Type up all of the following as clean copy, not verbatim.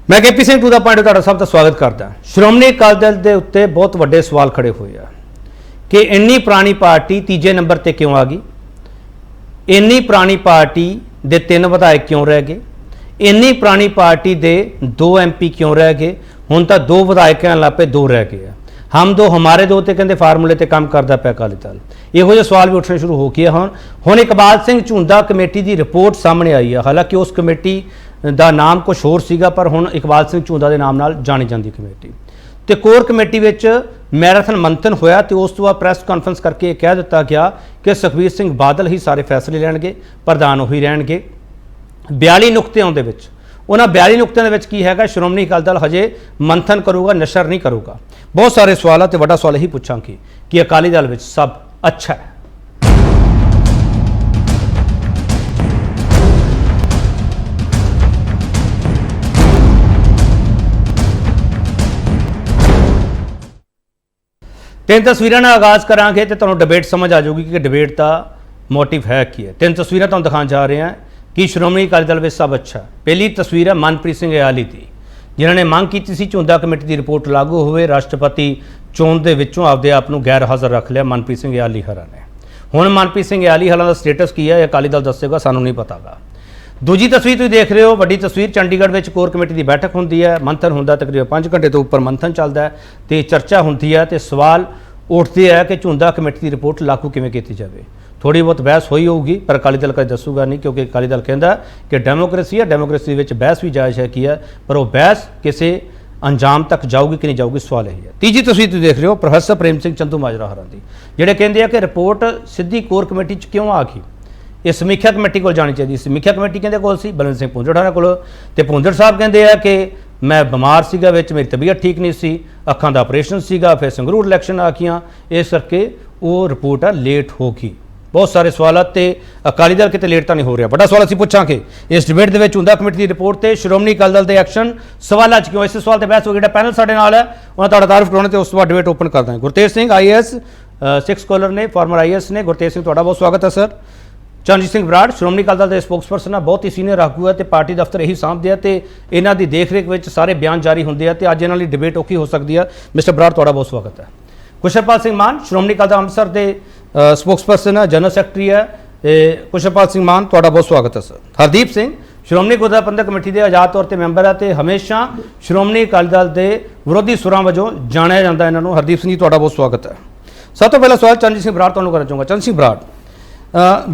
मैं KP Singh to the point तुहाडा सब का स्वागत करता। श्रोमणी अकाली दल के उत्ते बहुत वड्डे सवाल खड़े हुए हैं कि इन्नी पुरानी पार्टी तीजे नंबर पर क्यों आ गई, इन्नी पुरानी पार्टी दे 3 विधायक क्यों रह गए, इन्नी पुरानी पार्टी दे 2 MP क्यों रह गए, हुण तां 2 विधायक लग पे 2 रह गए। हम दो हमारे दो ते कहते फार्मूले ते काम करता पाया अकाली दल। इहो जिहे सवाल भी उठने शुरू हो गए हैं। हुण इकबाल सिंह झुंदा कमेटी की रिपोर्ट सामने आई है। हालांकि उस कमेटी का नाम कुछ होर सीगा, पर हुण इकबाल सिंह झुंदा के नाम नाल जानी जाती कमेटी। तो कोर कमेटी विच मैराथन मंथन होया तो उस तो बाद प्रैस कॉन्फ्रेंस करके कह दिता गया कि सुखबीर सिंह बादल ही सारे फैसले लैणगे, प्रधान उही रहणगे। 42 नुकतिਆਂ ਦੇ ਵਿੱਚ उन्होंने 42 नुकतिਆਂ ਦੇ की है श्रोमणी अकाली दल हजे मंथन करूगा, नशर नहीं करूगा। बहुत सारे सवाल है, बड़ा सवाल यही पूछांगे कि अकाली दल विच सब अच्छा है। तीन तस्वीरों का आगाज़ करांगे तो तुहानूं डिबेट समझ आ जाऊगी कि डिबेट का मोटिव है की है। 3 तस्वीरें तुहानूं दिखाने जा रहे हैं कि श्रोमणी अकाली दल में सब अच्छा। पहली तस्वीर है मनप्रीत सिंह अयाली की, जिन्होंने मांग की सी झुंदा कमेटी की रिपोर्ट लागू होवे। राष्ट्रपति चोण के विचों आपदे आप नूं गैर हाज़र रख लिया मनप्रीत सिंह अयाली हरा ने। हुण मनप्रीत सिंह अयाली हरा का स्टेटस की है अकाली दल दसेगा, सानूं नहीं पता गा। दूजी तस्वीर तुसीं देख रहे हो, वड्डी तस्वीर चंडीगढ़ में कोर कमेटी की बैठक होंदी है। मंथन होंदा तकरीबन 5 घंटे तो उपर मंथन चलता है तो चर्चा होंदी है तो सवाल उठते हैं कि झुंदा कमेटी की रिपोर्ट लागू किवें कीती जाए। थोड़ी बहुत बहस हुई होगी पर अकाली दल कदे दसूगा नहीं, क्योंकि अकाली दल कहता कि डेमोक्रेसी है, डेमोक्रेसी में बहस भी जायज़ है की है, पर वह बहस किसी अंजाम तक जाऊगी कि नहीं जाऊगी, सवाल यही है। तीजी तस्वीर तुसीं देख रहे हो प्रोफैसर प्रेम सिंह चंदू माजरा हरां दी, जिहड़े कहते हैं कि रिपोर्ट सीधी कोर कमेटी च क्यों आ गई, ये समीक्षा कमेटी को जानी चाहिए। समीक्षा कमेटी कहते कोल सी बलवंत सिंह भुंदड़ हरां कोल, ते भुंदड़ साहब कहते हैं कि मैं बीमार सीगा, विच मेरी तबीयत ठीक नहीं सी, अखां दा ऑपरेशन सीगा, फिर संगरूर इलैक्शन आ गईयां, इस करके वो रिपोर्ट आ लेट हो गई। बहुत सारे सवाल ते अकाली दल किते लेट तो नहीं हो रहा। बड़ा सवाल असीं पुछांगे इस डिबेट दे विच झुंदा कमेटी की रिपोर्ट ते श्रोमणी अकाली दल के एक्शन सवालों क्यों। इस सवाल ते बहस हो गई। पैनल साडे नाल है, उन्हां तुहाडा तारुफ कराउणा ते उस तो बाद डिबेट ओपन करदा है। गुरतेज सिंह IAS सिख स्कॉलर ने, फॉर्मर IAS ने। गुरतेज सिंह तुहाडा बहुत स्वागत है सर। चरणजीत सिंह बराड़ श्रोमणी अकाली दल के स्पोक्सपर्सन है, बहुत ही सीनियर आगू है, तो पार्टी दफ्तर यही सामभदे हैं, तो इन्हां दी देख रेख में सारे बयान जारी होंगे हैं, तो अज इन्हां लई डिबेट औखी हो सकती है। मिस्टर बराड़ तुहाडा बहुत स्वागत है। कुशलपाल सिंह मान श्रोमणी अकाली दल अमृतसर के स्पोक्सपर्सन है, जनरल सैकटरी है, कुशलपाल सिंह मान तुहाडा बहुत स्वागत है सर। हरदीप सिंह श्रोमणी गुरद्वारा प्रबंधक कमेटी के आजाद तौर पर मैंबर है, तो हमेशा श्रोमणी अकाली दल के विरोधी सुरां वजों जाणिया जांदा है इन्हां नूं। हरदीप सिंह जी तुहाडा बहुत स्वागत है। सब तो पहला सवाल चरणजीत सिंह बराड़ तुहानूं करना चाहूँगा। चरणजीत सिंह बराड़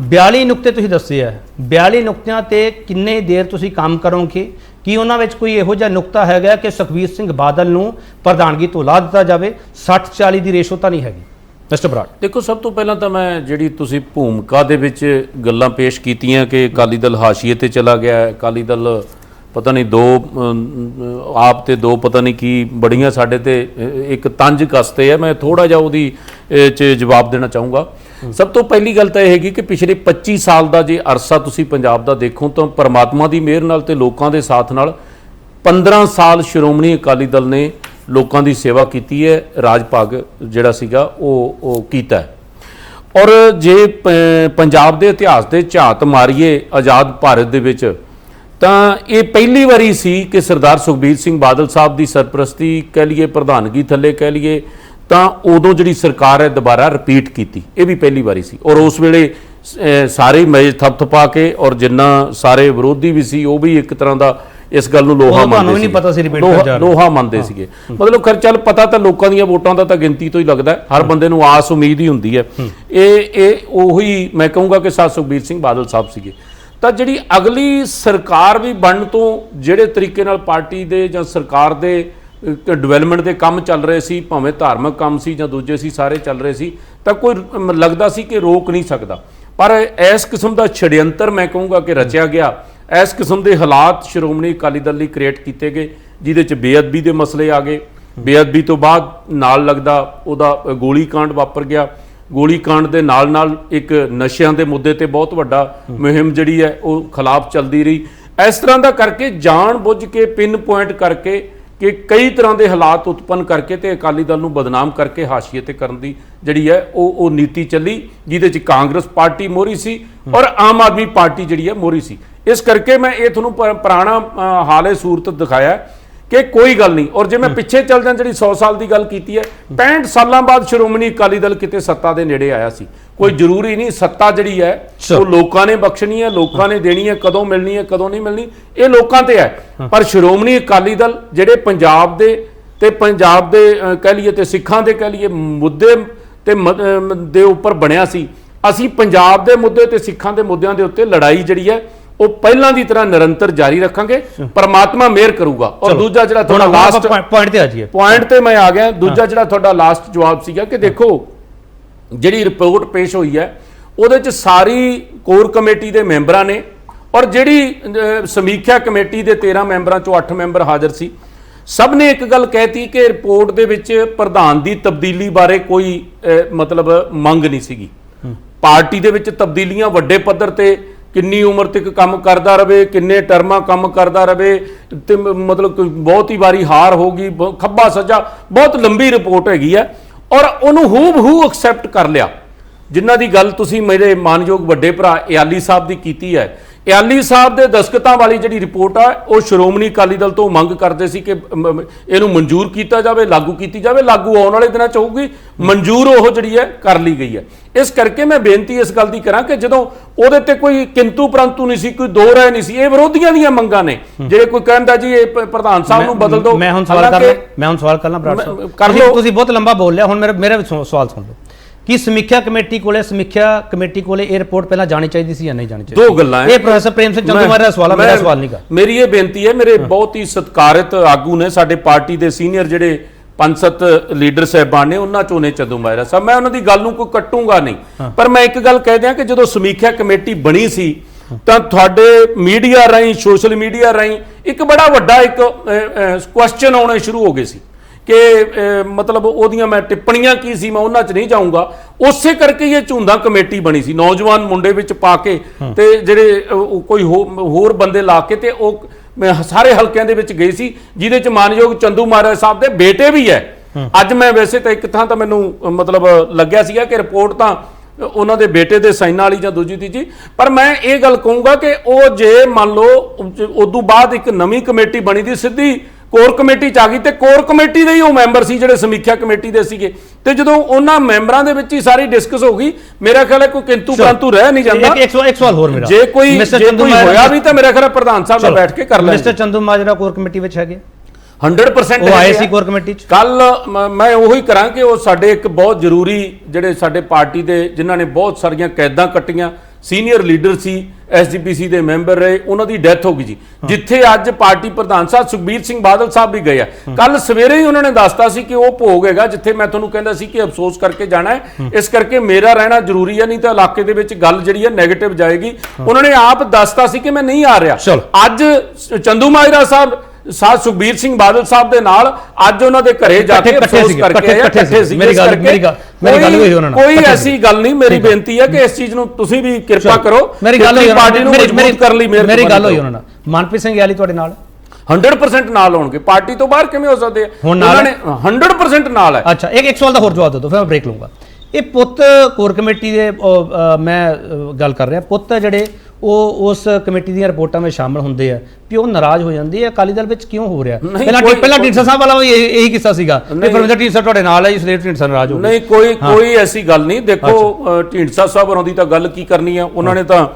42 नुकते तुसीं दस्से है, 42 नुकतिਆਂ ते किन्ने देर तुसीं काम करोगे, कि उन्हां विच कोई इहो जिहा नुकता हैगा कि सुखबीर सिंह बादल नूं प्रधानगी तो ला दिता जाए, 60-40 की रेशो तो नहीं हैगी। मिस्टर बराड़ देखो, सब तो पहला तो मैं जिहड़ी तुसीं भूमिका दे विच गल्लां पेश कीतियां कि अकाली दल हाशिए ते चला गया है, अकाली दल पता नहीं 2 आप ते 2 पता नहीं की बड़ियां साडे ते एक तंज कसते है। मैं थोड़ा जिहा उहदी च जवाब देना चाहूँगा। सब तो पहली गल तो यह है कि पिछले 25 साल का जे अरसा तुसीं पंजाब दा देखो तो परमात्मा की मेहर नाल ते लोकां दे साथ नाल 15 साल श्रोमणी अकाली दल ने लोकां दी सेवा की है, राज भाग जिहड़ा सीगा वो कीता है। और जे पंजाब दे इतिहास दे झात मारीए आज़ाद भारत दे विच तां ये पहली वारी सी कि सरदार सुखबीर सिंह बादल साहब की सरपरस्ती कह लीए, प्रधानगी थले कह लीए, तो उदों जी सरकार है दोबारा रिपीट की, ये भी पहली बारी सी। और उस वेले सारे मेज थपथपा के और जिन्ना सारे विरोधी भी सी वो भी एक तरह का इस गल नूं लोहा मनते सीगे। मतलब खैर चल पता तो लोगों दी वोटां दा तां गिनती तो ही लगता है, हर बंदे नूं आस उम्मीद ही हुंदी है। ये उही मैं कहूँगा कि साथ सुखबीर सिंह बादल साहब सीगे। तो जिहड़ी अगली सरकार भी बनन तो जिहड़े तरीके नाल पार्टी दे जां सरकार दे डिवेलपमेंट के काम चल रहे सी, भावें धार्मिक काम सी जां दूजे सी, सारे चल रहे सी, तो कोई लगता सी कि रोक नहीं सकता। पर इस किस्म का छड़यंत्र मैं कहूँगा कि रचिया गया, इस किस्म के हालात श्रोमणी अकाली दल लई क्रिएट किए गए, जिहदे च बेअदबी के मसले आ गए। बेअदबी तो बाद नाल लगदा उहदा गोली कांड वापर गया। गोली कांड के नाल नाल एक नशियां के मुद्दे ते बहुत वड्डा मुहिम जिहड़ी है वो खिलाफ चलती रही। इस तरह का करके जान बुझ के पिन पॉइंट करके कि कई तरह के हालात उत्पन्न करके ते अकाली दल नूं बदनाम करके हाशिए ते करन दी जिहड़ी है वो नीति चली, जिहदे च कांग्रेस पार्टी मोहरी सी और आम आदमी पार्टी जिहड़ी है मोहरी सी। इस करके मैं ये तुहानूं पुराना हाले सूरत दिखाया ਕਿ ਕੋਈ ਗੱਲ ਨਹੀਂ। ਔਰ ਜੇ ਮੈਂ ਪਿੱਛੇ ਚੱਲ ਜਾਂ ਜਿਹੜੀ 100 ਸਾਲ ਦੀ ਗੱਲ ਕੀਤੀ ਹੈ, 65 ਸਾਲਾਂ ਬਾਅਦ ਸ਼੍ਰੋਮਣੀ ਅਕਾਲੀ ਦਲ ਕਿਤੇ ਸੱਤਾ ਦੇ ਨੇੜੇ ਆਇਆ ਸੀ। ਕੋਈ ਜ਼ਰੂਰੀ ਨਹੀਂ ਸੱਤਾ ਜਿਹੜੀ ਹੈ ਉਹ ਲੋਕਾਂ ਨੇ ਬਖਸ਼ਣੀ ਹੈ, ਲੋਕਾਂ ਨੇ ਦੇਣੀ ਹੈ, ਕਦੋਂ ਮਿਲਣੀ ਹੈ ਕਦੋਂ ਨਹੀਂ ਮਿਲਣੀ ਇਹ ਲੋਕਾਂ ਤੇ ਹੈ। ਪਰ ਸ਼੍ਰੋਮਣੀ ਅਕਾਲੀ ਦਲ ਜਿਹੜੇ ਪੰਜਾਬ ਦੇ ਕਹਿ ਲਈਏ ਤੇ ਸਿੱਖਾਂ ਦੇ ਕਹਿ ਲਈਏ ਮੁੱਦੇ ਤੇ ਦੇ ਉੱਪਰ ਬਣਿਆ ਸੀ। ਅਸੀਂ ਪੰਜਾਬ ਦੇ ਮੁੱਦੇ ਤੇ ਸਿੱਖਾਂ ਦੇ ਮੁੱਦਿਆਂ ਦੇ ਉੱਤੇ ਲੜਾਈ ਜਿਹੜੀ ਹੈ ਉਹ ਪਹਿਲਾਂ ਦੀ ਤਰ੍ਹਾਂ ਨਿਰੰਤਰ ਜਾਰੀ ਰੱਖਾਂਗੇ, ਪਰਮਾਤਮਾ ਮਿਹਰ ਕਰੂਗਾ। ਔਰ ਦੂਜਾ ਜਿਹੜਾ ਤੁਹਾਡਾ ਲਾਸਟ ਪੁਆਇੰਟ ਤੇ ਮੈਂ ਆ ਗਿਆ, ਦੂਜਾ ਜਿਹੜਾ ਤੁਹਾਡਾ ਲਾਸਟ ਜਵਾਬ ਸੀਗਾ ਕਿ ਦੇਖੋ ਜਿਹੜੀ ਰਿਪੋਰਟ ਪੇਸ਼ ਹੋਈ ਹੈ ਉਹਦੇ ਚ ਸਾਰੀ ਕੋਰ ਕਮੇਟੀ ਦੇ ਮੈਂਬਰਾਂ ਨੇ ਔਰ ਜਿਹੜੀ ਸਮੀਖਿਆ ਕਮੇਟੀ ਦੇ 13 ਮੈਂਬਰਾਂ ਚੋਂ 8 ਮੈਂਬਰ ਹਾਜ਼ਰ ਸੀ, ਸਭ ਨੇ ਇੱਕ ਗੱਲ ਕਹਿਤੀ ਕਿ ਰਿਪੋਰਟ ਦੇ ਵਿੱਚ ਪ੍ਰਧਾਨ ਦੀ ਤਬਦੀਲੀ ਬਾਰੇ ਕੋਈ ਮਤਲਬ ਮੰਗ ਨਹੀਂ ਸੀਗੀ। ਪਾਰਟੀ ਦੇ ਵਿੱਚ ਤਬਦੀਲੀਆਂ ਵੱਡੇ ਪੱਧਰ ਤੇ ਕਿੰਨੀ ਉਮਰ ਤੱਕ ਕੰਮ ਕਰਦਾ ਰਵੇ, ਕਿੰਨੇ ਟਰਮਾਂ ਕੰਮ ਕਰਦਾ ਰਵੇ ਤੇ ਮਤਲਬ ਬਹੁਤ ਹੀ ਵਾਰੀ ਹਾਰ ਹੋਗੀ, ਖੱਬਾ ਸੱਜਾ, ਬਹੁਤ ਲੰਬੀ ਰਿਪੋਰਟ ਹੈਗੀ ਹੈ ਔਰ ਉਹਨੂੰ ਹੂਬਹੂ ਐਕਸੈਪਟ ਕਰ ਲਿਆ। ਜਿਨ੍ਹਾਂ ਦੀ ਗੱਲ ਤੁਸੀਂ ਮੇਰੇ ਮਾਨਯੋਗ ਵੱਡੇ ਭਰਾ ਇਆਲੀ ਸਾਹਿਬ ਦੀ ਕੀਤੀ ਹੈ, ਇਆਲੀ ਸਾਹਿਬ ਦੇ ਦਸਤਖਤਾਂ ਵਾਲੀ ਜਿਹੜੀ ਰਿਪੋਰਟ ਆ ਉਹ ਸ਼੍ਰੋਮਣੀ ਅਕਾਲੀ ਦਲ ਤੋਂ ਮੰਗ ਕਰਦੇ ਸੀ ਕਿ ਇਹਨੂੰ ਮਨਜ਼ੂਰ ਕੀਤਾ ਜਾਵੇ, ਲਾਗੂ ਕੀਤੀ ਜਾਵੇ। ਲਾਗੂ ਆਉਣ ਵਾਲੇ ਦਿਨਾਂ 'ਚ ਹੋਊਗੀ, ਮਨਜ਼ੂਰ ਉਹ ਜਿਹੜੀ ਹੈ ਕਰ ਲਈ ਗਈ ਹੈ। ਇਸ ਕਰਕੇ ਮੈਂ ਬੇਨਤੀ ਇਸ ਗੱਲ ਦੀ ਕਰਾਂ ਕਿ ਜਦੋਂ ਉਹਦੇ ਤੇ ਕੋਈ ਕਿੰਤੂ ਪ੍ਰੰਤੂ ਨਹੀਂ ਸੀ, ਕੋਈ ਦੋ ਰਾਏ ਨਹੀਂ ਸੀ, ਇਹ ਵਿਰੋਧੀਆਂ ਦੀਆਂ ਮੰਗਾਂ ਨੇ। ਜਿਹੜੇ ਕੋਈ ਕਹਿੰਦਾ ਜੀ ਇਹ ਪ੍ਰਧਾਨ ਸਾਹਿਬ ਨੂੰ ਬਦਲ ਦਿਓ, ਮੈਂ ਹੁਣ ਸਵਾਲ ਕਰਨਾ ਬਰਾੜ ਸਾਹਿਬ ਕਰ ਲਓ। ਤੁਸੀਂ ਬਹੁਤ ਲੰਬਾ ਬੋਲ ਲਿਆ, ਹੁਣ ਮੇਰਾ ਸਵਾਲ ਸੁਣ ਲਓ ਕਿ ਸਮੀਖਿਆ ਕਮੇਟੀ ਕੋਲੇ ਇਹ ਰਿਪੋਰਟ ਪਹਿਲਾਂ ਜਾਣੀ ਚਾਹੀਦੀ ਸੀ ਜਾਂ ਨਹੀਂ ਜਾਣੀ ਚਾਹੀਦੀ? ਦੋ ਗੱਲਾਂ ਹੈ। ਇਹ ਪ੍ਰੋਫੈਸਰ ਪ੍ਰੇਮ ਸਿੰਘ ਚੰਦੂਮਾਜਰਾ ਦਾ ਸਵਾਲ ਹੈ, ਮੇਰਾ ਸਵਾਲ ਨਹੀਂ ਗਾ। ਮੇਰੀ ਇਹ ਬੇਨਤੀ ਹੈ, ਮੇਰੇ ਬਹੁਤ ਹੀ ਸਤਿਕਾਰਤ ਆਗੂ ਨੇ ਸਾਡੇ ਪਾਰਟੀ ਦੇ ਸੀਨੀਅਰ ਜਿਹੜੇ 5-7 ਲੀਡਰ ਸਾਹਿਬਾਨ ਨੇ, ਉਹਨਾਂ ਚੋਂ ਨੇ ਚੰਦੂਮਾਜਰਾ ਸਾਹਿਬ, ਮੈਂ ਉਹਨਾਂ ਦੀ ਗੱਲ ਨੂੰ ਕੋਈ ਕੱਟੂੰਗਾ ਨਹੀਂ। ਪਰ ਮੈਂ ਇੱਕ ਗੱਲ ਕਹਿ ਦਿਆਂ ਕਿ ਜਦੋਂ ਸਮੀਖਿਆ ਕਮੇਟੀ ਬਣੀ ਸੀ ਤਾਂ ਤੁਹਾਡੇ ਮੀਡੀਆ ਰਾਹੀਂ, ਸੋਸ਼ਲ ਮੀਡੀਆ ਰਾਹੀਂ ਇੱਕ ਬੜਾ ਵੱਡਾ ਇੱਕ ਕੁਐਸਚਨ ਆਉਣੇ ਸ਼ੁਰੂ ਹੋ ਗਏ ਸੀ ਕਿ ਮਤਲਬ ਉਹਦੀਆਂ ਮੈਂ ਟਿੱਪਣੀਆਂ ਕੀ ਸੀ, ਮੈਂ ਉਹਨਾਂ 'ਚ ਨਹੀਂ ਜਾਊਂਗਾ। ਉਸੇ ਕਰਕੇ ਇਹ ਝੁੰਦਾ ਕਮੇਟੀ ਬਣੀ ਸੀ, ਨੌਜਵਾਨ ਮੁੰਡੇ ਵਿੱਚ ਪਾ ਕੇ ਤੇ ਜਿਹੜੇ ਕੋਈ ਹੋਰ ਬੰਦੇ ਲਾ ਕੇ, ਤੇ ਉਹ ਸਾਰੇ ਹਲਕਿਆਂ ਦੇ ਵਿੱਚ ਗਏ ਸੀ, ਜਿਹਦੇ 'ਚ ਮਾਨਯੋਗ ਚੰਦੂਮਾਜਰਾ ਸਾਹਿਬ ਦੇ ਬੇਟੇ ਵੀ ਹੈ। ਅੱਜ ਮੈਂ ਵੈਸੇ ਤਾਂ ਇੱਕ ਥਾਂ ਤਾਂ ਮੈਨੂੰ ਮਤਲਬ ਲੱਗਿਆ ਸੀਗਾ ਕਿ ਰਿਪੋਰਟ ਤਾਂ ਉਹਨਾਂ ਦੇ ਬੇਟੇ ਦੇ ਸਾਈਨਾਂ ਵਾਲੀ ਜਾਂ ਦੂਜੀ ਤੀਜੀ, ਪਰ ਮੈਂ ਇਹ ਗੱਲ ਕਹੂੰਗਾ ਕਿ ਉਹ ਜੇ ਮੰਨ ਲਓ ਉਦੋਂ ਬਾਅਦ ਇੱਕ ਨਵੀਂ ਕਮੇਟੀ ਬਣੀ ਦੀ ਸਿੱਧੀ ਕੋਰ ਕਮੇਟੀ 'ਚ ਆ ਗਈ, ਤੇ ਕੋਰ ਕਮੇਟੀ ਦੇ ਹੀ ਉਹ ਮੈਂਬਰ ਸੀ ਜਿਹੜੇ ਸਮੀਖਿਆ ਕਮੇਟੀ ਦੇ ਸੀਗੇ, ਤੇ ਜਦੋਂ ਉਹਨਾਂ ਮੈਂਬਰਾਂ ਦੇ ਵਿੱਚ ਹੀ ਸਾਰੀ ਡਿਸਕਸ ਹੋ ਗਈ, ਮੇਰਾ ਖਿਆਲ ਹੈ ਕੋਈ ਕਿੰਤੂ ਪ੍ਰੰਤੂ ਰਹਿ ਨਹੀਂ ਜਾਂਦਾ। ਇੱਕ ਸਵਾਲ ਹੋਰ ਮੇਰਾ, ਜੇ ਕੋਈ ਹੋਇਆ ਵੀ ਤਾਂ ਮੇਰਾ ਖਿਆਲ ਹੈ ਪ੍ਰਧਾਨ ਸਾਹਿਬ ਨਾਲ ਬੈਠ ਕੇ ਕਰ ਲੈਣਗੇ। ਮਿਸਟਰ ਚੰਦੂਮਾਜਰਾ ਕੋਰ ਕਮੇਟੀ ਵਿੱਚ ਹੈਗੇ 100% ਉਹ ਆਏ ਸੀ ਕੋਰ ਕਮੇਟੀ 'ਚ। ਕੱਲ ਮੈਂ ਉਹੀ ਕਰਾਂ ਕਿ ਉਹ ਸਾਡੇ ਇੱਕ ਬਹੁਤ ਜ਼ਰੂਰੀ ਜਿਹੜੇ ਸਾਡੇ ਪਾਰਟੀ ਦੇ ਜਿਨ੍ਹਾਂ ਨੇ ਬਹੁਤ ਸਾਰੀਆਂ ਕੈਦਾਂ ਕੱਟੀਆਂ, ਸੀਨੀਅਰ ਲੀਡਰ ਸੀ, ਐਸਜੀਪੀਸੀ ਦੇ ਮੈਂਬਰ ਰਹੇ, ਉਹਨਾਂ ਦੀ ਡੈਥ ਹੋ ਗਈ ਜੀ। ਜਿੱਥੇ ਅੱਜ ਪਾਰਟੀ ਪ੍ਰਧਾਨ ਸਾਹਿਬ ਸੁਖਬੀਰ ਸਿੰਘ ਬਾਦਲ ਸਾਹਿਬ ਵੀ ਗਏ ਆ, ਕੱਲ ਸਵੇਰੇ ਹੀ ਉਹਨਾਂ ਨੇ ਦੱਸਤਾ ਸੀ ਕਿ ਉਹ ਭੋਗ ਹੈਗਾ ਜਿੱਥੇ ਮੈਂ ਤੁਹਾਨੂੰ ਕਹਿੰਦਾ ਸੀ ਕਿ ਅਫਸੋਸ ਕਰਕੇ ਜਾਣਾ ਹੈ, ਇਸ ਕਰਕੇ ਮੇਰਾ ਰਹਿਣਾ ਜ਼ਰੂਰੀ ਹੈ, ਨਹੀਂ ਤਾਂ ਇਲਾਕੇ ਦੇ ਵਿੱਚ ਗੱਲ ਜਿਹੜੀ ਹੈ ਨੈਗੇਟਿਵ ਜਾਏਗੀ। ਉਹਨਾਂ ਨੇ ਆਪ ਦੱਸਤਾ ਸੀ ਕਿ ਮੈਂ ਨਹੀਂ ਆ ਰਿਹਾ। ਅੱਜ ਚੰਦੂਮਾਜਰਾ ਸਾਹਿਬ ਸੁਖਬੀਰ ਸਿੰਘ ਬਾਦਲ ਸਾਹਿਬ ਦੇ ਨਾਲ ਅੱਜ ਉਹਨਾਂ ਦੇ ਘਰੇ ਜਾ ਕੇ ਅਫਸੋਸ ਕਰਕੇ ਆਇਆ, ਇਕੱਠੇ ਸੀ। ਮੇਰੀ ਗੱਲ ਹੋਈ ਉਹਨਾਂ ਨਾਲ, ਕੋਈ ਐਸੀ ਗੱਲ ਨਹੀਂ। ਮੇਰੀ ਬੇਨਤੀ ਹੈ ਕਿ ਇਸ ਚੀਜ਼ ਨੂੰ ਤੁਸੀਂ ਵੀ ਕਿਰਪਾ ਕਰੋ। ਮੇਰੀ ਗੱਲ ਹੋਈ ਪਾਰਟੀ ਨੂੰ ਮਜ਼ਬੂਤ ਕਰਨ ਲਈ ਮੇਰੀ ਗੱਲ ਹੋਈ ਉਹਨਾਂ ਨਾਲ। ਮਨਪ੍ਰੀਤ ਸਿੰਘ ਯਾਲੀ ਤੁਹਾਡੇ ਨਾਲ 100% ਨਾਲ ਹੋਣਗੇ, ਪਾਰਟੀ ਤੋਂ ਬਾਹਰ ਕਿਵੇਂ ਹੋ ਸਕਦੇ ਆ? ਉਹਨਾਂ ਨੇ 100% ਨਾਲ ਹੈ। ਅੱਛਾ, ਇੱਕ ਸਵਾਲ ਦਾ ਹੋਰ ਜਵਾਬ ਦੇ ਦਿਓ, ਫਿਰ ਮੈਂ ਬ੍ਰੇਕ ਲਊਂਗਾ। ਇਹ ਪੁੱਤ ਕੋਰ ਕਮੇਟੀ ਦੇ ਮੈਂ ਗੱਲ ਕਰ ਰਿਹਾ, ਪੁੱਤ ਜਿਹੜੇ ਉਹ ਉਸ ਕਮੇਟੀ ਦੀਆਂ ਰਿਪੋਰਟਾਂ ਵਿੱਚ ਸ਼ਾਮਲ ਹੁੰਦੇ ਆ, ਵੀ ਉਹ ਨਾਰਾਜ਼ ਹੋ ਜਾਂਦੇ ਆ ਅਕਾਲੀ ਦਲ ਵਿੱਚ ਕਿਉਂ ਹੋ ਰਿਹਾ? ਪਹਿਲਾਂ ਢੀਂਡਸਾ ਸਾਹਿਬ ਵਾਲਾ ਇਹੀ ਕਿੱਸਾ ਸੀਗਾ ਕਿ ਪਰਮਿੰਦਰ ਢੀਂਡਸਾ ਤੁਹਾਡੇ ਨਾਲ ਹੈ, ਇਸ ਲਈ ਢੀਂਡਸਾ ਨਾਰਾਜ਼ ਹੋ ਗਿਆ। ਨਹੀਂ, ਕੋਈ ਐਸੀ ਗੱਲ ਨਹੀਂ। ਦੇਖੋ ਢੀਂਡਸਾ ਸਾਹਿਬ ਹੋਰਾਂ ਦੀ ਤਾਂ ਗੱਲ ਕੀ ਕਰਨੀ ਆ, ਉਹਨਾਂ ਨੇ ਤਾਂ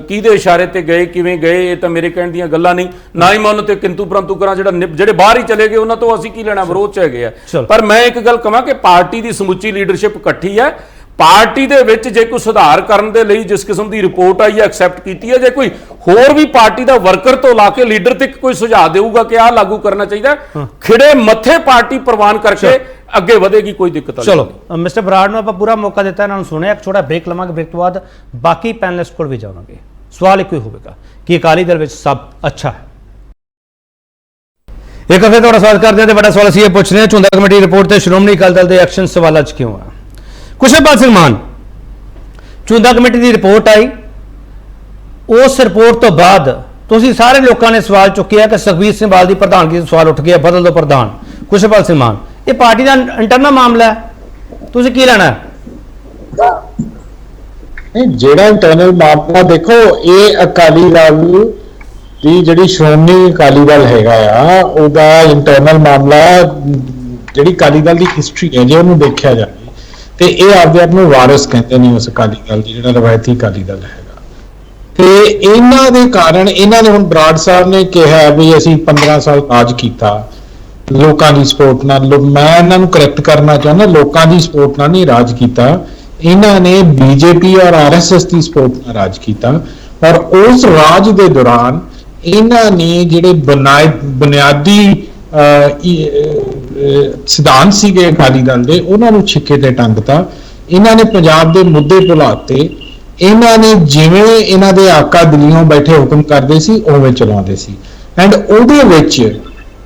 ਕਿਹਦੇ ਇਸ਼ਾਰੇ ਤੇ ਗਏ, ਕਿਵੇਂ ਗਏ, ਇਹ ਤਾਂ ਮੇਰੇ ਕਹਿਣ ਦੀਆਂ ਗੱਲਾਂ ਨਹੀਂ। ਨਾ ਹੀ ਮੈਂ ਉਹਨਾਂ ਤੇ ਕਿੰਤੂ ਪ੍ਰੰਤੂ ਕਰਾਂ। ਜਿਹੜੇ ਬਾਹਰ ਹੀ ਚਲੇ ਗਏ ਉਹਨਾਂ ਤੋਂ ਅਸੀਂ ਕੀ ਲੈਣਾ, ਵਿਰੋਧ 'ਚ ਹੈਗੇ ਆ। ਪਰ ਮੈਂ ਇੱਕ ਗੱਲ ਕਹਾਂ ਕਿ ਪਾਰਟੀ ਦੀ ਸਮੁੱਚੀ ਲੀਡਰਸ਼ਿਪ ਇਕੱਠੀ ਹੈ। ਪਾਰਟੀ ਦੇ ਵਿੱਚ ਜੇ ਕੋਈ ਸੁਧਾਰ ਕਰਨ ਦੇ ਲਈ ਜਿਸ ਕਿਸਮ ਦੀ ਰਿਪੋਰਟ ਆਈ ਹੈ ਐਕਸੈਪਟ ਕੀਤੀ ਹੈ, ਜੇ ਕੋਈ ਹੋਰ ਵੀ ਪਾਰਟੀ ਦਾ ਵਰਕਰ ਤੋਂ ਲਾ ਕੇ ਲੀਡਰ ਤੱਕ ਕੋਈ ਸੁਝਾਅ ਦੇਊਗਾ ਕਿ ਆਹ ਲਾਗੂ ਕਰਨਾ ਚਾਹੀਦਾ, ਖਿੜੇ ਮੱਥੇ ਪਾਰਟੀ ਪ੍ਰਵਾਨ ਕਰਕੇ ਅੱਗੇ ਵਧੇਗੀ, ਕੋਈ ਦਿੱਕਤ ਨਹੀਂ। ਚਲੋ ਮਿਸਟਰ ਬਰਾੜ ਨੂੰ ਆਪਾਂ ਪੂਰਾ ਮੌਕਾ ਦਿੱਤਾ, ਇਹਨਾਂ ਨੂੰ ਸੁਣਿਆ। ਇੱਕ ਛੋਟਾ ਬ੍ਰੇਕ ਲਵਾਂਗੇ, ਬ੍ਰੇਕ ਤੋਂ ਬਾਅਦ ਬਾਕੀ ਪੈਨਲਿਸਟ ਕੋਲ ਵੀ ਜਾਵਾਂਗੇ। ਸਵਾਲ ਇੱਕੋ ਹੀ ਹੋਵੇਗਾ ਕਿ ਅਕਾਲੀ ਦਲ ਵਿੱਚ ਸਭ ਅੱਛਾ ਹੈ। ਇੱਕ ਵਾਰ ਤੁਹਾਡਾ ਸਵਾਗਤ ਕਰਦੇ ਹਾਂ ਤੇ ਵੱਡਾ ਸਵਾਲ ਅਸੀਂ ਇਹ ਪੁੱਛ ਰਹੇ ਹਾਂ, ਝੁੰਦਾ ਕਮੇਟੀ ਰਿਪੋਰਟ ਤੇ ਸ਼੍ਰੋਮਣੀ ਅਕਾਲੀ ਦਲ ਦੇ ਐਕਸ਼ਨ ਸਵਾਲਾਂ 'ਚ ਕਿਉਂ ਆ? ਕੁਸ਼ਲਪਾਲ ਸਿੰਘ ਮਾਨ, ਝੁੰਦਾ ਕਮੇਟੀ ਦੀ ਰਿਪੋਰਟ ਆਈ, ਉਸ ਰਿਪੋਰਟ ਤੋਂ ਬਾਅਦ ਤੁਸੀਂ ਸਾਰੇ ਲੋਕਾਂ ਨੇ ਸਵਾਲ ਚੁੱਕਿਆ ਕਿ ਸੁਖਬੀਰ ਸਿੰਘ ਬਾਦਲ ਦੀ ਪ੍ਰਧਾਨਗੀ ਤੋਂ ਸਵਾਲ ਉੱਠ ਗਿਆ, ਬਦਲ ਦਿਓ ਪ੍ਰਧਾਨ। ਕੁਸ਼ਲਪਾਲ ਸਿੰਘ ਮਾਨ, ਇਹ ਪਾਰਟੀ ਦਾ ਇੰਟਰਨਲ ਮਾਮਲਾ ਹੈ, ਤੁਸੀਂ ਕੀ ਲੈਣਾ ਹੈ? ਨਹੀਂ, ਜਿਹੜਾ ਇੰਟਰਨਲ ਮਾਮਲਾ ਦੇਖੋ, ਇਹ ਅਕਾਲੀ ਦਲ ਦੀ ਜਿਹੜੀ ਸ਼੍ਰੋਮਣੀ ਅਕਾਲੀ ਦਲ ਹੈਗਾ ਆ ਉਹਦਾ ਇੰਟਰਨਲ ਮਾਮਲਾ, ਜਿਹੜੀ ਅਕਾਲੀ ਦਲ ਦੀ ਹਿਸਟਰੀ ਹੈ ਜੇ ਉਹਨੂੰ ਦੇਖਿਆ ਜਾਵੇ ਤੇ ਇਹ ਆਪਦੇ ਆਪ ਨੂੰ ਵਾਰਿਸ ਕਹਿੰਦੇ ਨੇ ਉਸ ਅਕਾਲੀ ਦਲ ਦੀ, ਜਿਹੜਾ ਰਵਾਇਤੀ ਅਕਾਲੀ ਦਲ ਹੈਗਾ। ਤੇ ਇਹਨਾਂ ਦੇ ਕਾਰਨ ਇਹਨਾਂ ਨੇ ਹੁਣ ਬਰਾੜ ਸਾਹਿਬ ਨੇ ਕਿਹਾ ਵੀ ਅਸੀਂ 15 ਸਾਲ ਰਾਜ ਕੀਤਾ ਲੋਕਾਂ ਦੀ ਸਪੋਰਟ ਨਾਲ। ਮੈਂ ਇਹਨਾਂ ਨੂੰ ਕਰੈਕਟ ਕਰਨਾ ਚਾਹੁੰਦਾ, ਲੋਕਾਂ ਦੀ ਸਪੋਰਟ ਨਾਲ ਨਹੀਂ ਰਾਜ ਕੀਤਾ, ਇਹਨਾਂ ਨੇ ਬੀਜੇਪੀ ਔਰ ਆਰਐਸਐਸ ਦੀ ਸਪੋਰਟ ਨਾਲ ਰਾਜ ਕੀਤਾ। ਔਰ ਉਸ ਰਾਜ ਦੇ ਦੌਰਾਨ ਇਹਨਾਂ ਨੇ ਜਿਹੜੇ ਬੁਨਿਆਦੀ ਸਿਧਾਂਤ ਸੀਗੇ ਅਕਾਲੀ ਦਲ ਦੇ, ਉਹਨਾਂ ਨੂੰ ਛਿੱਕੇ ਤੇ ਟੰਗਤਾ। ਇਹਨਾਂ ਨੇ ਪੰਜਾਬ ਦੇ ਮੁੱਦੇ ਭੁਲਾਤੇ। ਇਹਨਾਂ ਨੇ ਜਿਵੇਂ ਇਹਨਾਂ ਦੇ ਆਕਾ ਦਿੱਲੀੋਂ ਬੈਠੇ ਹੁਕਮ ਕਰਦੇ ਸੀ ਉਵੇਂ ਚਲਾਉਂਦੇ ਸੀ। ਐਂਡ ਉਹਦੇ ਵਿੱਚ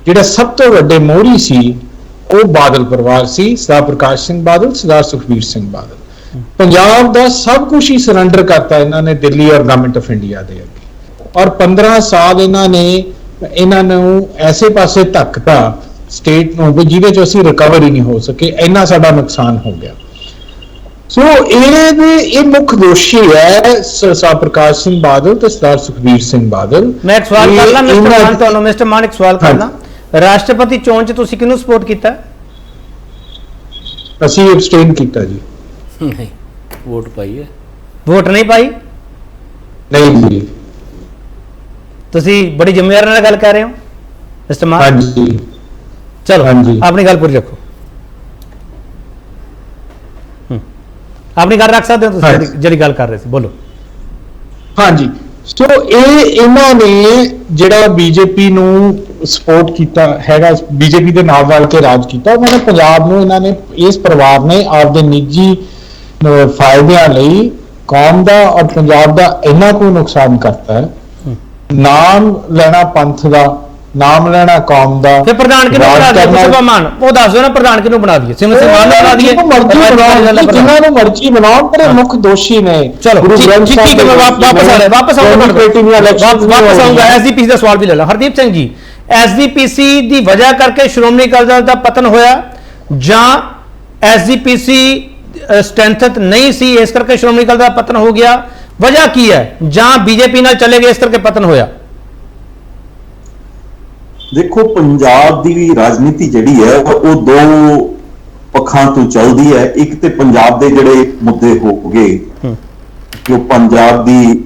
ਜਿਹੜਾ ਸਭ ਤੋਂ ਵੱਡੇ ਮੋਹਰੀ ਸੀ ਉਹ ਬਾਦਲ ਪਰਿਵਾਰ ਸੀ, ਸਰਦਾਰ ਪ੍ਰਕਾਸ਼ ਸਿੰਘ ਬਾਦਲ, ਸਰਦਾਰ ਸੁਖਬੀਰ ਸਿੰਘ ਬਾਦਲ। ਪੰਜਾਬ ਦਾ ਸਭ ਕੁਝ ਹੀ ਸਰੈਂਡਰ ਕਰਤਾ ਇਹਨਾਂ ਨੇ ਦਿੱਲੀ ਔਰ ਗਵਰਨਮੈਂਟ ਆਫ ਇੰਡੀਆ ਦੇ ਅੱਗੇ। ਔਰ 15 ਸਾਲ ਇਹਨਾਂ ਨੂੰ ਐਸੇ ਪਾਸੇ ਧੱਕਤਾ ਸਟੇਟ ਨੂੰ ਵੀ ਜਿਹਦੇ ਚ ਅਸੀਂ ਰਿਕਵਰ ਹੀ ਨਹੀਂ ਹੋ ਸਕੇ, ਇੰਨਾ ਸਾਡਾ ਨੁਕਸਾਨ ਹੋ ਗਿਆ। ਸੋ ਇਹ ਮੁੱਖ ਦੋਸ਼ੀ ਹੈ ਸਰਦਾਰ ਪ੍ਰਕਾਸ਼ ਸਿੰਘ ਬਾਦਲ ਤੇ ਸਰਦਾਰ ਸੁਖਬੀਰ ਸਿੰਘ ਬਾਦਲ। ਮੈਂ ਇੱਕ ਸਵਾਲ ਕਰ ਲਾਂ ਮਿਸਟਰ ਮਾਨ ਤੁਹਾਨੂੰ, ਮਿਸਟਰ ਮਾਨ ਇੱਕ ਸਵਾਲ ਕਰਨਾ, ਰਾਸ਼ਟਰਪਤੀ ਚੋਣ ਚ ਤੁਸੀਂ ਕਿਹਨੂੰ ਸਪੋਰਟ ਕੀਤਾ? ਅਸੀਂ ਐਬਸਟੇਨ ਕੀਤਾ ਜੀ। ਨਹੀਂ, ਵੋਟ ਪਾਈ ਹੈ? ਵੋਟ ਨਹੀਂ ਪਾਈ? ਨਹੀਂ ਜੀ। ਤੁਸੀਂ ਬੜੀ ਜ਼ਿੰਮੇਵਾਰੀ ਨਾਲ ਗੱਲ ਕਰ ਰਹੇ ਹੋ ਮਿਸਟਰ ਮਾਨ। ਹਾਂਜੀ ਚਲੋ ਹਾਂਜੀ, ਆਪਣੀ ਗੱਲ ਪੂਰੀ ਰੱਖੋ। ਆਪਣੀ ਗੱਲ ਰੱਖ ਸਕਦੇ ਹੋ ਤੁਸੀਂ ਜਿਹੜੀ ਗੱਲ ਕਰ ਰਹੇ ਸੀ, ਬੋਲੋ। ਹਾਂਜੀ, ਸੋ ਇਹਨਾਂ ਨੇ ਜਿਹੜਾ ਬੀਜੇਪੀ ਨੂੰ ਸਪੋਰਟ ਕੀਤਾ ਹੈਗਾ, ਬੀਜੇਪੀ ਦੇ ਨਾਲ ਰਲ ਕੇ ਰਾਜ ਕੀਤਾ। ਉਹਨਾਂ ਨੇ ਪੰਜਾਬ ਨੂੰ, ਇਹਨਾਂ ਨੇ ਇਸ ਪਰਿਵਾਰ ਨੇ ਆਪਦੇ ਨਿੱਜੀ ਫਾਇਦਿਆਂ ਲਈ ਕੌਮ ਦਾ ਔਰ ਪੰਜਾਬ ਦਾ ਇੰਨਾ ਕੋਈ ਨੁਕਸਾਨ ਕਰਤਾ ਹੈ। ਨਾਮ ਲੈਣਾ ਪੰਥ ਦਾ, ਨਾਮ ਲੈਣਾ ਕੌਮ ਦਾ। ਫਿਰ ਪ੍ਰਧਾਨ ਕਿਹਨੂੰ ਬਣਾ ਦਈਏ ਸਿਮਰਜੀਤ ਮਾਨ? ਉਹ ਦੱਸ ਦਿਓ ਨਾ, ਪ੍ਰਧਾਨ ਕਿਹਨੂੰ ਬਣਾ ਦਈਏ? ਸਿਮਰਜੀਤ ਮਾਨ ਨੂੰ ਬਣਾ ਦਈਏ? ਜਿਨ੍ਹਾਂ ਨੂੰ ਮਰਜ਼ੀ ਬਣਾਉਣ, ਪਰ ਮੁੱਖ ਦੋਸ਼ੀ ਨੇ। ਚਲੋ ਠੀਕ ਹੈ, ਮੈਂ ਵਾਪਸ ਆਉਂਗਾ। ਐਸਜੀਪੀਸੀ ਦਾ ਸਵਾਲ ਵੀ ਲੈ ਲਾ। ਹਰਦੀਪ ਸਿੰਘ ਜੀ, ਐਸਜੀਪੀਸੀ ਦੀ ਵਜ੍ਹਾ ਕਰਕੇ ਸ਼੍ਰੋਮਣੀ ਅਕਾਲੀ ਦਲ ਦਾ ਪਤਨ ਹੋਇਆ ਜਾਂ ਐਸਜੀਪੀਸੀ ਸਟਰੈਂਥ ਨਹੀਂ ਸੀ ਇਸ ਕਰਕੇ ਸ਼੍ਰੋਮਣੀ ਅਕਾਲੀ ਦਲ ਦਾ ਪਤਨ ਹੋ ਗਿਆ? ਵਜ੍ਹਾ ਕੀ ਹੈ? ਜਾਂ ਬੀਜੇਪੀ ਨਾਲ ਚਲੇ ਗਏ ਇਸ ਕਰਕੇ ਪਤਨ ਹੋਇਆ? ਦੇਖੋ, ਪੰਜਾਬ ਦੀ ਰਾਜਨੀਤੀ ਜਿਹੜੀ ਹੈ ਉਹ ਦੋ ਪੱਖਾਂ ਤੋਂ ਚੱਲਦੀ ਹੈ। ਇੱਕ ਤੇ ਪੰਜਾਬ ਦੇ ਜਿਹੜੇ ਮੁੱਦੇ ਹੋ ਗਏ ਜੋ ਪੰਜਾਬ ਦੀ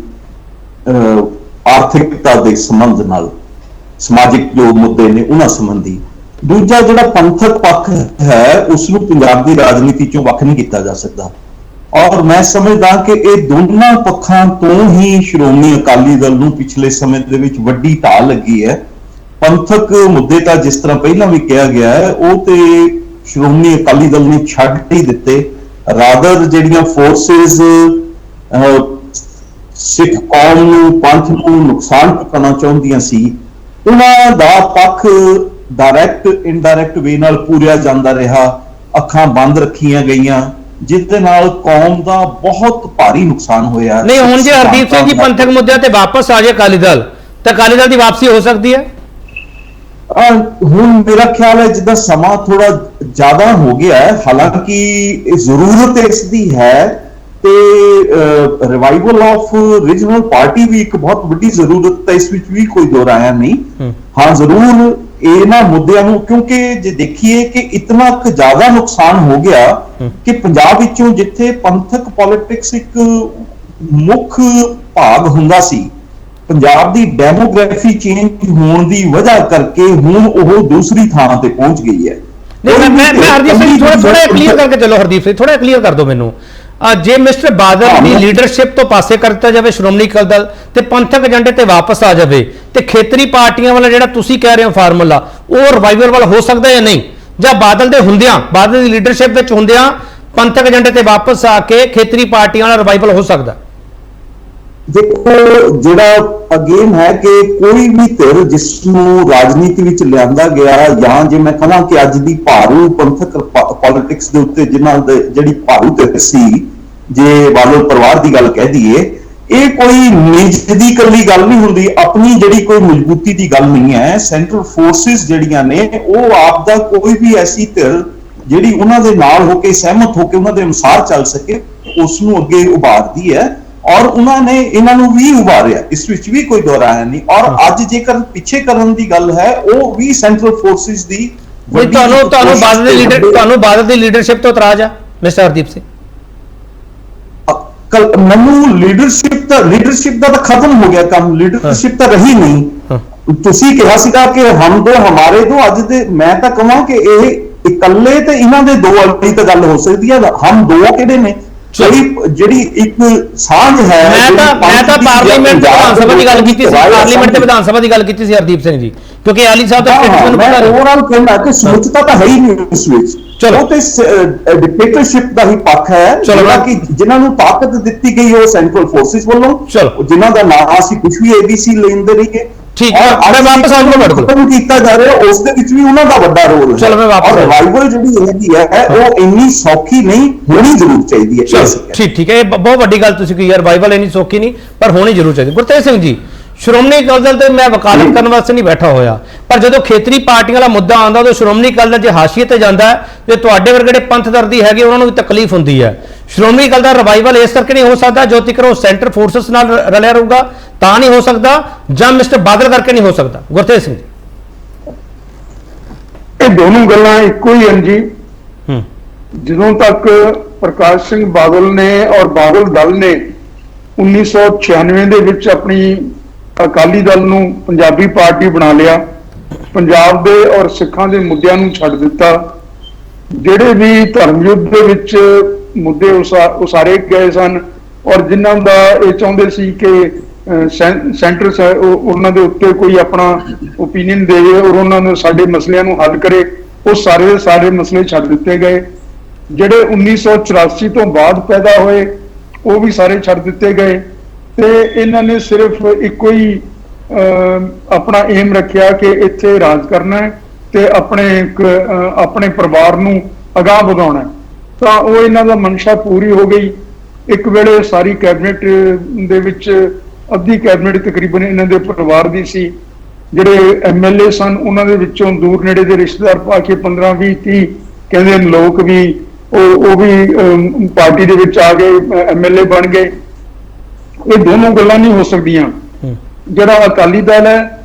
ਆਰਥਿਕਤਾ ਦੇ ਸੰਬੰਧ ਨਾਲ, ਸਮਾਜਿਕ ਜੋ ਮੁੱਦੇ ਨੇ ਉਹਨਾਂ ਸੰਬੰਧੀ। ਦੂਜਾ ਜਿਹੜਾ ਪੰਥਕ ਪੱਖ ਹੈ ਉਸ ਨੂੰ ਪੰਜਾਬ ਦੀ ਰਾਜਨੀਤੀ ਚੋਂ ਵੱਖ ਨਹੀਂ ਕੀਤਾ ਜਾ ਸਕਦਾ। ਔਰ ਮੈਂ ਸਮਝਦਾ ਕਿ ਇਹ ਦੋਨਾਂ ਪੱਖਾਂ ਤੋਂ ਹੀ ਸ਼੍ਰੋਮਣੀ ਅਕਾਲੀ ਦਲ ਨੂੰ ਪਿਛਲੇ ਸਮੇਂ ਦੇ ਵਿੱਚ ਵੱਡੀ ਢਾਲ ਲੱਗੀ ਹੈ। ਪੰਥਕ ਮੁੱਦੇ ਤਾਂ ਜਿਸ ਤਰ੍ਹਾਂ ਪਹਿਲਾਂ ਵੀ ਕਿਹਾ ਗਿਆ ਹੈ ਉਹ ਤੇ ਸ਼੍ਰੋਮਣੀ ਅਕਾਲੀ ਦਲ ਨੇ ਛੱਡ ਹੀ ਦਿੱਤੇ। ਰਾਦਰ ਜਿਹੜੀਆਂ ਫੋਰਸਿਸ ਸਿੱਖ ਕੌਮ ਨੂੰ, ਪੰਥ ਨੂੰ ਨੁਕਸਾਨ ਪਹੁੰਚਾਉਣਾ ਚਾਹੁੰਦੀਆਂ ਸੀ, ਉਹਨਾਂ ਦਾ ਪੱਖ ਡਾਇਰੈਕਟ ਇਨਡਾਇਰੈਕਟ ਵੇ ਨਾਲ ਪੂਰਿਆ ਜਾਂਦਾ ਰਿਹਾ। ਅੱਖਾਂ ਬੰਦ ਰੱਖੀਆਂ ਗਈਆਂ, ਜਿਸ ਦੇ ਨਾਲ ਕੌਮ ਦਾ ਬਹੁਤ ਭਾਰੀ ਨੁਕਸਾਨ ਹੋਇਆ। ਨਹੀਂ, ਹੁਣ ਜੇ ਹਰਦੀਪ ਸਿੰਘ ਜੀ ਪੰਥਕ ਮੁੱਦਿਆਂ ਤੇ ਵਾਪਸ ਆ ਜਾਏ ਅਕਾਲੀ ਦਲ, ਤਾਂ ਅਕਾਲੀ ਦਲ ਦੀ ਵਾਪਸੀ ਹੋ ਸਕਦੀ ਹੈ? ਹੁਣ ਮੇਰਾ ਖਿਆਲ ਹੈ ਜਿੱਦਾਂ ਸਮਾਂ ਥੋੜਾ ਜ਼ਿਆਦਾ ਹੋ ਗਿਆ ਹੈ, ਹਾਲਾਂਕਿ ਜ਼ਰੂਰਤ ਇਸ ਦੀ ਹੈ ਤੇ ਰਿਵਾਈਵਲ ਆਫ ਰੀਜਨਲ ਪਾਰਟੀ ਵੀ ਇੱਕ ਬਹੁਤ ਵੱਡੀ ਜ਼ਰੂਰਤ ਹੈ, ਇਸ ਵਿੱਚ ਵੀ ਕੋਈ ਦੋ ਰਾਇਆ ਨਹੀਂ। ਹਾਂ, ਜ਼ਰੂਰ ਇਹਨਾਂ ਮੁੱਦਿਆਂ ਨੂੰ, ਕਿਉਂਕਿ ਜੇ ਦੇਖੀਏ ਕਿ ਇਤਨਾ ਕੁ ਜ਼ਿਆਦਾ ਨੁਕਸਾਨ ਹੋ ਗਿਆ ਕਿ ਪੰਜਾਬ ਵਿੱਚੋਂ ਜਿੱਥੇ ਪੰਥਕ ਪੋਲਿਟਿਕਸ ਇੱਕ ਮੁੱਖ ਭਾਗ ਹੁੰਦਾ ਸੀ, ਪੰਜਾਬ ਦੀ ਡੈਮੋਗ੍ਰਾਫੀ ਚੇਂਜ ਹੋਣ ਦੀ ਵਜ੍ਹਾ ਕਰਕੇ ਹੁਣ ਉਹ ਦੂਸਰੀ ਥਾਂ ਤੇ ਪਹੁੰਚ ਗਈ ਹੈ। ਨਹੀਂ, ਮੈਂ ਹਰਦੀਪ ਸਿੰਘ ਥੋੜਾ ਕਲੀਅਰ ਕਰਕੇ ਚਲੋ। ਹਰਦੀਪ ਸਿੰਘ ਥੋੜਾ ਕਲੀਅਰ ਕਰ ਦਿਓ ਮੈਨੂੰ। ਜੇ ਮਿਸਟਰ ਬਾਦਲ ਦੀ ਲੀਡਰਸ਼ਿਪ ਤੋਂ ਪਾਸੇ ਕਰ ਦਿੱਤਾ ਜਾਵੇ ਸ਼੍ਰੋਮਣੀ ਅਕਾਲੀ ਦਲ ਤੇ ਪੰਥਕ ਏਜੰਡੇ ਤੇ ਵਾਪਸ ਆ ਜਾਵੇ, ਤੇ ਖੇਤਰੀ ਪਾਰਟੀਆਂ ਵਾਲਾ ਜਿਹੜਾ ਤੁਸੀਂ ਕਹਿ ਰਹੇ ਹੋ ਫਾਰਮੂਲਾ, ਉਹ ਰਿਵਾਈਵਲ ਵਾਲਾ ਹੋ ਸਕਦਾ ਜਾਂ ਨਹੀਂ? ਜਾਂ ਬਾਦਲ ਦੇ ਹੁੰਦਿਆਂ, ਬਾਦਲ ਦੀ ਲੀਡਰਸ਼ਿਪ ਵਿੱਚ ਹੁੰਦਿਆਂ ਪੰਥਕ ਏਜੰਡੇ ਤੇ ਵਾਪਸ ਆ ਕੇ ਖੇਤਰੀ ਪਾਰਟੀਆਂ ਵਾਲਾ ਰਿਵਾਈਵਲ ਹੋ ਸਕਦਾ? ਦੇਖੋ, ਜਿਹੜਾ ਅਗੇਨ ਹੈ ਕਿ ਕੋਈ ਵੀ ਧਿਰ ਜਿਸ ਨੂੰ ਰਾਜਨੀਤੀ ਵਿੱਚ ਲਿਆਂਦਾ ਗਿਆ, ਜਾਂ ਜੇ ਮੈਂ ਕਹਾਂ ਕਿ ਅੱਜ ਦੀ ਭਾਰੂ ਪੰਥਕ ਪੋਲਿਟਿਕਸ ਦੇ ਉੱਤੇ ਜਿਨ੍ਹਾਂ ਦੇ ਜਿਹੜੀ ਭਾਰੂ ਧਿਰ ਸੀ, ਜੇ ਬਾਦਲ ਪਰਿਵਾਰ ਦੀ ਗੱਲ ਕਹਿ ਦਈਏ, ਇਹ ਕੋਈ ਨਿੱਜ ਦੀ ਇਕੱਲੀ ਗੱਲ ਨਹੀਂ ਹੁੰਦੀ, ਆਪਣੀ ਜਿਹੜੀ ਕੋਈ ਮਜ਼ਬੂਤੀ ਦੀ ਗੱਲ ਨਹੀਂ ਹੈ। ਸੈਂਟਰਲ ਫੋਰਸਿਸ ਜਿਹੜੀਆਂ ਨੇ ਉਹ ਆਪ ਦਾ ਕੋਈ ਵੀ ਐਸੀ ਧਿਰ ਜਿਹੜੀ ਉਹਨਾਂ ਦੇ ਨਾਲ ਹੋ ਕੇ, ਸਹਿਮਤ ਹੋ ਕੇ ਉਹਨਾਂ ਦੇ ਅਨੁਸਾਰ ਚੱਲ ਸਕੇ, ਉਸ ਨੂੰ ਅੱਗੇ ਉਭਾਰਦੀ ਹੈ। ਔਰ ਉਹਨਾਂ ਨੇ ਇਹਨਾਂ ਨੂੰ ਵੀ ਉਭਾਰਿਆ, ਇਸ ਵਿੱਚ ਵੀ ਕੋਈ ਦੋਰਾਇਆ ਨਹੀਂ। ਔਰ ਅੱਜ ਜੇਕਰ ਪਿੱਛੇ ਕਰਨ ਦੀ ਗੱਲ ਹੈ, ਉਹ ਵੀ ਸੈਂਟਰਲ ਫੋਰਸਿਸ ਦੀ ਤੁਹਾਨੂੰ ਬਾਦਲ ਦੀ ਲੀਡਰਸ਼ਿਪ ਤੋਂ ਇਤਰਾਜ਼ ਆ ਮਿਸਟਰ ਹਰਦੀਪ ਸਿੰਘ? ਮੈਨੂੰ ਲੀਡਰਸ਼ਿਪ ਦਾ ਤਾਂ ਖਤਮ ਹੋ ਗਿਆ ਕੰਮ, ਲੀਡਰਸ਼ਿਪ ਤਾਂ ਰਹੀ ਨਹੀਂ। ਤੁਸੀਂ ਕਿਹਾ ਸੀਗਾ ਕਿ ਹਮ ਦੋ ਹਮਾਰੇ ਦੋ, ਅੱਜ ਦੇ ਮੈਂ ਤਾਂ ਕਹਾਂ ਕਿ ਇਹ ਇਕੱਲੇ ਤੇ ਇਹਨਾਂ ਦੇ ਦੋ ਵਾਲੀ ਤਾਂ ਗੱਲ ਹੋ ਸਕਦੀ ਹੈ। ਹਮ ਦੋ ਕਿਹੜੇ ਨੇ? ਜਿਹੜੀ ਇੱਕ ਸਾਂਝ ਹੈ। ਮੈਂ ਤਾਂ ਪਾਰਲੀਮੈਂਟ ਤੇ ਵਿਧਾਨ ਸਭਾ ਦੀ ਗੱਲ ਕੀਤੀ ਸੀ, ਪਾਰਲੀਮੈਂਟ ਤੇ ਵਿਧਾਨ ਸਭਾ ਦੀ ਗੱਲ ਕੀਤੀ ਸੀ ਹਰਦੀਪ ਸਿੰਘ ਜੀ, ਕਿਉਂਕਿ ਆਲੀ ਸਾਹਿਬ ਦਾ ਸਟੇਟਮੈਂਟ ਮੈਨੂੰ ਪਤਾ ਨਹੀਂ। ਓਵਰਆਲ ਕਹਿਣਾ ਕਿ ਸੋਚਤਾ ਤਾਂ ਹੈ ਹੀ ਨਹੀਂ ਇਸ ਵਿੱਚ। ਉਹ ਤੇ ਡਿਕਟੇਟਰਸ਼ਿਪ ਦਾ ਹੀ ਪੱਖ ਹੈ, ਜਿਹੜਾ ਕਿ ਜਿਨ੍ਹਾਂ ਨੂੰ ਤਾਕਤ ਦਿੱਤੀ ਗਈ ਉਹ ਸੈਂਟਰਲ ਫੋਰਸਿਸ ਵੱਲੋਂ, ਜਿਨ੍ਹਾਂ ਦਾ ਨਾਮ ਅਸੀਂ ਕੁਝ ਵੀ ABC ਲੈਂਦੇ ਰਹੀਏ। ਠੀਕ ਹੈ, ਮੈਂ ਵਾਪਸ ਆਉਂਗਾ ਤੁਹਾਡੇ ਕੋਲ। ਖਤਮ ਕੀਤਾ ਜਾ ਰਿਹਾ, ਉਸ ਦੇ ਵਿੱਚ ਵੀ ਉਹਨਾਂ ਦਾ ਵੱਡਾ ਰੋਲ ਹੈ। ਚਲੋ ਮੈਂ ਵਾਪਸ ਰਿਵਾਈਵਲ ਜਿਹੜੀ ਹੈਗੀ ਹੈ ਉਹ ਇੰਨੀ ਸੌਖੀ ਨਹੀਂ, ਹੋਣੀ ਜ਼ਰੂਰ ਚਾਹੀਦੀ ਹੈ। ਠੀਕ ਹੈ, ਇਹ ਬਹੁਤ ਵੱਡੀ ਗੱਲ ਤੁਸੀਂ ਕਹੀ, ਰਿਵਾਈਵਲ ਇੰਨੀ ਸੌਖੀ ਨਹੀਂ ਪਰ ਹੋਣੀ ਜ਼ਰੂਰ ਚਾਹੀਦੀ। ਗੁਰਤੇਜ ਸਿੰਘ ਜੀ, ਸ਼੍ਰੋਮਣੀ ਅਕਾਲੀ ਦਲ ਤੇ ਮੈਂ ਵਕਾਲਤ ਕਰਨ ਵਾਸਤੇ ਨਹੀਂ ਬੈਠਾ ਹੋਇਆ, ਪਰ ਜਦੋਂ ਖੇਤਰੀ ਪਾਰਟੀਆਂ ਦਾ ਮੁੱਦਾ ਆਉਂਦਾ ਉਦੋਂ ਸ਼੍ਰੋਮਣੀ ਅਕਾਲੀ ਦਲ ਜੇ ਹਾਸ਼ੀਏ ਤੇ ਜਾਂਦਾ ਹੈ, ਤੇ ਤੁਹਾਡੇ ਵਰਗੇ ਜਿਹੜੇ ਪੰਥ ਦਰਦੀ ਹੈਗੇ ਉਹਨਾਂ ਨੂੰ ਵੀ ਤਕਲੀਫ ਹੁੰਦੀ ਹੈ। ਸ਼੍ਰੋਮਣੀ ਅਕਾਲੀ ਦਲ ਰਿਵਾਈਵਲ ਇਸ ਕਰਕੇ ਨਹੀਂ ਹੋ ਸਕਦਾ ਜੋ ਤੱਕ ਉਹ ਸੈਂਟਰ ਫੋਰਸਸ ਨਾਲ ਰਲਿਆ ਰਹੂਗਾ ਤਾਂ ਨਹੀਂ ਹੋ ਸਕਦਾ, ਜਾਂ ਮਿਸਟਰ ਬਾਦਲ ਕਰਕੇ ਨਹੀਂ ਹੋ ਸਕਦਾ? ਗੁਰਤੇਜ ਸਿੰਘ ਜੀ, ਇਹ ਦੋਨੋਂ ਗੱਲਾਂ ਇੱਕੋ ਹੀ ਹਨ ਜੀ। ਜਦੋਂ ਤੱਕ ਪ੍ਰਕਾਸ਼ ਸਿੰਘ ਬਾਦਲ ਨੇ ਔਰ ਬਾਦਲ ਦਲ ਨੇ 1996 ਦੇ ਵਿੱਚ ਆਪਣੀ ਅਕਾਲੀ ਦਲ ਨੂੰ ਪੰਜਾਬੀ ਪਾਰਟੀ ਬਣਾ ਲਿਆ, ਪੰਜਾਬ ਦੇ ਔਰ ਸਿੱਖਾਂ ਦੇ ਮੁੱਦਿਆਂ ਨੂੰ ਛੱਡ ਦਿੱਤਾ, ਜਿਹੜੇ ਵੀ ਧਰਮ ਯੁੱਧ ਦੇ ਵਿੱਚ ਮੁੱਦੇ ਉਸਾਰੇ ਗਏ ਸਨ ਔਰ ਜਿਨ੍ਹਾਂ ਦਾ ਇਹ ਚਾਹੁੰਦੇ ਸੀ ਕਿ ਸੈਂਟਰ ਉਹਨਾਂ ਦੇ ਉੱਤੇ ਕੋਈ ਆਪਣਾ ਓਪੀਨੀਅਨ ਦੇਵੇ ਔਰ ਉਹਨਾਂ ਨੂੰ ਸਾਡੇ ਮਸਲਿਆਂ ਨੂੰ ਹੱਲ ਕਰੇ, ਉਹ ਸਾਰੇ ਮਸਲੇ ਛੱਡ ਦਿੱਤੇ ਗਏ। ਜਿਹੜੇ 1984 ਤੋਂ ਬਾਅਦ ਪੈਦਾ ਹੋਏ ਉਹ ਵੀ ਸਾਰੇ ਛੱਡ ਦਿੱਤੇ ਗਏ, ਤੇ ਇਹਨਾਂ ਨੇ ਸਿਰਫ ਇੱਕੋ ਹੀ ਆਪਣਾ ਏਮ ਰੱਖਿਆ ਕਿ ਇੱਥੇ ਰਾਜ ਕਰਨਾ ਹੈ ਤੇ ਆਪਣੇ ਪਰਿਵਾਰ ਨੂੰ ਅਗਾਂਹ ਵਧਾਉਣਾ ਹੈ। ਤਾਂ ਉਹ ਇਹਨਾਂ ਦਾ ਮਨਸ਼ਾ ਪੂਰੀ ਹੋ ਗਈ। ਇੱਕ ਵੇਲੇ ਸਾਰੀ ਕੈਬਨਿਟ ਦੇ ਵਿੱਚ ਅੱਧੀ ਕੈਬਨਿਟ ਤਕਰੀਬਨ ਇਹਨਾਂ ਦੇ ਪਰਿਵਾਰ ਦੀ ਸੀ। ਜਿਹੜੇ MLA ਸਨ ਉਹਨਾਂ ਦੇ ਵਿੱਚੋਂ ਦੂਰ ਨੇੜੇ ਦੇ ਰਿਸ਼ਤੇਦਾਰ ਪਾ ਕੇ 15, 20, 30 ਕਹਿੰਦੇ ਲੋਕ ਵੀ ਉਹ ਵੀ ਪਾਰਟੀ ਦੇ ਵਿੱਚ ਆ ਗਏ, MLA ਬਣ ਗਏ। ਇਹ ਦੋਨੋਂ ਗੱਲਾਂ ਨਹੀਂ ਹੋ ਸਕਦੀਆਂ। ਜਿਹੜਾ ਅਕਾਲੀ ਦਲ ਹੈ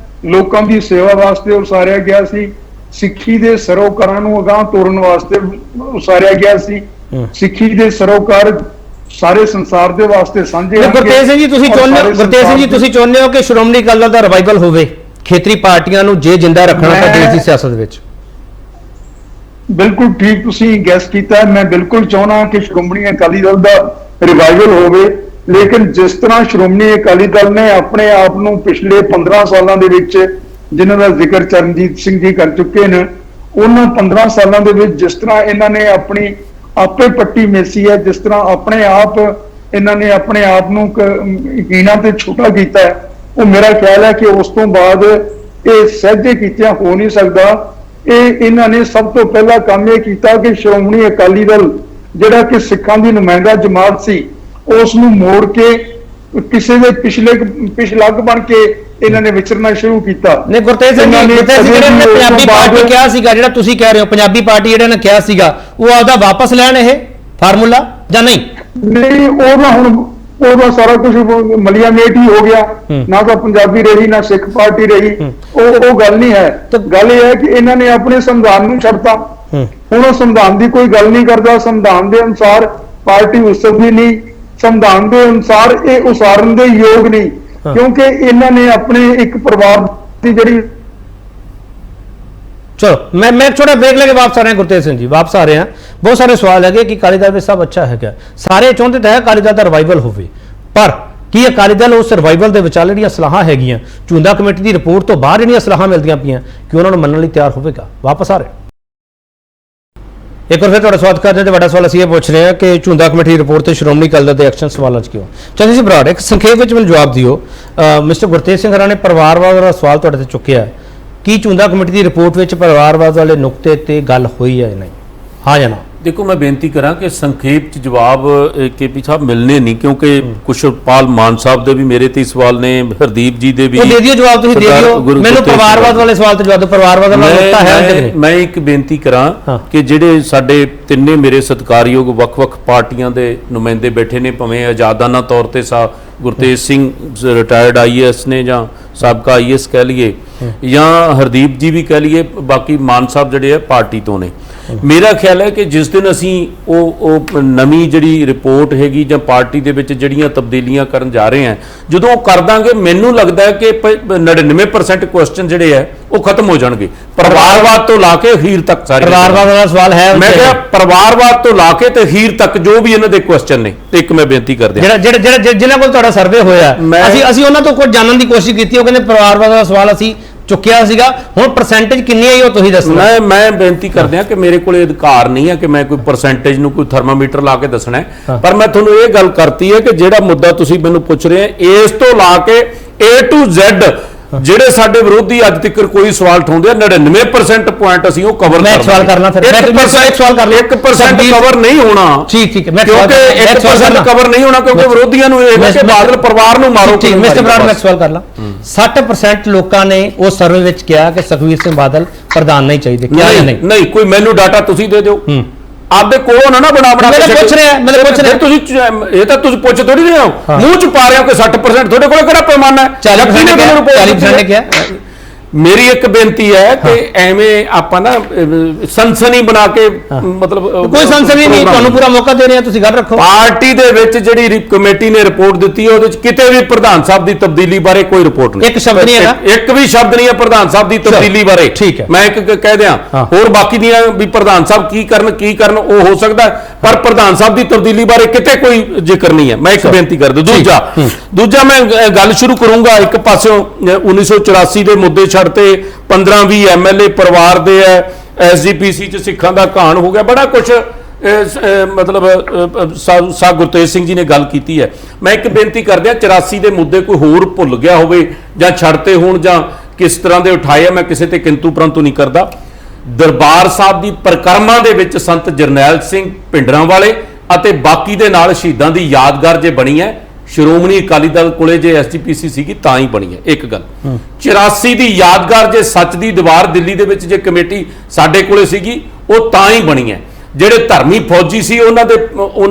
ਲੋਕਾਂ ਦੀ ਸੇਵਾ ਵਾਸਤੇ ਉਸਾਰਿਆ ਗਿਆ ਸੀ, ਸਿੱਖੀ ਦੇ ਸਰੋਕਾਰਾਂ ਨੂੰ ਅਗਾਂਹ ਤੋਰਨ ਵਾਸਤੇ ਉਸਾਰਿਆ ਗਿਆ ਸੀ। ਸਿੱਖੀ ਦੇ ਸਰੋਕਾਰ ਸਾਰੇ ਸੰਸਾਰ ਦੇ ਵਾਸਤੇ ਸਾਂਝੇ ਹਨ। ਗੁਰਤੇਜ ਸਿੰਘ ਜੀ, ਤੁਸੀਂ ਚਾਹੁੰਦੇ ਹੋ ਕਿ ਸ਼੍ਰੋਮਣੀ ਅਕਾਲੀ ਦਲ ਦਾ ਰਿਵਾਈਵਲ ਹੋਵੇ, ਖੇਤਰੀ ਪਾਰਟੀਆਂ ਨੂੰ ਜੇ ਜਿੰਦਾ ਰੱਖਣਾ ਤਾਂ ਦੇਸ਼ ਦੀ ਸਿਆਸਤ ਵਿੱਚ? ਬਿਲਕੁਲ ਠੀਕ ਤੁਸੀਂ ਗੈਸ ਕੀਤਾ। ਮੈਂ ਬਿਲਕੁਲ ਚਾਹੁੰਦਾ ਕਿ ਸ਼੍ਰੋਮਣੀ ਅਕਾਲੀ ਦਲ ਦਾ ਰਿਵਾਈਵਲ ਹੋਵੇ, ਲੇਕਿਨ ਜਿਸ ਤਰ੍ਹਾਂ ਸ਼੍ਰੋਮਣੀ ਅਕਾਲੀ ਦਲ ਨੇ ਆਪਣੇ ਆਪ ਨੂੰ ਪਿਛਲੇ 15 ਸਾਲਾਂ ਦੇ ਵਿੱਚ, ਜਿਨ੍ਹਾਂ ਦਾ ਜ਼ਿਕਰ ਚਰਨਜੀਤ ਸਿੰਘ ਜੀ ਕਰ ਚੁੱਕੇ ਨੇ, ਉਹਨਾਂ 15 ਸਾਲਾਂ ਦੇ ਵਿੱਚ ਜਿਸ ਤਰ੍ਹਾਂ ਇਹਨਾਂ ਨੇ ਆਪਣੀ ਆਪੇ ਪੱਟੀ ਮੇਸੀ ਹੈ, ਜਿਸ ਤਰ੍ਹਾਂ ਆਪਣੇ ਆਪ ਇਹਨਾਂ ਨੇ ਆਪਣੇ ਆਪ ਨੂੰ ਯਕੀਨਾਂ ਤੇ ਛੋਟਾ ਕੀਤਾ ਹੈ, ਉਹ ਮੇਰਾ ਖਿਆਲ ਹੈ ਕਿ ਉਸ ਤੋਂ ਬਾਅਦ ਇਹ ਸਹਿਜੇ ਕੀਤਿਆਂ ਹੋ ਨਹੀਂ ਸਕਦਾ। ਇਹਨਾਂ ਨੇ ਸਭ ਤੋਂ ਪਹਿਲਾ ਕੰਮ ਇਹ ਕੀਤਾ ਕਿ ਸ਼੍ਰੋਮਣੀ ਅਕਾਲੀ ਦਲ ਜਿਹੜਾ ਕਿ ਸਿੱਖਾਂ ਦੀ ਨੁਮਾਇੰਦਾ ਜਮਾਤ ਸੀ, ਉਸ ਨੂੰ ਮੋੜ ਕੇ ਕਿਸੇ ਦੇ ਪਿਛਲੱਗ ਬਣ ਕੇ ਇਹਨਾਂ ਨੇ ਵਿਚਰਨਾ ਸ਼ੁਰੂ ਕੀਤਾ। ਨਹੀਂ ਗੁਰਤੇਜ ਸਿੰਘ ਜੀ, ਪੰਜਾਬੀ ਪਾਰਟੀ ਕਿਹਾ ਸੀਗਾ, ਜਿਹੜਾ ਤੁਸੀਂ ਕਹਿ ਰਹੇ ਹੋ ਪੰਜਾਬੀ ਪਾਰਟੀ ਜਿਹੜਾ ਨੇ ਕਿਹਾ ਸੀਗਾ, ਉਹ ਆਪਦਾ ਵਾਪਸ ਲੈਣ ਇਹ ਫਾਰਮੂਲਾ ਜਾਂ ਨਹੀਂ? ਨਹੀਂ, ਉਹਦਾ ਸਾਰਾ ਕੁਝ ਮਲੀਆ ਮੇਟ ਹੀ ਹੋ ਗਿਆ। ਨਾ ਤਾਂ ਪੰਜਾਬੀ ਰਹੀ ਨਾ ਸਿੱਖ ਪਾਰਟੀ ਰਹੀ। ਉਹ ਗੱਲ ਨਹੀਂ ਹੈ। ਗੱਲ ਇਹ ਹੈ ਕਿ ਇਹਨਾਂ ਨੇ ਆਪਣੇ ਸੰਵਿਧਾਨ ਨੂੰ ਛੱਡਤਾ। ਹੁਣ ਉਹ ਸੰਵਿਧਾਨ ਦੀ ਕੋਈ ਗੱਲ ਨਹੀਂ ਕਰਦਾ। ਸੰਵਿਧਾਨ ਦੇ ਅਨੁਸਾਰ ਪਾਰਟੀ ਉਸਰਦੀ ਨਹੀਂ, ਸੰਵਿਧਾਨ ਦੇ ਅਨੁਸਾਰ ਇਹ ਉਸਾਰਨ ਦੇ ਯੋਗ ਨਹੀਂ, ਕਿਉਂਕਿ ਇਹਨਾਂ ਨੇ ਆਪਣੇ ਇੱਕ ਪਰਿਵਾਰ ਦੀ ਜਿਹੜੀ। ਚਲੋ ਮੈਂ ਛੋਟਾ ਬ੍ਰੇਕ ਲੈ ਕੇ ਵਾਪਸ ਆ ਰਹੇ ਹਾਂ। ਗੁਰਤੇਜ ਸਿੰਘ ਜੀ ਵਾਪਸ ਆ ਰਹੇ ਹਾਂ। ਬਹੁਤ ਸਾਰੇ ਸਵਾਲ ਹੈਗੇ ਕਿ ਅਕਾਲੀ ਦਲ ਵਿੱਚ ਸਭ ਅੱਛਾ ਹੈਗਾ, ਸਾਰੇ ਚਾਹੁੰਦੇ ਤਾਂ ਹੈ ਅਕਾਲੀ ਦਲ ਦਾ ਰਿਵਾਈਵਲ ਹੋਵੇ, ਪਰ ਕੀ ਅਕਾਲੀ ਦਲ ਉਸ ਰਿਵਾਈਵਲ ਦੇ ਵਿਚਾਲੇ ਜਿਹੜੀਆਂ ਸਲਾਹਾਂ ਹੈਗੀਆਂ ਝੁੰਦਾ ਕਮੇਟੀ ਦੀ ਰਿਪੋਰਟ ਤੋਂ ਬਾਹਰ ਜਿਹੜੀਆਂ ਸਲਾਹਾਂ ਮਿਲਦੀਆਂ ਪਈਆਂ, ਕਿ ਉਹਨਾਂ ਨੂੰ ਮੰਨਣ ਲਈ ਤਿਆਰ ਹੋਵੇਗਾ? ਵਾਪਸ ਆ ਰਹੇ ਇੱਕ ਵਾਰ ਫਿਰ ਤੁਹਾਡਾ ਸਵਾਗਤ ਕਰਦੇ ਹਾਂ। ਤੇ ਵੱਡਾ ਸਵਾਲ ਅਸੀਂ ਇਹ ਪੁੱਛ ਰਹੇ ਹਾਂ ਕਿ ਝੁੰਦਾ ਕਮੇਟੀ ਦੀ ਰਿਪੋਰਟ ਤੇ ਸ਼੍ਰੋਮਣੀ ਅਕਾਲੀ ਦਲ ਦੇ ਐਕਸ਼ਨ ਸਵਾਲਾਂ 'ਚ ਕਿਉਂ? ਚੰਦਰ ਜੀ ਬਰਾੜ, ਇੱਕ ਸੰਖੇਪ ਵਿੱਚ ਮੈਨੂੰ ਜਵਾਬ ਦਿਓ। ਮਿਸਟਰ ਗੁਰਤੇਜ ਸਿੰਘ ਹਰਾਂ ਨੇ ਪਰਿਵਾਰਵਾਦ ਦਾ ਸਵਾਲ ਤੁਹਾਡੇ ਤੇ ਚੁੱਕਿਆ, ਕੀ ਝੁੰਦਾ ਕਮੇਟੀ ਦੀ ਰਿਪੋਰਟ ਵਿੱਚ ਪਰਿਵਾਰਵਾਦ ਵਾਲੇ ਨੁਕਤੇ ਤੇ ਗੱਲ ਹੋਈ ਹੈ ਜਾਂ ਨਹੀਂ, ਹਾਂ ਜਾਂ ਨਾ? ਦੇਖੋ ਮੈਂ ਬੇਨਤੀ ਕਰਾਂ ਕਿ ਸੰਖੇਪ ਚ ਜਵਾਬ ਕੇਪੀ ਸਾਹਿਬ ਮਿਲਨੇ ਨਹੀਂ, ਕਿਉਂਕਿ ਕੁਸ਼ਲਪਾਲ ਮਾਨ ਸਾਹਿਬ ਦੇ ਵੀ ਮੇਰੇ ਤੇ ਸਵਾਲ ਨੇ, ਹਰਦੀਪ ਜੀ ਦੇ ਵੀ। ਉਹ ਦੇ ਦਿਓ ਜਵਾਬ, ਤੁਸੀਂ ਦੇ ਦਿਓ ਮੈਨੂੰ। ਪਰਿਵਾਰਵਾਦ ਵਾਲੇ ਸਵਾਲ ਤੇ ਜਵਾਬ ਦਿਓ। ਪਰਿਵਾਰਵਾਦ ਵਾਲਾ ਨੁਕਤਾ ਹੈ। ਮੈਂ ਇੱਕ ਬੇਨਤੀ ਕਰਾਂ ਕਿ ਜਿਹੜੇ ਸਾਡੇ ਤਿੰਨੇ ਮੇਰੇ ਸਤਿਕਾਰਯੋਗ ਵੱਖ-ਵੱਖ ਪਾਰਟੀਆਂ ਦੇ ਨੁਮਾਇੰਦੇ ਬੈਠੇ ਨੇ, ਭਾਵੇਂ ਆਜ਼ਾਦਾਨਾ ਤੌਰ ਤੇ ਗੁਰਤੇਜ ਸਿੰਘ ਰਿਟਾਇਰਡ ਆਈਏਐਸ ਨੇ, ਜਾਂ ਸਾਬਕਾ ਆਈਏਐਸ ਕਹਿ ਲਈਏ, ਜਾਂ ਹਰਦੀਪ ਜੀ ਵੀ ਕਹਿ ਲਈਏ, ਬਾਕੀ ਮਾਨ ਸਾਹਿਬ ਜਿਹੜੇ ਆ ਪਾਰਟੀ ਤੋਂ ਨੇ। ਮੇਰਾ ਖਿਆਲ ਹੈ ਕਿ ਜਿਸ ਦਿਨ ਅਸੀਂ ਉਹ ਨਵੀਂ ਜਿਹੜੀ ਰਿਪੋਰਟ ਹੈਗੀ ਜਾਂ ਪਾਰਟੀ ਦੇ ਵਿੱਚ ਜਿਹੜੀਆਂ ਤਬਦੀਲੀਆਂ ਕਰਨ ਜਾ ਰਹੇ ਹਾਂ, ਜਦੋਂ ਉਹ ਕਰ ਦਾਂਗੇ, ਮੈਨੂੰ ਲੱਗਦਾ ਹੈ ਕਿ 99% ਕੁਐਸਚਨ ਜਿਹੜੇ ਆ ਉਹ ਖਤਮ ਹੋ ਜਾਣਗੇ, ਪਰਿਵਾਰਵਾਦ ਤੋਂ ਲਾ ਕੇ ਅਖੀਰ ਤੱਕ। ਸਾਰੇ ਪਰਿਵਾਰਵਾਦ ਦਾ ਸਵਾਲ ਹੈ, ਮੈਂ ਕਿਹਾ ਪਰਿਵਾਰਵਾਦ ਤੋਂ ਲਾ ਕੇ ਤੇ ਅਖੀਰ ਤੱਕ ਜੋ ਵੀ ਇਹਨਾਂ ਦੇ ਕੁਐਸਚਨ ਨੇ। ਤੇ ਇੱਕ ਮੈਂ ਬੇਨਤੀ ਕਰਦੇ ਹਾਂ, ਜਿਹਨਾਂ ਕੋਲ ਤੁਹਾਡਾ ਸਰਵੇ ਹੋਇਆ, ਅਸੀਂ ਉਹਨਾਂ ਤੋਂ ਕੁਝ ਜਾਣਨ ਦੀ ਕੋਸ਼ਿਸ਼ ਕੀਤੀ। ਉਹ ਕਹਿੰਦੇ ਪਰਿਵਾਰਵਾਦ ਦਾ ਸਵਾਲ ਅਸੀਂ ਚੁੱਕਿਆ ਸੀਗਾ, ਹੁਣ ਪਰਸੈਂਟੇਜ ਕਿੰਨੀ ਆਈ ਉਹ ਤੁਸੀਂ ਦੱਸਣਾ। ਮੈਂ ਬੇਨਤੀ ਕਰਦੇ ਹਾਂ ਕਿ ਮੇਰੇ ਕੋਲ ਅਧਿਕਾਰ ਨਹੀਂ ਹੈ ਕਿ ਮੈਂ ਕੋਈ ਪਰਸੈਂਟੇਜ ਨੂੰ ਕੋਈ ਥਰਮਾਮੀਟਰ ਲਾ ਕੇ ਦੱਸਣਾ ਹੈ, ਪਰ ਮੈਂ ਤੁਹਾਨੂੰ ਇਹ ਗੱਲ ਕਰਤੀ ਹੈ ਕਿ ਜਿਹੜਾ ਮੁੱਦਾ ਤੁਸੀਂ ਮੈਨੂੰ ਪੁੱਛ ਰਹੇ ਹੋ, ਇਸ ਤੋਂ ਲਾ ਕੇ A to Z ਜਿਹੜੇ ਸਾਡੇ ਵਿਰੋਧੀ ਅੱਜ ਤੱਕ ਕੋਈ ਸਵਾਲ ਉਠਾਉਂਦੇ ਆ, 99% ਪੁਆਇੰਟ ਅਸੀਂ ਉਹ ਕਵਰ ਮੈਂ ਸਵਾਲ ਕਰਨਾ ਫਿਰ 1% ਕਵਰ ਨਹੀਂ ਹੋਣਾ। ਠੀਕ ਮੈਂ ਕਿਉਂਕਿ 1% ਕਵਰ ਨਹੀਂ ਹੋਣਾ, ਕਿਉਂਕਿ ਵਿਰੋਧੀਆਂ ਨੂੰ ਇਹ ਹੈ ਕਿ ਬਾਦਲ ਪਰਿਵਾਰ ਨੂੰ ਮਾਰੋ। ਮਿਸਟਰ ਬਰਾੜ, ਮੈਂ ਸਵਾਲ ਕਰ ਲਾਂ। 60% ਲੋਕਾਂ ਨੇ ਉਹ ਸਰਵੇ ਵਿੱਚ ਕਿਹਾ ਕਿ ਸੁਖਬੀਰ ਸਿੰਘ ਬਾਦਲ ਪ੍ਰਧਾਨ ਨਹੀਂ ਚਾਹੀਦੇ, ਕਿਹਾ ਜਾਂ ਨਹੀਂ? ਕੋਈ ਮੈਨੂੰ ਡਾਟਾ ਤੁਸੀਂ ਦੇ ਦਿਓ ਆਪਦੇ ਕੋਲੋਂ, ਨਾ ਬਣਾ ਕੇ ਪੁੱਛ ਰਿਹਾ ਤੁਸੀਂ। ਇਹ ਤਾਂ ਤੁਸੀਂ ਪੁੱਛ ਥੋੜੀ ਰਹੇ ਹੋ, ਮੂੰਹ ਚ ਪਾ ਰਹੇ ਹੋ ਕਿ 60% ਤੁਹਾਡੇ ਕੋਲ ਕਿਹੜਾ ਪੈਮਾਨਾ ਹੈ? 40% ਨੇ ਕਿਹਾ। ਮੇਰੀ ਇੱਕ ਬੇਨਤੀ ਹੈ ਕਿ ਐਵੇਂ ਆਪਾਂ ਨਾ ਸਨਸਨੀ ਬਣਾ ਕੇ, ਮਤਲਬ ਕੋਈ ਸਨਸਨੀ ਨਹੀਂ, ਤੁਹਾਨੂੰ ਪੂਰਾ ਮੌਕਾ ਦੇ ਰਹੇ ਹਾਂ, ਤੁਸੀਂ ਗੱਲ ਰੱਖੋ। ਪਾਰਟੀ ਦੇ ਵਿੱਚ ਜਿਹੜੀ ਕਮੇਟੀ ਨੇ ਰਿਪੋਰਟ ਦਿੱਤੀ ਹੈ, ਉਹਦੇ ਵਿੱਚ ਕਿਤੇ ਵੀ ਪ੍ਰਧਾਨ ਸਾਹਿਬ ਦੀ ਤਬਦੀਲੀ ਬਾਰੇ ਕੋਈ ਰਿਪੋਰਟ ਨਹੀਂ, ਇੱਕ ਸ਼ਬਦ ਨਹੀਂ ਹੈਗਾ, ਇੱਕ ਵੀ ਸ਼ਬਦ ਨਹੀਂ ਹੈ ਪ੍ਰਧਾਨ ਸਾਹਿਬ ਦੀ ਤਬਦੀਲੀ ਬਾਰੇ। ਠੀਕ ਹੈ, ਮੈਂ ਇੱਕ ਕਹਿ ਦਿਆਂ, ਹੋਰ ਬਾਕੀ ਦੀਆਂ ਵੀ ਪ੍ਰਧਾਨ ਸਾਹਿਬ ਕੀ ਕਰਨ ਉਹ ਹੋ ਸਕਦਾ, ਪਰ ਪ੍ਰਧਾਨ ਸਾਹਿਬ ਦੀ ਤਬਦੀਲੀ ਬਾਰੇ ਕਿਤੇ ਕੋਈ ਜ਼ਿਕਰ ਨਹੀਂ ਹੈ। ਮੈਂ ਇੱਕ ਬੇਨਤੀ ਕਰ ਦੂੰ। ਦੂਜਾ ਮੈਂ ਗੱਲ ਸ਼ੁਰੂ ਕਰੂੰਗਾ, ਇੱਕ ਪਾਸਿਓਂ 1984 ਦੇ ਮੁੱਦੇ ਛੱਡਤੇ 15-20 MLA ਪਰਿਵਾਰ ਦੇ ਹੈ, SGPC ਚ ਸਿੱਖਾਂ ਦਾ ਘਾਣ ਹੋ ਗਿਆ, ਬੜਾ ਕੁਝ ਮਤਲਬ ਸਾਹ ਗੁਰਤੇਜ ਸਿੰਘ ਜੀ ਨੇ ਗੱਲ ਕੀਤੀ ਹੈ। ਮੈਂ ਇੱਕ ਬੇਨਤੀ ਕਰਦਿਆਂ, 84 ਦੇ ਮੁੱਦੇ ਕੋਈ ਹੋਰ ਭੁੱਲ ਗਿਆ ਹੋਵੇ ਜਾਂ ਛੱਡਤੇ ਹੋਣ ਜਾਂ ਕਿਸ ਤਰ੍ਹਾਂ ਦੇ ਉਠਾਏ ਆ, ਮੈਂ ਕਿਸੇ ਤੇ ਕਿੰਤੂ ਪਰੰਤੂ ਨਹੀਂ ਕਰਦਾ। ਦਰਬਾਰ ਸਾਹਿਬ ਦੀ ਪਰਿਕਰਮਾ ਦੇ ਵਿੱਚ ਸੰਤ ਜਰਨੈਲ ਸਿੰਘ ਭਿੰਡਰਾਂਵਾਲੇ ਅਤੇ ਬਾਕੀ ਦੇ ਨਾਲ ਸ਼ਹੀਦਾਂ ਦੀ ਯਾਦਗਾਰ ਜੇ ਬਣੀ ਹੈ, ਸ਼੍ਰੋਮਣੀ ਅਕਾਲੀ ਦਲ ਕੋਲੇ ਜੇ SGPC ਸੀਗੀ ਤਾਂ ਹੀ ਬਣੀ ਹੈ। ਇੱਕ ਗੱਲ, 84 ਦੀ ਯਾਦਗਾਰ ਜੇ ਸੱਚ ਦੀ ਦੀਵਾਰ ਦਿੱਲੀ ਦੇ ਵਿੱਚ ਜੇ ਕਮੇਟੀ ਸਾਡੇ ਕੋਲੇ ਸੀਗੀ, ਉਹ ਤਾਂ ਹੀ ਬਣੀ ਹੈ। ਜਿਹੜੇ ਧਰਮੀ ਫੌਜੀ ਸੀ ਉਹਨਾਂ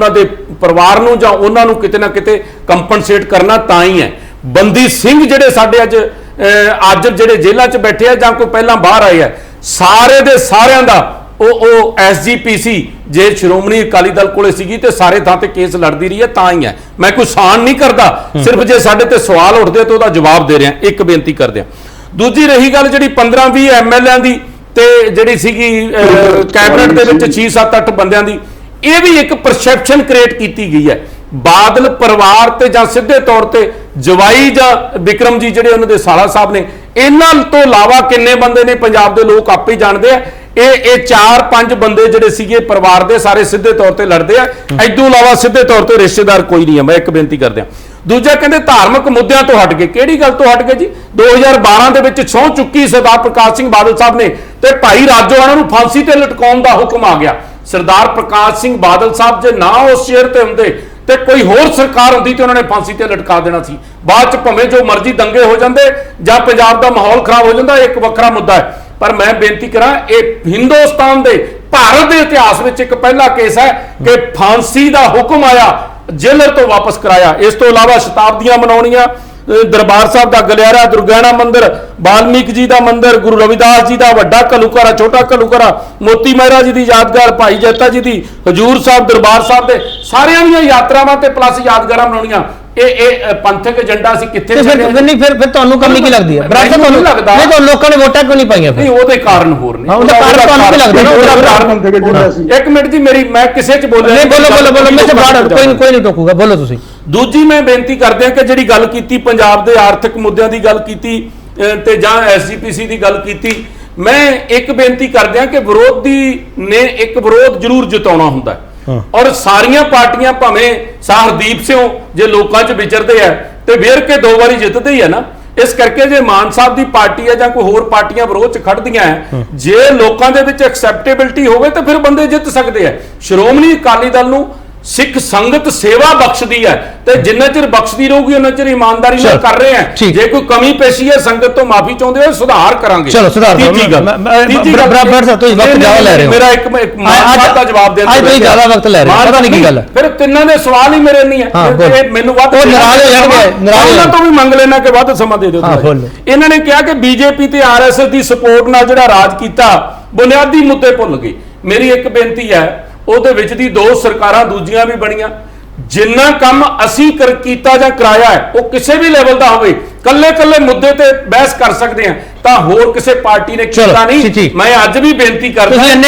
ਦੇ ਪਰਿਵਾਰ ਨੂੰ ਜਾਂ ਉਹਨਾਂ ਨੂੰ ਕਿਤੇ ਨਾ ਕਿਤੇ ਕੰਪਨਸੇਟ ਕਰਨਾ ਤਾਂ ਹੀ ਹੈ। ਬੰਦੀ ਸਿੰਘ ਜਿਹੜੇ ਸਾਡੇ ਅੱਜ ਜਿਹੜੇ ਜੇਲ੍ਹਾਂ 'ਚ ਬੈਠੇ ਆ ਜਾਂ ਕੋਈ ਪਹਿਲਾਂ ਬਾਹਰ ਆਏ ਆ, ਸਾਰੇ ਦੇ ਸਾਰਿਆਂ ਦਾ ਉਹ SGPC ਜੇ ਸ਼੍ਰੋਮਣੀ ਅਕਾਲੀ ਦਲ ਕੋਲੇ ਸੀਗੀ ਤੇ ਸਾਰੇ ਥਾਂ ਤੇ ਕੇਸ ਲੜਦੀ ਰਹੀ ਹੈ ਤਾਂ ਹੀ ਹੈ। ਮੈਂ ਕੋਈ ਸਾਨ ਨਹੀਂ ਕਰਦਾ, ਸਿਰਫ ਜੇ ਸਾਡੇ ਤੇ ਸਵਾਲ ਉੱਠਦੇ ਤਾਂ ਉਹਦਾ ਜਵਾਬ ਦੇ ਰਿਹਾ। ਇੱਕ ਬੇਨਤੀ ਕਰਦੇ ਆ। ਦੂਜੀ ਰਹੀ ਗੱਲ ਜਿਹੜੀ 15-20 MLA ਦੀ ਤੇ ਜਿਹੜੀ ਸੀਗੀ ਕੈਬਨਿਟ ਦੇ ਵਿੱਚ 6-7-8 ਬੰਦਿਆਂ ਦੀ, ਇਹ ਵੀ ਇੱਕ ਪਰਸੈਪਸ਼ਨ ਕ੍ਰੀਏਟ ਕੀਤੀ ਗਈ ਹੈ। ਬਾਦਲ ਪਰਿਵਾਰ ਤੇ ਜਾਂ ਸਿੱਧੇ ਤੌਰ ਤੇ ਜਵਾਈ ਜਾਂ ਵਿਕਰਮ ਜੀ ਜਿਹੜੇ ਉਹਨਾਂ ਦੇ ਸਾਲਾ ਸਾਹਿਬ ਨੇ, ਇਹਨਾਂ ਤੋਂ ਇਲਾਵਾ ਕਿੰਨੇ ਬੰਦੇ ਨੇ ਪੰਜਾਬ ਦੇ ਲੋਕ ਆਪੇ ਹੀ ਜਾਣਦੇ ਆ। ਇਹ 4-5 ਬੰਦੇ ਜਿਹੜੇ ਸੀਗੇ ਪਰਿਵਾਰ ਦੇ, ਸਾਰੇ ਸਿੱਧੇ ਤੌਰ ਤੇ ਲੜਦੇ ਆ। ਇਦੋਂ ਇਲਾਵਾ ਸਿੱਧੇ ਤੌਰ ਤੇ ਰਿਸ਼ਤੇਦਾਰ ਕੋਈ ਨਹੀਂ ਹੈ। ਮੈਂ ਇੱਕ ਬੇਨਤੀ ਕਰਦਿਆਂ। ਦੂਜਾ ਕਹਿੰਦੇ ਧਾਰਮਿਕ ਮੁੱਦਿਆਂ ਤੋਂ ਹਟ ਕੇ, ਕਿਹੜੀ ਗੱਲ ਤੋਂ ਹਟ ਕੇ ਜੀ? 2012 ਦੇ ਵਿੱਚ ਸਹੁੰ ਚੁੱਕੀ ਸਰਦਾਰ ਪ੍ਰਕਾਸ਼ ਸਿੰਘ ਬਾਦਲ ਸਾਹਿਬ ਨੇ ਤੇ ਭਾਈ ਰਾਜੋਆਣਾ ਨੂੰ ਫਾਂਸੀ ਤੇ ਲਟਕਾਉਣ ਦਾ ਹੁਕਮ ਆ ਗਿਆ। ਸਰਦਾਰ ਪ੍ਰਕਾਸ਼ ਸਿੰਘ ਬਾਦਲ ਸਾਹਿਬ ਜੇ ਨਾ ਉਸ ਚੇਅਰ ਤੇ ਹੁੰਦੇ ਤੇ ਕੋਈ ਹੋਰ ਸਰਕਾਰ ਹੁੰਦੀ ਤੇ ਉਹਨਾਂ ਨੇ ਫਾਂਸੀ ਤੇ ਲਟਕਾ ਦੇਣਾ ਸੀ। ਬਾਅਦ ਚ ਭਾਵੇਂ ਜੋ ਮਰਜ਼ੀ ਦੰਗੇ ਹੋ ਜਾਂਦੇ ਜਾਂ ਪੰਜਾਬ ਦਾ ਮਾਹੌਲ ਖਰਾਬ ਹੋ ਜਾਂਦਾ, ਇੱਕ ਵੱਖਰਾ ਮੁੱਦਾ ਹੈ। ਪਰ ਮੈਂ ਬੇਨਤੀ ਕਰਾਂ, ਇਹ ਹਿੰਦੁਸਤਾਨ ਦੇ, ਭਾਰਤ ਦੇ ਇਤਿਹਾਸ ਵਿੱਚ ਇੱਕ ਪਹਿਲਾ ਕੇਸ ਹੈ ਕਿ ਫਾਂਸੀ ਦਾ ਹੁਕਮ ਆਇਆ, ਜੇਲਰ ਤੋਂ ਵਾਪਸ ਕਰਾਇਆ। ਇਸ ਤੋਂ ਇਲਾਵਾ ਸ਼ਤਾਬਦੀਆਂ ਮਨਾਉਣੀਆਂ, ਦਰਬਾਰ ਸਾਹਿਬ ਦਾ ਗਲਿਆਰਾ, ਦੁਰਗਿਆਣਾ ਮੰਦਿਰ, ਵਾਲਮੀਕ ਜੀ ਦਾ ਮੰਦਿਰ, ਗੁਰੂ ਰਵਿਦਾਸ ਜੀ ਦਾ ਵੱਡਾ ਘੱਲੂਘਾਰਾ, ਛੋਟਾ ਘੱਲੂਘਾਰਾ, ਮੋਤੀ ਮਹਿਰਾ ਜੀ ਦੀ ਯਾਦਗਾਰ, ਭਾਈ ਜੈਤਾ ਜੀ ਦੀ, ਹਜੂਰ ਸਾਹਿਬ, ਦਰਬਾਰ ਸਾਹਿਬ ਦੇ ਸਾਰਿਆਂ ਦੀਆਂ ਯਾਤਰਾਵਾਂ ਤੇ ਪਲੱਸ ਯਾਦਗਾਰਾਂ ਮਨਾਉਣੀਆਂ। ਇਹ ਪੰਥਕ ਏਜੰਡਾ ਸੀ ਕਿੱਥੇ ਫਿਰ ਤੁਹਾਨੂੰ ਕਮੀ ਕੀ ਲੱਗਦੀ ਹੈ? ਤੁਹਾਨੂੰ ਲੱਗਦਾ ਨਹੀਂ ਤਾਂ ਲੋਕਾਂ ਨੇ ਵੋਟਾਂ ਕਿਉਂ ਨਹੀਂ ਪਾਈਆਂ? ਨਹੀਂ, ਉਹਦੇ ਕਾਰਨ ਹੋਰ ਨੇ। ਉਹਦਾ ਕਾਰਨ ਤੁਹਾਨੂੰ ਕੀ ਲੱਗਦਾ? ਉਹਦਾ ਕਾਰਨ ਇੱਕ ਮਿੰਟ ਜੀ, ਮੈਂ ਕਿਸੇ ਚ ਬੋਲਿਆ ਨਹੀਂ। ਬੋਲੋ ਮੈਂ ਕੋਈ ਨਹੀਂ ਟੋਕੂਗਾ, ਬੋਲੋ ਤੁਸੀਂ। ਦੂਜੀ ਮੈਂ ਬੇਨਤੀ ਕਰਦੇ ਹਾਂ ਕਿ ਜਿਹੜੀ ਗੱਲ ਕੀਤੀ ਪੰਜਾਬ ਦੇ ਆਰਥਿਕ ਮੁੱਦਿਆਂ ਦੀ ਗੱਲ ਕੀਤੀ ਤੇ ਜਾਂ SGPC ਦੀ ਗੱਲ ਕੀਤੀ, ਮੈਂ ਇੱਕ ਬੇਨਤੀ ਕਰਦੇ ਹਾਂ ਕਿ ਵਿਰੋਧੀ ਨੇ ਇੱਕ ਵਿਰੋਧ ਜ਼ਰੂਰ ਜਤਾਉਣਾ ਹੁੰਦਾ ਹੈ। ਔਰ ਸਾਰੀਆਂ ਪਾਰਟੀਆਂ ਭਾਵੇਂ ਹਰਦੀਪ ਸਿੰਘ ਜੇ ਲੋਕਾਂ 'ਚ ਵਿਚਰਦੇ ਆ ਤੇ ਵੇਰ ਕੇ 2 ਵਾਰੀ ਜਿੱਤਦੇ ਹੀ ਆ ਨਾ, ਇਸ ਕਰਕੇ ਜੇ ਮਾਨ ਸਾਹਿਬ ਦੀ ਪਾਰਟੀ ਹੈ ਜਾਂ ਕੋਈ ਹੋਰ ਪਾਰਟੀਆਂ ਵਿਰੋਧ ਚ ਖੜਦੀਆਂ ਹੈ, ਜੇ ਲੋਕਾਂ ਦੇ ਵਿੱਚ ਐਕਸੈਪਟੇਬਿਲਟੀ ਹੋਵੇ ਤਾਂ ਫਿਰ ਬੰਦੇ ਜਿੱਤ ਸਕਦੇ ਆ। ਸ਼੍ਰੋਮਣੀ ਅਕਾਲੀ ਦਲ ਨੂੰ ਸਿੱਖ ਸੰਗਤ ਸੇਵਾ ਬਖਸ਼ਦੀ ਹੈ ਤੇ ਜਿੰਨਾ ਚਿਰ ਬਖਸ਼ਦੀ ਰਹੂਗੀ ਉਹਨਾਂ ਚਿਰ ਇਮਾਨਦਾਰੀ ਨਾਲ ਕਰ ਰਹੇ ਆ। ਜੇ ਕੋਈ ਕਮੀ ਪੇਸ਼ੀ ਹੈ ਸੰਗਤ ਤੋਂ ਮਾਫੀ ਚਾਹੁੰਦੇ ਹੋ, ਸੁਧਾਰ ਕਰਾਂਗੇ। ਚਲੋ ਸੁਧਾਰ ਬਰਾਬਰ ਸਾਹਿਬ ਤੁਸੀਂ ਵਕਤ ਜ਼ਿਆਦਾ ਲੈ ਰਹੇ ਹੋ। ਮੇਰਾ ਇੱਕ ਮਾਨ ਸਾਹਿਬ ਦਾ ਜਵਾਬ ਦੇਣ ਅੱਜ ਤੁਸੀਂ ਜ਼ਿਆਦਾ ਵਕਤ ਲੈ ਰਹੇ ਹੋ, ਪਤਾ ਨਹੀਂ ਕੀ ਗੱਲ ਹੈ। ਫਿਰ ਤਿੰਨਾਂ ਦੇ ਸਵਾਲ ਹੀ ਮੇਰੇ ਨਹੀਂ ਹੈ, ਮੈਨੂੰ ਵੱਧ ਨਾਰਾਜ਼ ਹੋ ਜਾਣਗੇ, ਉਹਨਾਂ ਤੋਂ ਵੀ ਮੰਗ ਲੈਣਾ ਕਿ ਵੱਧ ਸਮਾਂ ਦੇ ਦਿਓ। ਇਹਨਾਂ ਨੇ ਕਿਹਾ ਕਿ ਬੀਜੇਪੀ ਤੇ ਆਰਐਸਐਸ ਦੀ ਸਪੋਰਟ ਨਾਲ ਜਿਹੜਾ ਰਾਜ ਕੀਤਾ, ਬੁਨਿਆਦੀ ਮੁੱਦੇ ਭੁੱਲ ਗਏ। ਮੇਰੀ ਇੱਕ ਬੇਨਤੀ ਹੈ, ਉਹਦੇ ਵਿੱਚ ਦੀ 2 ਸਰਕਾਰਾਂ ਦੂਜੀਆਂ ਵੀ ਬਣੀਆਂ, ਜਿੰਨਾ ਕੰਮ ਅਸੀਂ ਕੀਤਾ ਜਾਂ ਕਰਾਇਆ ਹੈ ਉਹ ਕਿਸੇ ਵੀ ਲੈਵਲ ਦਾ ਹੋਵੇ, ਕੱਲੇ ਮੁੱਦੇ ਤੇ ਬਹਿਸ ਕਰ ਸਕਦੇ ਆ, ਤਾਂ ਹੋਰ ਕਿਸੇ ਪਾਰਟੀ ਨੇ ਕੀਤਾ ਨਹੀਂ। ਮੈਂ ਅੱਜ ਵੀ ਬੇਨਤੀ ਕਰਦਾ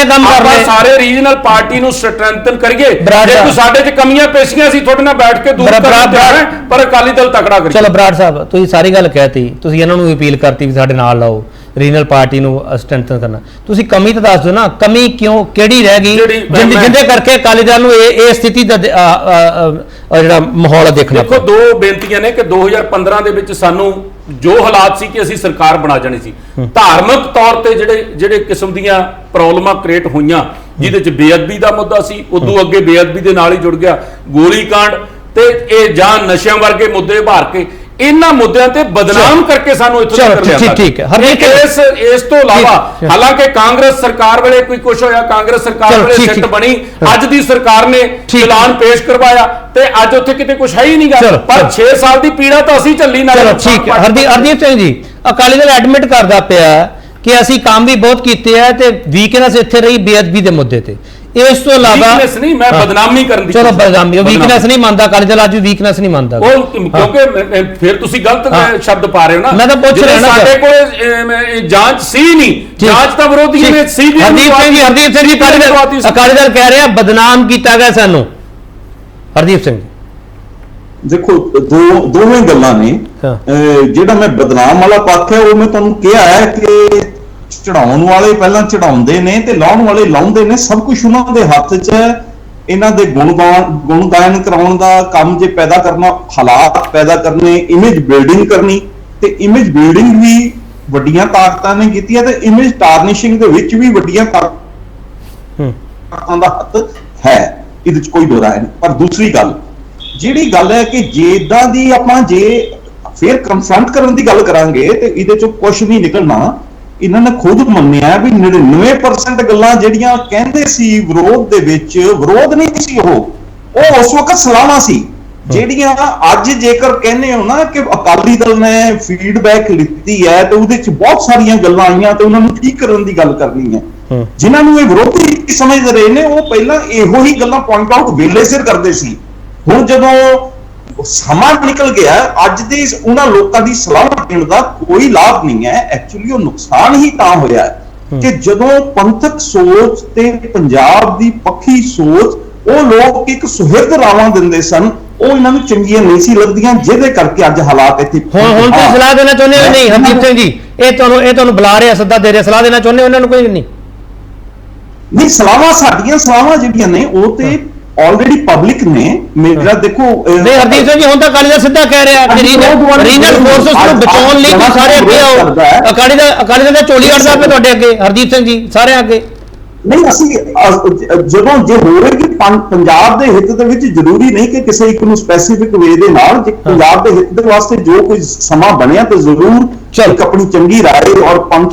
ਆਪਾਂ ਸਾਰੇ ਰੀਜਨਲ ਪਾਰਟੀ ਨੂੰ ਸਟਰੈਂਥਨ ਕਰੀਏ। ਜੇ ਕੋਈ ਸਾਡੇ 'ਚ ਕਮੀਆਂ ਪੇਸ਼ੀਆਂ ਸੀ ਤੁਹਾਡੇ ਨਾਲ ਬੈਠ ਕੇ ਦੂਰ ਕਰਨ ਤਿਆਰ ਹੈ, ਪਰ ਅਕਾਲੀ ਦਲ ਤਕੜਾ ਕਰੇ। ਚਲੋ ਬਰਾੜ ਸਾਹਿਬ ਤੁਸੀਂ ਸਾਰੀ ਗੱਲ ਕਹਿਤੀ, ਤੁਸੀਂ ਇਹਨਾਂ ਨੂੰ ਅਪੀਲ ਕਰਤੀ ਵੀ ਸਾਡੇ ਨਾਲ ਲਾਓ, ਰੀਜਨਲ ਪਾਰਟੀ ਨੂੰ ਸਟਰੈਂਥਨ ਕਰਨਾ। ਤੁਸੀਂ ਕਮੀ ਤਾਂ ਦੱਸ ਦਿਓ ਨਾ, ਕਮੀ ਕਿਉਂ ਕਿਹੜੀ ਰਹਿ ਗਈ ਜਿਹਦੇ ਕਰਕੇ ਅਕਾਲੀ ਦਲ ਨੂੰ ਇਹ ਸਥਿਤੀ ਦਾ ਜਿਹੜਾ ਮਾਹੌਲ ਦੇਖਣਾ। ਦੇਖੋ 2 ਬੇਨਤੀਆਂ ਨੇ ਕਿ 2015 ਦੇ ਵਿੱਚ ਸਾਨੂੰ ਜੋ ਹਾਲਾਤ ਸੀ ਕਿ ਅਸੀਂ ਸਰਕਾਰ ਬਣਾ ਜਾਣੀ ਸੀ, ਧਾਰਮਿਕ ਤੌਰ ਤੇ ਜਿਹੜੇ ਕਿਸਮ ਦੀਆਂ ਪ੍ਰੋਬਲਮਾਂ ਕ੍ਰੀਏਟ ਹੋਈਆਂ, ਜਿਹਦੇ 'ਚ ਬੇਅਦਬੀ ਦਾ ਮੁੱਦਾ ਸੀ, ਉਦੋਂ ਅੱਗੇ ਬੇਅਦਬੀ ਦੇ ਨਾਲ ਹੀ ਜੁੜ ਗਿਆ ਗੋਲੀकांड ਤੇ ਇਹ ਜਾਂ ਨਸ਼ਿਆਂ ਵਰਗੇ ਮੁੱਦੇ ਉਭਾਰ ਕੇ ਇਹਨਾਂ ਮੁੱਦਿਆਂ ਤੇ ਬਦਨਾਮ ਕਰਕੇ ਸਾਨੂੰ ਇੱਥੋਂ ਤੱਕ ਲਿਆਂਦਾ। ਠੀਕ ਹੈ। ਇਸ ਤੋਂ ਇਲਾਵਾ ਹਾਲਾਂਕਿ ਕਾਂਗਰਸ ਸਰਕਾਰ ਵੇਲੇ ਕੋਈ ਕੁਝ ਹੋਇਆ, ਕਾਂਗਰਸ ਸਰਕਾਰ ਵੇਲੇ ਸਿੱਟ ਬਣੀ, ਅੱਜ ਦੀ ਸਰਕਾਰ ਨੇ ਐਲਾਨ ਪੇਸ਼ ਕਰਵਾਇਆ ਤੇ ਅੱਜ ਉੱਥੇ ਕਿਤੇ ਕੁਝ ਹੈ ਹੀ ਨਹੀਂ ਗਾ, ਪਰ 6 ਸਾਲ ਦੀ ਪੀੜਾ ਤਾਂ ਅਸੀਂ ਝੱਲੀ ਨਾ। ਠੀਕ ਹੈ। ਹਰਦੀਪ ਸਿੰਘ ਜੀ, ਅਕਾਲੀ ਦਲ ਐਡਮਿਟ ਕਰਦਾ ਪਿਆ ਕਿ ਅਸੀਂ ਕੰਮ ਵੀ ਬਹੁਤ ਕੀਤੇ ਆ ਤੇ ਵੀਕਨੈਸ ਇੱਥੇ ਰਹੀ ਬੇਅਦਬੀ ਦੇ ਮੁੱਦੇ ਤੇ। ਇਸ ਤੋਂ ਇਲਾਵਾ ਵੀਕਨੈਸ ਨਹੀਂ, ਮੈਂ ਬਦਨਾਮੀ ਕਰਨ ਦੀ, ਚਲੋ ਬਦਨਾਮੀ ਵੀਕਨੈਸ ਨਹੀਂ ਮੰਨਦਾ ਅਕਾਲੀ ਦਲ, ਅੱਜ ਵੀਕਨੈਸ ਨਹੀਂ ਮੰਨਦਾ ਉਹ, ਕਿਉਂਕਿ ਫਿਰ ਤੁਸੀਂ ਗਲਤ ਸ਼ਬਦ ਪਾ ਰਹੇ ਹੋ ਨਾ। ਮੈਂ ਤਾਂ ਪੁੱਛ ਰਿਹਾ ਨਾ, ਸਾਡੇ ਕੋਲ ਜਾਂਚ ਸੀ ਨਹੀਂ, ਜਾਂਚ ਤਾਂ ਵਿਰੋਧੀਆਂ ਨੇ ਸੀ ਵੀ। ਹਰਦੀਪ ਸਿੰਘ ਜੀ ਅਕਾਲੀ ਦਲ ਕਹਿ ਰਿਹਾ ਬਦਨਾਮ ਕੀਤਾ ਗਿਆ ਸਾਨੂੰ। ਹਰਦੀਪ ਸਿੰਘ ਦੇਖੋ ਦੋਵੇਂ ਗੱਲਾਂ ਨੇ। ਜਿਹੜਾ ਮੈਂ ਬਦਨਾਮ ਵਾਲਾ ਪੱਖ ਹੈ ਉਹ ਮੈਂ ਤੁਹਾਨੂੰ ਕਿਹਾ ਹੈ ਕਿ ਚੜਾਉਣ ਵਾਲੇ ਪਹਿਲਾਂ ਚੜਾਉਂਦੇ ਨੇ ਤੇ ਲਾਉਣ ਵਾਲੇ ਲਾਉਂਦੇ ਨੇ, ਸਭ ਕੁਝ ਉਹਨਾਂ ਦੇ ਹੱਥ 'ਚ ਹੈ। ਇਹਨਾਂ ਦੇ ਗੁਣਗਾਨ ਕਰਾਉਣ ਦਾ ਕੰਮ ਜੇ ਪੈਦਾ ਕਰਨਾ, ਹਾਲਾਤ ਪੈਦਾ ਕਰਨੇ, ਇਮੇਜ ਬਿਲਡਿੰਗ ਕਰਨੀ, ਤੇ ਇਮੇਜ ਬਿਲਡਿੰਗ ਵੀ ਵੱਡੀਆਂ ਤਾਕਤਾਂ ਨੇ ਕੀਤੀ ਹੈ ਤੇ ਇਮੇਜ ਟਾਰਨਿਸ਼ਿੰਗ ਦੇ ਵਿੱਚ ਵੀ ਵੱਡੀਆਂ ਤਾਕਤਾਂ ਦਾ ਹੱਥ ਹੈ, ਇਹਦੇ 'ਚ ਕੋਈ ਦੋ ਰਾਏ ਨਹੀਂ। ਪਰ ਦੂਸਰੀ ਗੱਲ ਜਿਹੜੀ ਗੱਲ ਹੈ ਕਿ ਜੇ ਇਦਾਂ ਦੀ ਆਪਾਂ ਜੇ ਫਿਰ ਕਨਫਰੰਟ ਕਰਨ ਦੀ ਗੱਲ ਕਰਾਂਗੇ ਤੇ ਇਹਦੇ 'ਚੋਂ ਕੁਝ ਵੀ ਨਿਕਲਣਾ। ਇਹਨਾਂ ਨੇ ਖੁਦ ਮੰਨਿਆ ਵੀ 99% ਗੱਲਾਂ ਜਿਹੜੀਆਂ ਕਹਿੰਦੇ ਸੀ ਵਿਰੋਧ ਦੇ ਵਿੱਚ, ਵਿਰੋਧ ਨਹੀਂ ਸੀ, ਉਹ ਉਸ ਵਕਤ ਸਲਾਹਾਂ ਸੀ। ਜਿਹੜੀਆਂ ਅੱਜ ਜੇਕਰ ਕਹਿੰਦੇ ਹੋ ਨਾ ਕਿ ਅਕਾਲੀ ਦਲ ਨੇ ਫੀਡਬੈਕ ਲਿੱਤੀ ਹੈ ਤੇ ਉਹਦੇ 'ਚ ਬਹੁਤ ਸਾਰੀਆਂ ਗੱਲਾਂ ਆਈਆਂ ਤੇ ਉਹਨਾਂ ਨੂੰ ਠੀਕ ਕਰਨ ਦੀ ਗੱਲ ਕਰਨੀ ਹੈ। ਜਿਨ੍ਹਾਂ ਨੂੰ ਇਹ ਵਿਰੋਧੀ ਸਮਝਦੇ ਰਹੇ ਨੇ ਉਹ ਪਹਿਲਾਂ ਇਹੋ ਹੀ ਗੱਲਾਂ ਪੁਆਇੰਟ ਆਊਟ ਵੇਲੇ ਸਿਰ ਕਰਦੇ ਸੀ। ਹੁਣ ਜਦੋਂ ਸਮਾਂ ਨਿਕਲ ਗਿਆ, ਅੱਜ ਦੇ ਉਹਨਾਂ ਲੋਕਾਂ ਦੀ ਸਲਾਹ ਦੇਣ ਦਾ ਕੋਈ ਲਾਭ ਨਹੀਂ ਹੈ। ਐਕਚੁਅਲੀ ਉਹ ਨੁਕਸਾਨ ਹੀ ਤਾਂ ਹੋਇਆ ਕਿ ਜਦੋਂ ਪੰਥਕ ਸੋਚ ਤੇ ਪੰਜਾਬ ਦੀ ਪੱਖੀ ਸੋਚ, ਉਹ ਲੋਕ ਇੱਕ ਸੁਹਿਰਦ ਰਾਵਾਂ ਦਿੰਦੇ ਸਨ, ਉਹ ਇਹਨਾਂ ਨੂੰ ਚੰਗੀਆਂ ਨਹੀਂ ਸੀ ਲੱਗਦੀਆਂ, ਜਿਹਦੇ ਕਰਕੇ ਅੱਜ ਹਾਲਾਤ ਇੱਥੇ। ਹੁਣ ਤੁਸੀਂ ਸਲਾਹ ਦੇਣਾ ਚਾਹੁੰਦੇ ਹੋ? ਨਹੀਂ ਹਰਦੀਪ ਸਿੰਘ ਜੀ, ਇਹ ਤੁਹਾਨੂੰ ਬੁਲਾ ਰਿਹਾ, ਸੱਦਾ ਦੇ ਰਿਹਾ, ਸਲਾਹ ਦੇਣਾ ਚਾਹੁੰਦੇ ਹੋ ਉਹਨਾਂ ਨੂੰ? ਕੋਈ ਨਹੀਂ, ਸਲਾਹਾਂ ਸਾਡੀਆਂ ਸਲਾਹਾਂ ਜਿਹੜੀਆਂ ਨੇ ਉਹ ਤੇ ਆਲਰੇਡੀ ਪਬਲਿਕ ਨੇ। ਮੇਰਾ ਦੇਖੋ ਨਹੀਂ ਹਰਦੀਪ ਸਿੰਘ ਜੀ, ਹੁਣ ਤਾਂ ਅਕਾਲੀ ਦਲ ਸਿੱਧਾ ਕਹਿ ਰਿਹਾ ਕਿ ਰੀਜਨਲ ਫੋਰਸਸ ਨੂੰ ਬਚਾਉਣ ਲਈ ਤੁਸੀਂ ਸਾਰੇ ਅੱਗੇ ਆਓ। ਅਕਾਲੀ ਦਲ ਦਾ ਝੋਲੀ ਅੜਦਾ ਪਿਆ ਤੁਹਾਡੇ ਅੱਗੇ, ਹਰਦੀਪ ਸਿੰਘ ਜੀ, ਸਾਰੇ ਅੱਗੇ। ਨਹੀਂ, ਅਸੀਂ ਜਦੋਂ ਜੇ ਹੋ ਰਿਹਾ ਕਿ ਪੰਜਾਬ ਦੇ ਹਿੱਤ ਦੇ ਵਿੱਚ ਜ਼ਰੂਰੀ ਨਹੀਂ ਕਿ ਕਿਸੇ ਇੱਕ ਨੂੰ ਸਪੈਸੀਫਿਕ ਵੇ ਦੇ ਨਾਲ, ਜੇ ਪੰਜਾਬ ਦੇ ਹਿੱਤ ਦੇ ਵਾਸਤੇ ਜੋ ਕੋਈ ਸਮਾਂ ਬਣਿਆ ਤਾਂ ਜ਼ਰੂਰ ਇੱਕ ਆਪਣੀ ਚੰਗੀ ਰਾਏ ਔਰ ਪੰਥ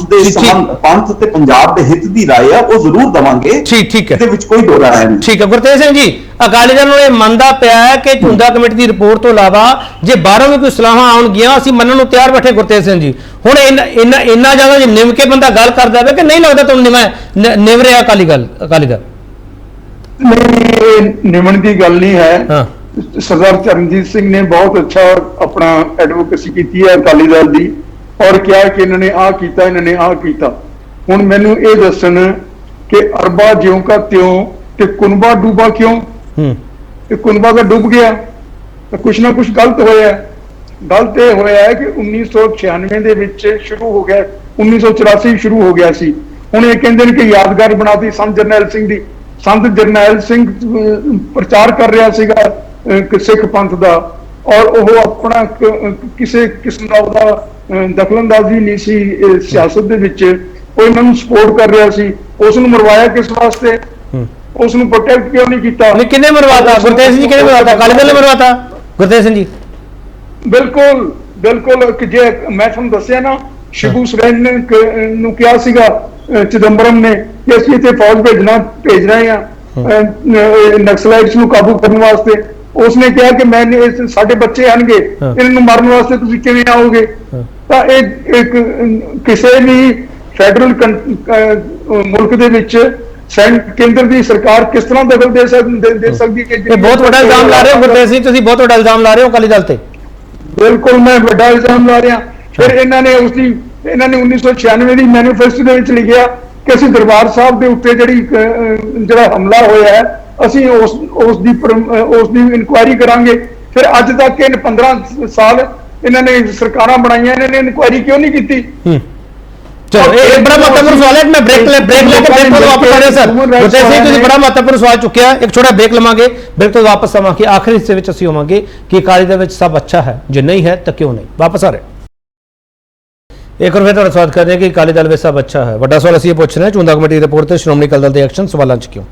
ਤੇ ਪੰਜਾਬ ਦੇ ਹਿੱਤ ਦੀ ਰਾਏ ਆ ਉਹ ਜ਼ਰੂਰ ਦਵਾਂਗੇ। ਠੀਕ ਹੈ, ਇਹਦੇ ਵਿੱਚ ਕੋਈ ਦੋ ਰਾਏ ਨਹੀਂ। ਠੀਕ ਹੈ ਗੁਰਤੇਜ ਸਿੰਘ ਜੀ, ਅਕਾਲੀ ਦਲ ਨੂੰ ਇਹ ਮੰਨਦਾ ਪਿਆ ਹੈ ਕਿ ਝੁੰਦਾ ਕਮੇਟੀ ਦੀ ਰਿਪੋਰਟ ਤੋਂ ਇਲਾਵਾ ਜੇ ਬਾਹਰੋਂ ਵੀ ਕੋਈ ਸਲਾਹਾਂ ਆਉਣਗੀਆਂ ਅਸੀਂ ਮੰਨਣ ਨੂੰ ਤਿਆਰ ਬੈਠੇ। ਗੁਰਤੇਜ ਸਿੰਘ ਜੀ, ਹੁਣ ਇੰਨਾ ਜ਼ਿਆਦਾ ਜੇ ਨਿਮ ਕੇ ਬੰਦਾ ਗੱਲ ਕਰਦਾ ਪਿਆ ਕਿ ਨਹੀਂ ਲੱਗਦਾ ਤੁਹਾਨੂੰ ਨਿਮ ਰਿਹਾ ਅਕਾਲੀ ਦਲ? ਨਹੀਂ, ਨਿਮਣ ਦੀ ਗੱਲ ਨਹੀਂ ਹੈ। ਸਰਦਾਰ ਚਰਨਜੀਤ ਸਿੰਘ ਨੇ ਬਹੁਤ ਅੱਛਾ ਆਪਣਾ ਐਡਵੋਕੇਸੀ ਕੀਤੀ ਹੈ ਅਕਾਲੀ ਦਲ ਦੀ, ਔਰ ਕਿਹਾ ਕਿ ਇਹਨਾਂ ਨੇ ਆਹ ਕੀਤਾ, ਇਹਨਾਂ ਨੇ ਆਹ ਕੀਤਾ। ਹੁਣ ਮੈਨੂੰ ਇਹ ਦੱਸਣ ਕਿ ਅਰਬਾ ਜਿਉਂ ਕਾ ਤਿਉਂ ਤੇ ਕੁਨਬਾ ਡੂਬਾ ਕਿਉਂ? ਤੇ ਕੁਨਬਾ ਦਾ ਡੁੱਬ ਗਿਆ ਤਾਂ ਕੁਛ ਨਾ ਕੁਛ ਗਲਤ ਹੋਇਆ। ਗਲਤ ਇਹ ਹੋਇਆ ਹੈ ਕਿ 1996 ਦੇ ਵਿੱਚ ਸ਼ੁਰੂ ਹੋ ਗਿਆ, 1984 ਸ਼ੁਰੂ ਹੋ ਗਿਆ ਸੀ। ਹੁਣ ਇਹ ਕਹਿੰਦੇ ਨੇ ਕਿ ਯਾਦਗਾਰ ਬਣਾਤੀ ਸੰਤ ਜਰਨੈਲ ਸਿੰਘ ਦੀ। ਸੰਤ ਜਰਨੈਲ ਸਿੰਘ ਪ੍ਰਚਾਰ ਕਰ ਰਿਹਾ ਸੀਗਾ ਸਿੱਖ ਪੰਥ ਦਾ, ਔਰ ਉਹ ਆਪਣਾ ਕਿਸੇ ਕਿਸਮ ਦਾ ਉਹਦਾ ਦਖਲਅੰਦਾਜ਼ੀ ਨਹੀਂ ਸੀ ਸਿਆਸਤ ਦੇ ਵਿੱਚ, ਉਹ ਇਹਨਾਂ ਨੂੰ ਸਪੋਰਟ ਕਰ ਰਿਹਾ ਸੀ। ਉਸ ਨੂੰ ਮਰਵਾਇਆ ਕਿਸ ਵਾਸਤੇ? ਉਸ ਨੂੰ ਪ੍ਰੋਟੈਕਟ ਕਿਉਂ ਨਹੀਂ ਕੀਤਾ? ਨਹੀਂ, ਕਿਹਨੇ ਮਰਵਾਤਾ? ਗੁਰਤੇਜ ਸਿੰਘ ਜੀ ਕਿਹਨੇ ਮਰਵਾਤਾ? ਅਕਾਲੀ ਦਲ ਨੇ ਮਰਵਾਤਾ ਗੁਰਤੇਜ ਸਿੰਘ ਜੀ? ਬਿਲਕੁਲ ਬਿਲਕੁਲ, ਕਿ ਜੇ ਮੈਂ ਤੁਹਾਨੂੰ ਦੱਸਿਆ ਨਾ, ਸ਼ਿਬੂ ਸਰੇਨ ਨੇ ਨੂੰ ਕਿਹਾ ਸੀਗਾ ਚਿਦੰਬਰਮ ਨੇ ਕਿ ਅਸੀਂ ਇੱਥੇ ਫੌਜ ਭੇਜ ਰਹੇ ਹਾਂ ਨਕਸਲਾਈਟਸ ਨੂੰ ਕਾਬੂ ਕਰਨ ਵਾਸਤੇ। ਉਸਨੇ ਕਿਹਾ ਕਿ ਮੈਂ ਸਾਡੇ ਬੱਚੇ ਆਣਗੇ, ਇਹਨਾਂ ਨੂੰ ਮਾਰਨ ਵਾਸਤੇ ਤੁਸੀਂ ਕਿਵੇਂ ਆਓਗੇ? ਤਾਂ ਇਹ ਕਿਸੇ ਵੀ ਫੈਡਰਲ ਮੁਲਕ ਦੇ ਵਿੱਚ ਕੇਂਦਰ ਦੀ ਸਰਕਾਰ ਕਿਸ ਤਰ੍ਹਾਂ ਦਖਲ ਦੇ ਸਕਦੀ ਹੈ? ਇਹ ਬਹੁਤ ਵੱਡਾ ਇਲਜ਼ਾਮ ਲਾ ਰਹੇ ਹੋ ਗੁਰਤੇਜ ਸਿੰਘ, ਤੁਸੀਂ ਬਹੁਤ ਵੱਡਾ ਇਲਜ਼ਾਮ ਲਾ ਰਹੇ ਹੋ ਅਕਾਲੀ ਦਲ ਤੇ। ਬਿਲਕੁਲ, ਮੈਂ ਵੱਡਾ ਇਲਜ਼ਾਮ ਲਾ ਰਿਹਾ। ਫਿਰ ਇਹਨਾਂ ਨੇ 1996 ਦੀ ਮੈਨੀਫੈਸਟੋ ਦੇ ਵਿੱਚ ਲਿਖਿਆ ਕਿ ਅਸੀਂ ਦਰਬਾਰ ਸਾਹਿਬ ਦੇ ਉੱਤੇ ਜਿਹੜਾ ਹਮਲਾ ਹੋਇਆ ਹੈ, ਅਸੀਂ ਉਸ ਦੀ ਇਨਕੁਆਇਰੀ ਕਰਾਂਗੇ। ਫਿਰ ਅੱਜ ਤੱਕ 15 ਸਾਲ ਇਹਨਾਂ ਨੇ ਸਰਕਾਰਾਂ ਬਣਾਈਆਂ, ਇਹਨਾਂ ਨੇ ਇਨਕੁਆਇਰੀ ਕਿਉਂ ਨਹੀਂ ਕੀਤੀ? ਚਲੋ, ਇਹ ਬੜਾ ਮਹੱਤਵਪੂਰਨ ਸਵਾਲ ਹੈ। ਮੈਂ ਬ੍ਰੇਕ ਲੈ ਕੇ ਬ੍ਰੇਕ ਤੋਂ ਵਾਪਸ ਆ ਰਿਹਾ ਸਰ। ਗੁਰਤੇਜ ਸਿੰਘ, ਤੁਸੀਂ ਬੜਾ ਮਹੱਤਵਪੂਰਨ ਸਵਾਲ ਚੁੱਕਿਆ। ਇੱਕ ਛੋਟਾ ਬ੍ਰੇਕ ਲਵਾਂਗੇ, ਬ੍ਰੇਕ ਤੋਂ ਵਾਪਸ ਆਵਾਂਗੇ। ਆਖਰੀ ਹਿੱਸੇ ਵਿੱਚ ਅਸੀਂ ਹੋਵਾਂਗੇ ਕਿ ਅਕਾਲੀ ਦਲ ਵਿੱਚ ਸਭ ਅੱਛਾ ਹੈ, ਜੇ ਨਹੀਂ ਹੈ ਤਾਂ ਕਿਉਂ ਨਹੀਂ। ਵਾਪਸ ਆ ਰਹੇ ਇੱਕ ਵਾਰ ਫਿਰ ਤੁਹਾਡਾ ਸਵਾਗਤ ਕਰਦੇ ਹਾਂ ਕਿ ਅਕਾਲੀ ਦਲ ਵਿੱਚ ਸਭ ਅੱਛਾ ਹੈ। ਵੱਡਾ ਸਵਾਲ ਅਸੀਂ ਇਹ ਪੁੱਛ ਰਹੇ ਹਾਂ, ਚੋਣ ਕਮੇਟੀ ਦੀ ਰਿਪੋਰਟ ਤੇ ਸ਼੍ਰੋਮਣੀ ਅਕਾਲੀ ਦਲ ਦੇ ਐਕਸ਼ਨ ਸਵਾਲਾਂ 'ਚ ਕਿਉਂ?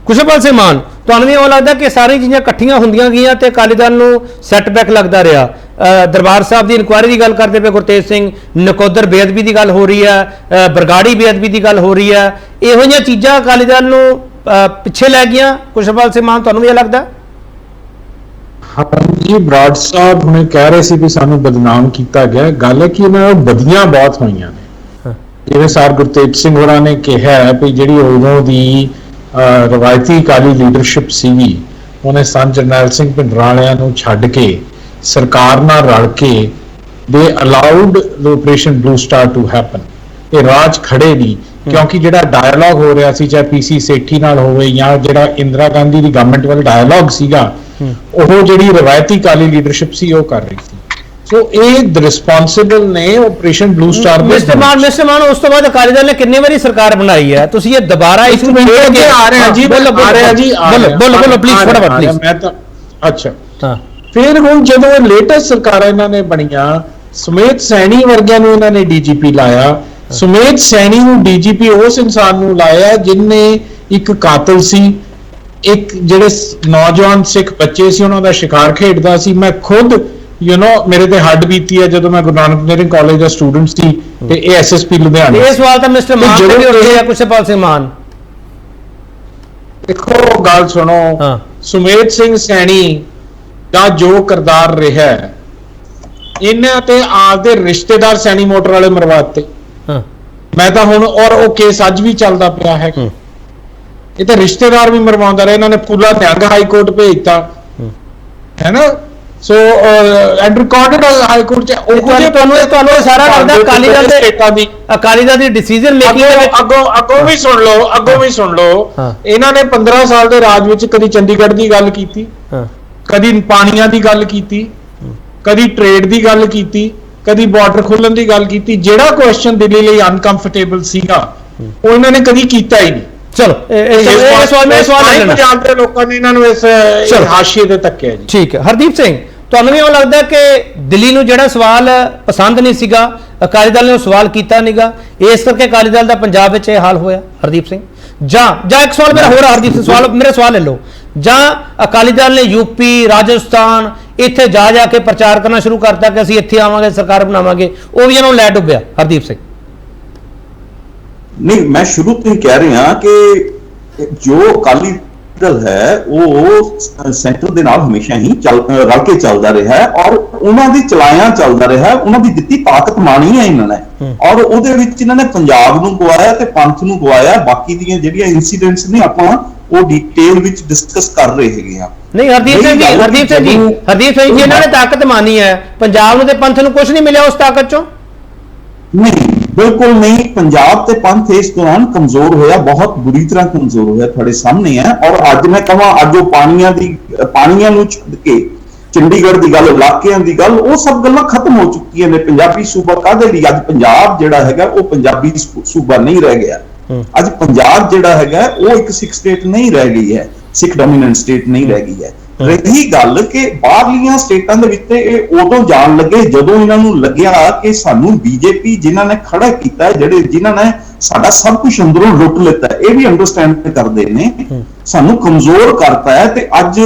ਖੁਸ਼ਪਾਲ ਸਿੰਘ ਮਾਨ, ਤੁਹਾਨੂੰ ਵੀ ਉਹ ਲੱਗਦਾ ਕਿ ਸਾਰੀਆਂ ਚੀਜ਼ਾਂ ਇਕੱਠੀਆਂ ਹੁੰਦੀਆਂ ਗਈਆਂ ਤੇ ਅਕਾਲੀ ਦਲ ਨੂੰ ਸੈਟਬੈਕ ਲੱਗਦਾ ਰਿਹਾ? ਦਰਬਾਰ ਸਾਹਿਬ ਦੀ ਇਨਕੁਆਇਰੀ ਦੀ ਗੱਲ ਕਰਦੇ ਪਏ ਗੁਰਤੇਜ ਸਿੰਘ, ਨਕੋਦਰ ਬੇਅਦਬੀ ਦੀ ਗੱਲ ਹੋ ਰਹੀ ਹੈ, ਬਰਗਾੜੀ ਬੇਅਦਬੀ ਦੀ ਗੱਲ ਹੋ ਰਹੀ ਹੈ, ਇਹੋ ਜਿਹੀਆਂ ਚੀਜ਼ਾਂ ਅਕਾਲੀ ਦਲ ਨੂੰ ਪਿੱਛੇ ਲੈ ਗਈਆਂ। ਖੁਸ਼ਪਾਲ ਸਿੰਘ ਮਾਨ, ਤੁਹਾਨੂੰ ਵੀ ਇਹ ਲੱਗਦਾ? ਹਾਂਜੀ, ਬਰਾੜ ਸਾਹਿਬ ਹੁਣੇ ਕਹਿ ਰਹੇ ਸੀ ਵੀ ਸਾਨੂੰ ਬਦਨਾਮ ਕੀਤਾ ਗਿਆ। ਗੱਲ ਹੈ ਕਿ ਇਹਨਾਂ ਨੂੰ ਬਦੀਆਂ ਬਹੁਤ ਹੋਈਆਂ ਨੇ। ਜਿਵੇਂ ਸਰ ਗੁਰਤੇਜ ਸਿੰਘ ਹੋਰਾਂ ਨੇ ਕਿਹਾ ਹੈ ਵੀ ਜਿਹੜੀ ਉਦੋਂ ਦੀ ਰਵਾਇਤੀ ਅਕਾਲੀ ਲੀਡਰਸ਼ਿਪ ਸੀਗੀ, ਉਹਨੇ ਸੰਤ ਜਰਨੈਲ ਸਿੰਘ ਭਿੰਡਰਾਂ ਨੂੰ ਛੱਡ ਕੇ ਸਰਕਾਰ ਨਾਲ ਰਲ ਕੇ ਦੇ allowed Operation Blue Star to happen. ਇਹ ਰਾਜ ਖੜੇ ਨਹੀਂ, ਕਿਉਂਕਿ ਜਿਹੜਾ ਡਾਇਲੌਗ ਹੋ ਰਿਹਾ ਸੀ, ਚਾਹੇ ਪੀਸੀ ਸੇਠੀ ਨਾਲ ਹੋਵੇ ਜਾਂ ਜਿਹੜਾ ਇੰਦਰਾ ਗਾਂਧੀ ਦੀ ਗਵਰਨਮੈਂਟ ਵੱਲ ਡਾਇਲੌਗ ਸੀਗਾ, ਉਹ ਜਿਹੜੀ ਰਵਾਇਤੀ ਅਕਾਲੀ ਲੀਡਰਸ਼ਿਪ ਸੀ ਉਹ ਕਰ ਰਹੀ ਸੀ। ਸੋ ਇਹ ਰਿਸਪੌਂਸਿਬਲ ਨੇ ਆਪਰੇਸ਼ਨ ਬਲੂ ਸਟਾਰ ਦੇ। ਮਿਸਟਰ ਮਾਨ, ਉਸ ਤੋਂ ਬਾਅਦ ਅਕਾਲੀ ਦਲ ਨੇ ਕਿੰਨੇ ਵਾਰੀ ਸਰਕਾਰ ਬਣਾਈ ਹੈ? ਤੁਸੀਂ ਇਹ ਦੁਬਾਰਾ ਇਸ਼ੂ ਛੇੜ ਕੇ ਆ ਰਹੇ ਹਾਂ ਜੀ, ਬੋਲੋ ਪਲੀਜ਼ ਫਟਾਫਟ ਪਲੀਜ਼। ਮੈਂ ਤਾਂ ਅੱਛਾ, ਫਿਰ ਹੁਣ ਜਦੋਂ ਲੇਟੈਸਟ ਸਰਕਾਰਾਂ ਇਹਨਾਂ ਨੇ ਬਣੀਆਂ, ਸੁਮੇਧ ਸੈਣੀ ਵਰਗਿਆਂ ਨੂੰ ਇਹਨਾਂ ਨੇ ਡੀਜੀਪੀ ਲਾਇਆ। ਸੁਮੇਧ ਸੈਣੀ ਨੂੰ ਡੀਜੀਪੀ ਉਸ ਇਨਸਾਨ ਨੂੰ ਲਾਇਆ ਜਿਨਨੇ ਇੱਕ ਕਾਤਲ ਸੀ, ਇੱਕ ਜਿਹੜੇ ਨੌਜਵਾਨ ਸਿੱਖ ਬੱਚੇ ਸੀ ਉਹਨਾਂ ਦਾ ਸ਼ਿਕਾਰ ਖੇਡਦਾ ਸੀ। ਮੈਂ ਖੁਦ ਮੇਰੇ ਤੇ ਹੱਡ ਬੀਤੀ ਹੈ ਜਦੋਂ ਮੈਂ ਗੁਰੂ ਨਾਨਕ ਇੰਜੀਨੀਅਰਿੰਗ ਕਾਲਜ ਦਾ ਸਟੂਡੈਂਟ ਸੀ ਤੇ ਇਹ ਐਸਐਸਪੀ ਲੁਧਿਆਣਾ। ਇਹ ਸਵਾਲ ਤਾਂ ਮਿਸਟਰ ਮਾਨ ਤੇ ਵੀ ਉੱਠਿਆ, ਖੁਸ਼ਪਾਲ ਸਿੰਘ ਮਾਨ। ਦੇਖੋ ਗੱਲ ਸੁਣੋ, ਸੁਮੇਧ ਸਿੰਘ ਸੈਣੀ ਦਾ ਜੋ ਕਿਰਦਾਰ ਰਿਹਾ, ਇਹਨਾਂ ਤੇ ਆਪਦੇ ਰਿਸ਼ਤੇਦਾਰ ਸੈਣੀ ਮੋਟਰ ਵਾਲੇ ਮਰਵਾਤੇ। ਮੈਂ ਤਾਂ ਹੁਣ ਔਰ ਉਹ ਕੇਸ ਅੱਜ ਵੀ ਚੱਲਦਾ ਪਿਆ ਹੈ। ਇਹ ਤਾਂ ਰਿਸ਼ਤੇਦਾਰ ਵੀ ਮਰਵਾਉਂਦਾ ਰਿਹਾ। ਇਹਨਾਂ ਨੇ ਪੂਲਾ ਨਿਹੰਗ ਹਾਈ ਕੋਰਟ ਭੇਜਤਾ ਹੈ ਨਾ। So and recorded high court ਚ ਤੁਹਾਨੂੰ ਸਾਰਾ ਲੱਗਦਾ ਅਕਾਲੀ ਦਲ ਦੀ ਡਿਸੀਜਨ ਮੇਕਿੰਗ ਦੇ ਵਿੱਚ ਅੱਗੋਂ ਵੀ ਸੁਣ ਲਓ ਇਹਨਾਂ ਨੇ 15 ਸਾਲ ਦੇ ਰਾਜ ਵਿੱਚ ਕਦੀ ਚੰਡੀਗੜ੍ਹ ਦੀ ਗੱਲ ਕੀਤੀ, ਕਦੀ ਪਾਣੀਆਂ ਦੀ ਗੱਲ ਕੀਤੀ, ਕਦੀ ਟ੍ਰੇਡ ਦੀ ਗੱਲ ਕੀਤੀ, ਕਦੀ ਬਾਰਡਰ ਖੋਲਣ ਦੀ ਗੱਲ ਕੀਤੀ। ਜਿਹੜਾ ਕੁਐਸਚਨ ਦਿੱਲੀ ਲਈ ਅਨਕੰਫਰਟੇਬਲ ਸੀਗਾ ਉਹ ਇਹਨਾਂ ਨੇ ਕਦੀ ਕੀਤਾ ਹੀ ਨਹੀਂ। ਚਲੋ, ਇਹ ਸਵਾਲ ਪੰਜਾਬ ਦੇ ਲੋਕਾਂ ਨੇ ਇਹਨਾਂ ਨੂੰ ਇਸ ਹਾਸ਼ੀਏ ਤੇ ਤੱਕਿਆ ਜੀ। ਠੀਕ ਹੈ। ਹਰਦੀਪ ਸਿੰਘ, ਤੁਹਾਨੂੰ ਵੀ ਉਹ ਲੱਗਦਾ ਕਿ ਦਿੱਲੀ ਨੂੰ ਜਿਹੜਾ ਸਵਾਲ ਪਸੰਦ ਨਹੀਂ ਸੀਗਾ, ਅਕਾਲੀ ਦਲ ਨੇ ਉਹ ਸਵਾਲ ਕੀਤਾ ਨਹੀਂਗਾ, ਇਸ ਕਰਕੇ ਅਕਾਲੀ ਦਲ ਦਾ ਪੰਜਾਬ ਵਿੱਚ ਇਹ ਹਾਲ ਹੋਇਆ? ਹਰਦੀਪ ਸਿੰਘ, ਜਾਂ ਇੱਕ ਸਵਾਲ ਮੇਰਾ ਹੋਰ, ਹਰਦੀਪ ਸਿੰਘ ਮੇਰਾ ਸਵਾਲ ਲੈ ਲਓ, ਜਾਂ ਅਕਾਲੀ ਦਲ ਨੇ ਯੂਪੀ, ਰਾਜਸਥਾਨ ਇੱਥੇ ਜਾ ਕੇ ਪ੍ਰਚਾਰ ਕਰਨਾ ਸ਼ੁਰੂ ਕਰਤਾ ਕਿ ਅਸੀਂ ਇੱਥੇ ਆਵਾਂਗੇ, ਸਰਕਾਰ ਬਣਾਵਾਂਗੇ, ਉਹ ਵੀ ਇਹਨਾਂ ਨੂੰ ਲੈ ਡੁੱਬਿਆ? ਹਰਦੀਪ ਸਿੰਘ ਨਹੀਂ, ਮੈਂ ਸ਼ੁਰੂ ਤੋਂ ਹੀ ਕਹਿ ਰਿਹਾ ਕਿ ਜੋ ਅਕਾਲੀ ਦਲ ਹੈ ਉਹ ਸੈਂਟਰ ਦੇ ਨਾਲ ਹਮੇਸ਼ਾ ਹੀ ਰਲ ਕੇ ਚੱਲਦਾ ਰਿਹਾ ਹੈ ਔਰ ਉਹਨਾਂ ਦੀ ਚਲਾਇਆ ਚੱਲਦਾ ਰਿਹਾ, ਉਹਨਾਂ ਦੀ ਦਿੱਤੀ ਤਾਕਤ ਮਾਣੀ ਹੈ ਇਹਨਾਂ ਨੇ ਔਰ ਉਹਦੇ ਵਿੱਚ ਇਹਨਾਂ ਨੇ ਪੰਜਾਬ ਨੂੰ ਗਵਾਇਆ ਤੇ ਪੰਥ ਨੂੰ ਗਵਾਇਆ। ਬਾਕੀ ਦੀਆਂ ਜਿਹੜੀਆਂ ਇਨਸੀਡੈਂਟਸ ਨੇ ਆਪਾਂ ਉਹ ਡਿਟੇਲ ਵਿੱਚ ਡਿਸਕਸ ਕਰ ਰਹੇ ਹੈਗੇ ਆ। ਨਹੀਂ ਹਰਦੀਪ ਸਿੰਘ ਜੀ ਇਹਨਾਂ ਨੇ ਤਾਕਤ ਮਾਨੀ ਹੈ, ਪੰਜਾਬ ਨੂੰ ਤੇ ਪੰਥ ਨੂੰ ਕੁਝ ਨਹੀਂ ਮਿਲਿਆ ਉਸ ਤਾਕਤ ਚੋਂ? ਨਹੀਂ, ਬਿਲਕੁਲ ਨਹੀਂ। ਪੰਜਾਬ ਤੇ ਪੰਥ ਇਸ ਦੌਰਾਨ ਕਮਜ਼ੋਰ ਹੋਇਆ, ਬਹੁਤ ਬੁਰੀ ਤਰ੍ਹਾਂ ਕਮਜ਼ੋਰ ਹੋਇਆ, ਤੁਹਾਡੇ ਸਾਹਮਣੇ ਹੈ। ਔਰ ਅੱਜ ਮੈਂ ਕਹਾਂ, ਅੱਜ ਉਹ ਪਾਣੀਆਂ ਨੂੰ ਛੱਡ ਕੇ ਚੰਡੀਗੜ੍ਹ ਦੀ ਗੱਲ, ਇਲਾਕਿਆਂ ਦੀ ਗੱਲ, ਉਹ ਸਭ ਗੱਲਾਂ ਖਤਮ ਹੋ ਚੁੱਕੀਆਂ ਨੇ। ਪੰਜਾਬੀ ਸੂਬਾ ਕਾਹਦੇ ਲਈ? ਅੱਜ ਪੰਜਾਬ ਜਿਹੜਾ ਹੈਗਾ ਉਹ ਪੰਜਾਬੀ ਸੂਬਾ ਨਹੀਂ ਰਹਿ ਗਿਆ। ਅੱਜ ਪੰਜਾਬ ਜਿਹੜਾ ਹੈਗਾ ਉਹ ਇੱਕ ਸਿੱਖ ਸਟੇਟ ਨਹੀਂ ਰਹਿ ਗਈ ਹੈ, ਸਿੱਖ ਡੋਮੀਨੈਂਟ ਸਟੇਟ ਨਹੀਂ ਰਹਿ ਗਈ ਹੈ। ਰਹੀ ਗੱਲ ਕਿ ਬਾਹਰਲੀਆਂ ਸਟੇਟਾਂ ਦੇ ਵਿੱਚ ਤੇ ਇਹ ਉਦੋਂ ਜਾਣ ਲੱਗੇ ਜਦੋਂ ਇਹਨਾਂ ਨੂੰ ਲੱਗਿਆ ਕਿ ਸਾਨੂੰ ਬੀਜੇਪੀ ਜਿਨ੍ਹਾਂ ਨੇ ਖੜਾ ਕੀਤਾ ਹੈ, ਜਿਨ੍ਹਾਂ ਨੇ ਸਾਡਾ ਸਭ ਕੁਝ ਅੰਦਰੋਂ ਲੁੱਟ ਲਿੱਤਾ ਹੈ, ਇਹ ਵੀ ਅੰਡਰਸਟੈਂਡ ਕਰਦੇ ਨੇ, ਸਾਨੂੰ ਕਮਜ਼ੋਰ ਕਰਤਾ ਹੈ, ਤੇ ਅੱਜ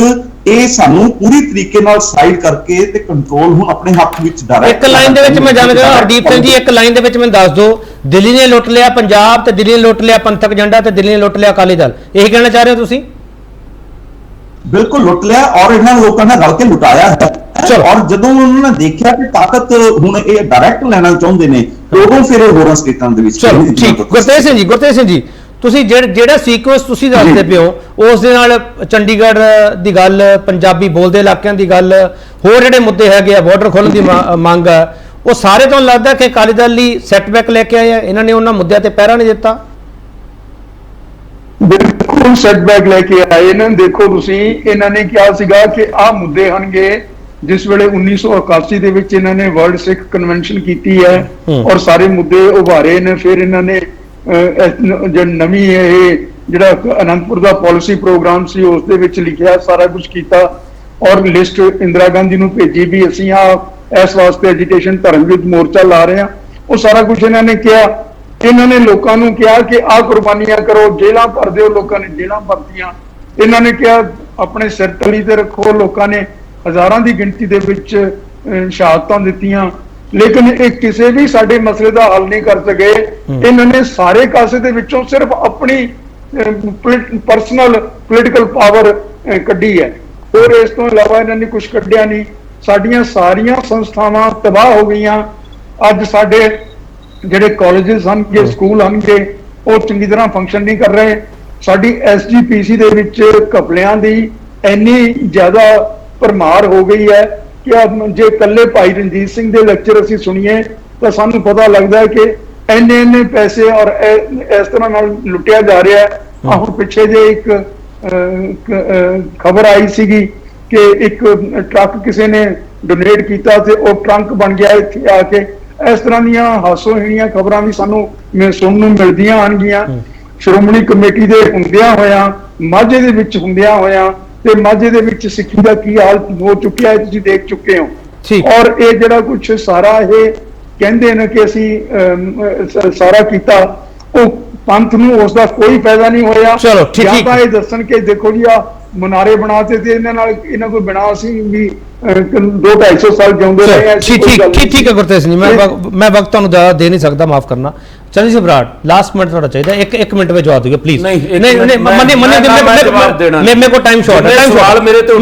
ਇਹ ਸਾਨੂੰ ਪੂਰੀ ਤਰੀਕੇ ਨਾਲ ਸਾਈਡ ਕਰਕੇ ਤੇ ਕੰਟਰੋਲ ਹੁਣ ਆਪਣੇ ਹੱਥ ਵਿੱਚ ਇੱਕ ਲਾਈਨ ਦੇ ਵਿੱਚ ਮੈਂ ਜਾਣ ਚਾਹੁੰਦਾ ਹਰਦੀਪ ਸਿੰਘ ਜੀ, ਇੱਕ ਲਾਈਨ ਦੇ ਵਿੱਚ ਮੈਨੂੰ ਦੱਸ ਦਿਓ, ਦਿੱਲੀ ਨੇ ਲੁੱਟ ਲਿਆ ਪੰਜਾਬ, ਤੇ ਦਿੱਲੀ ਨੇ ਲੁੱਟ ਲਿਆ ਪੰਥਕ ਝੰਡਾ, ਤੇ ਦਿੱਲੀ ਨੇ ਲੁੱਟ ਲਿਆ ਅਕਾਲੀ ਦਲ, ਇਹੀ ਕਹਿਣਾ ਚਾਹ ਰਹੇ ਹੋ ਤੁਸੀਂ? ਬਿਲਕੁਲ ਲੁੱਟ ਲਿਆ, ਔਰ ਇਹਨਾਂ ਲੋਕਾਂ ਨੇ ਰਲ ਕੇ ਲੁਟਾਇਆ ਹੈ। ਔਰ ਜਦੋਂ ਉਹਨਾਂ ਨੇ ਦੇਖਿਆ ਕਿ ਤਾਕਤ ਹੁਣ ਇਹ ਡਾਇਰੈਕਟ ਲੈਣਾ ਚਾਹੁੰਦੇ ਨੇ, ਉਦੋਂ ਫਿਰ ਇਹ ਹੋਰਾਂ ਸਟੇਟਾਂ ਦੇ ਵਿੱਚ ਚਲੋ ਠੀਕ। ਗੁਰਤੇਜ ਸਿੰਘ ਜੀ ਤੁਸੀਂ ਜਿਹੜਾ ਸੀਕੁਐਂਸ ਤੁਸੀਂ ਦੱਸਦੇ ਪਿਓ ਉਸ ਦੇ ਨਾਲ ਚੰਡੀਗੜ੍ਹ ਦੀ ਗੱਲ, ਪੰਜਾਬੀ ਬੋਲਦੇ ਇਲਾਕਿਆਂ ਦੀ ਗੱਲ, ਹੋਰ ਜਿਹੜੇ ਮੁੱਦੇ ਹੈਗੇ ਆ, ਬਾਰਡਰ ਖੋਲ੍ਹਣ ਦੀ ਮੰਗ ਹੈ, ਉਹ ਸਾਰੇ ਤੁਹਾਨੂੰ ਲੱਗਦਾ ਕਿ ਅਕਾਲੀ ਦਲ ਲਈ ਸੈਟਬੈਕ ਲੈ ਕੇ ਆਏ ਆ, ਇਹਨਾਂ ਨੇ ਉਹਨਾਂ ਮੁੱਦਿਆਂ ਤੇ ਪਹਿਰਾ ਨਹੀਂ ਦਿੱਤਾ? ਬਿਲਕੁਲ ਸੈਟਬੈਕ ਲੈ ਕੇ ਆਏ ਇਹਨਾਂ ਨੇ। ਦੇਖੋ ਤੁਸੀਂ, ਇਹਨਾਂ ਨੇ ਕਿਹਾ ਸੀਗਾ ਕਿ ਆਹ ਮੁੱਦੇ ਹਨਗੇ, ਜਿਸ ਵੇਲੇ 1981 ਦੇ ਵਿੱਚ ਇਹਨਾਂ ਨੇ ਵਰਲਡ ਸਿੱਖ ਕਨਵੈਨਸ਼ਨ ਕੀਤੀ ਹੈ ਔਰ ਸਾਰੇ ਮੁੱਦੇ ਉਭਾਰੇ ਨੇ। ਫਿਰ ਇਹਨਾਂ ਨੇ ਜੋ ਨਵੀਂ ਇਹ ਜਿਹੜਾ ਅਨੰਦਪੁਰ ਦਾ ਪਾਲਿਸੀ ਪ੍ਰੋਗਰਾਮ ਸੀ ਉਸ ਦੇ ਵਿੱਚ ਲਿਖਿਆ, ਸਾਰਾ ਕੁਝ ਕੀਤਾ ਔਰ ਲਿਸਟ ਇੰਦਰਾ ਗਾਂਧੀ ਨੂੰ ਭੇਜੀ ਵੀ ਅਸੀਂ ਇਸ ਵਾਸਤੇ ਐਜੀਟੇਸ਼ਨ ਧਰਮ ਵਿਰੁੱਧ ਮੋਰਚਾ ਲਾ ਰਹੇ ਹਾਂ। ਉਹ ਸਾਰਾ ਕੁਝ ਇਹਨਾਂ ਨੇ ਕਿਹਾ। ਇਹਨਾਂ ਨੇ ਲੋਕਾਂ ਨੂੰ ਕਿਹਾ ਕਿ ਆਹ ਕੁਰਬਾਨੀਆਂ ਕਰੋ, ਜੇਲ੍ਹਾਂ ਭਰ ਦਿਓ, ਲੋਕਾਂ ਨੇ ਜੇਲ੍ਹਾਂ ਭਰਤੀਆਂ। ਇਹਨਾਂ ਨੇ ਕਿਹਾ ਆਪਣੇ ਸਿਰ ਤਲੀ ਤੇ ਰੱਖੋ, ਲੋਕਾਂ ਨੇ ਹਜ਼ਾਰਾਂ ਦੀ ਗਿਣਤੀ ਦੇ ਵਿੱਚ ਸ਼ਹਾਦਤਾਂ ਦਿੱਤੀਆਂ, ਲੇਕਿਨ ਇਹ ਕਿਸੇ ਵੀ ਸਾਡੇ ਮਸਲੇ ਦਾ ਹੱਲ ਨਹੀਂ ਕਰ ਸਕੇ। ਇਹਨਾਂ ਨੇ ਸਾਰੇ ਕਾਸੇ ਦੇ ਵਿੱਚੋਂ ਸਿਰਫ ਆਪਣੀ ਪਰਸਨਲ ਪੋਲੀਟੀਕਲ ਪਾਵਰ ਕੱਢੀ ਹੈ, ਹੋਰ ਇਸ ਤੋਂ ਇਲਾਵਾ ਇਹਨਾਂ ਨੇ ਕੁਝ ਕੱਢਿਆ ਨਹੀਂ। ਸਾਡੀਆਂ ਸਾਰੀਆਂ ਸੰਸਥਾਵਾਂ ਤਬਾਹ ਹੋ ਗਈਆਂ। ਅੱਜ ਸਾਡੇ ਜਿਹੜੇ ਕਾਲਜਸ ਹਨਗੇ, ਸਕੂਲ ਹਨਗੇ, ਉਹ ਚੰਗੀ ਤਰ੍ਹਾਂ ਫੰਕਸ਼ਨ ਨਹੀਂ ਕਰ ਰਹੇ। ਸਾਡੀ SGPC ਦੇ ਵਿੱਚ ਘਪਲਿਆਂ ਦੀ ਇੰਨੀ ਜ਼ਿਆਦਾ ਭਰਮਾਰ ਹੋ ਗਈ ਹੈ ਕਿ ਜੇ ਇਕੱਲੇ ਭਾਈ ਰਣਜੀਤ ਸਿੰਘ ਦੇ ਲੈਕਚਰ ਅਸੀਂ ਸੁਣੀਏ ਤਾਂ ਸਾਨੂੰ ਪਤਾ ਲੱਗਦਾ ਹੈ ਕਿ ਇੰਨੇ ਪੈਸੇ ਔਰ ਇਸ ਤਰ੍ਹਾਂ ਨਾਲ ਲੁੱਟਿਆ ਜਾ ਰਿਹਾ ਹੈ। ਹੁਣ ਪਿੱਛੇ ਜੇ ਇੱਕ ਖਬਰ ਆਈ ਸੀਗੀ ਕਿ ਇੱਕ ਟਰੱਕ ਕਿਸੇ ਨੇ ਡੋਨੇਟ ਕੀਤਾ ਤੇ ਉਹ ਟਰੰਕ ਬਣ ਗਿਆ ਇੱਥੇ ਆ ਕੇ। ਇਸ ਤਰ੍ਹਾਂ ਦੀਆਂ ਹਾਸੋਹੀਣੀਆਂ ਖਬਰਾਂ ਵੀ ਸਾਨੂੰ ਸੁਣਨ ਨੂੰ ਮਿਲਦੀਆਂ ਆਣਗੀਆਂ। ਸ਼੍ਰੋਮਣੀ ਕਮੇਟੀ ਦੇ ਹੁੰਦਿਆਂ ਹੋਇਆਂ, ਮਾਝੇ ਦੇ ਵਿੱਚ ਹੁੰਦਿਆਂ ਹੋਇਆਂ, ਤੇ ਮਾਝੇ ਦੇ ਵਿੱਚ ਸਿੱਖੀ ਦਾ ਕੀ ਹਾਲ ਹੋ ਚੁੱਕਿਆ ਹੈ ਤੁਸੀਂ ਦੇਖ ਚੁੱਕੇ ਹੋ। ਔਰ ਇਹ ਜਿਹੜਾ ਕੁਝ ਸਾਰਾ ਇਹ ਕਹਿੰਦੇ ਨੇ ਕਿ ਅਸੀਂ ਸਾਰਾ ਕੀਤਾ, ਉਹ ਪੰਥ ਨੂੰ ਉਸ ਦਾ ਕੋਈ ਫਾਇਦਾ ਨਹੀਂ ਹੋਇਆ। ਜਾਂ ਤਾਂ ਇਹ ਦੱਸਣ ਕਿ ਦੇਖੋ ਜੀ ਆ ਮਨਾਰੇ ਬਣਾਤੇ ਤੇ ਇਹਨਾਂ ਕੋਈ ਬਣਾ ਸੀ ਵੀ 200-250 ਸਾਲ ਜਿਉਂਦੇ ਰਹੇ। ਠੀਕ ਹੈ ਗੁਰਤੇਜ ਸਿੰਘ ਜੀ, ਮੈਂ ਵਕਤ ਤੁਹਾਨੂੰ ਜ਼ਿਆਦਾ ਦੇ ਨਹੀਂ ਸਕਦਾ, ਮਾਫ ਕਰਨਾ। ਚੰਨੀ ਸਿੰਘ ਬਰਾੜ, ਲਾਸਟ ਮਿੰਟ ਤੁਹਾਡਾ ਚਾਹੀਦਾ, ਇੱਕ ਮਿੰਟ ਵਿੱਚ ਜਵਾਬ ਦਿਓ ਪਲੀਜ਼। ਨਹੀਂ ਮੇਰੇ ਕੋਲ ਟਾਈਮ ਸ਼ਾਰਟ ਹੈ। ਸਵਾਲ ਮੇਰੇ ਤੇ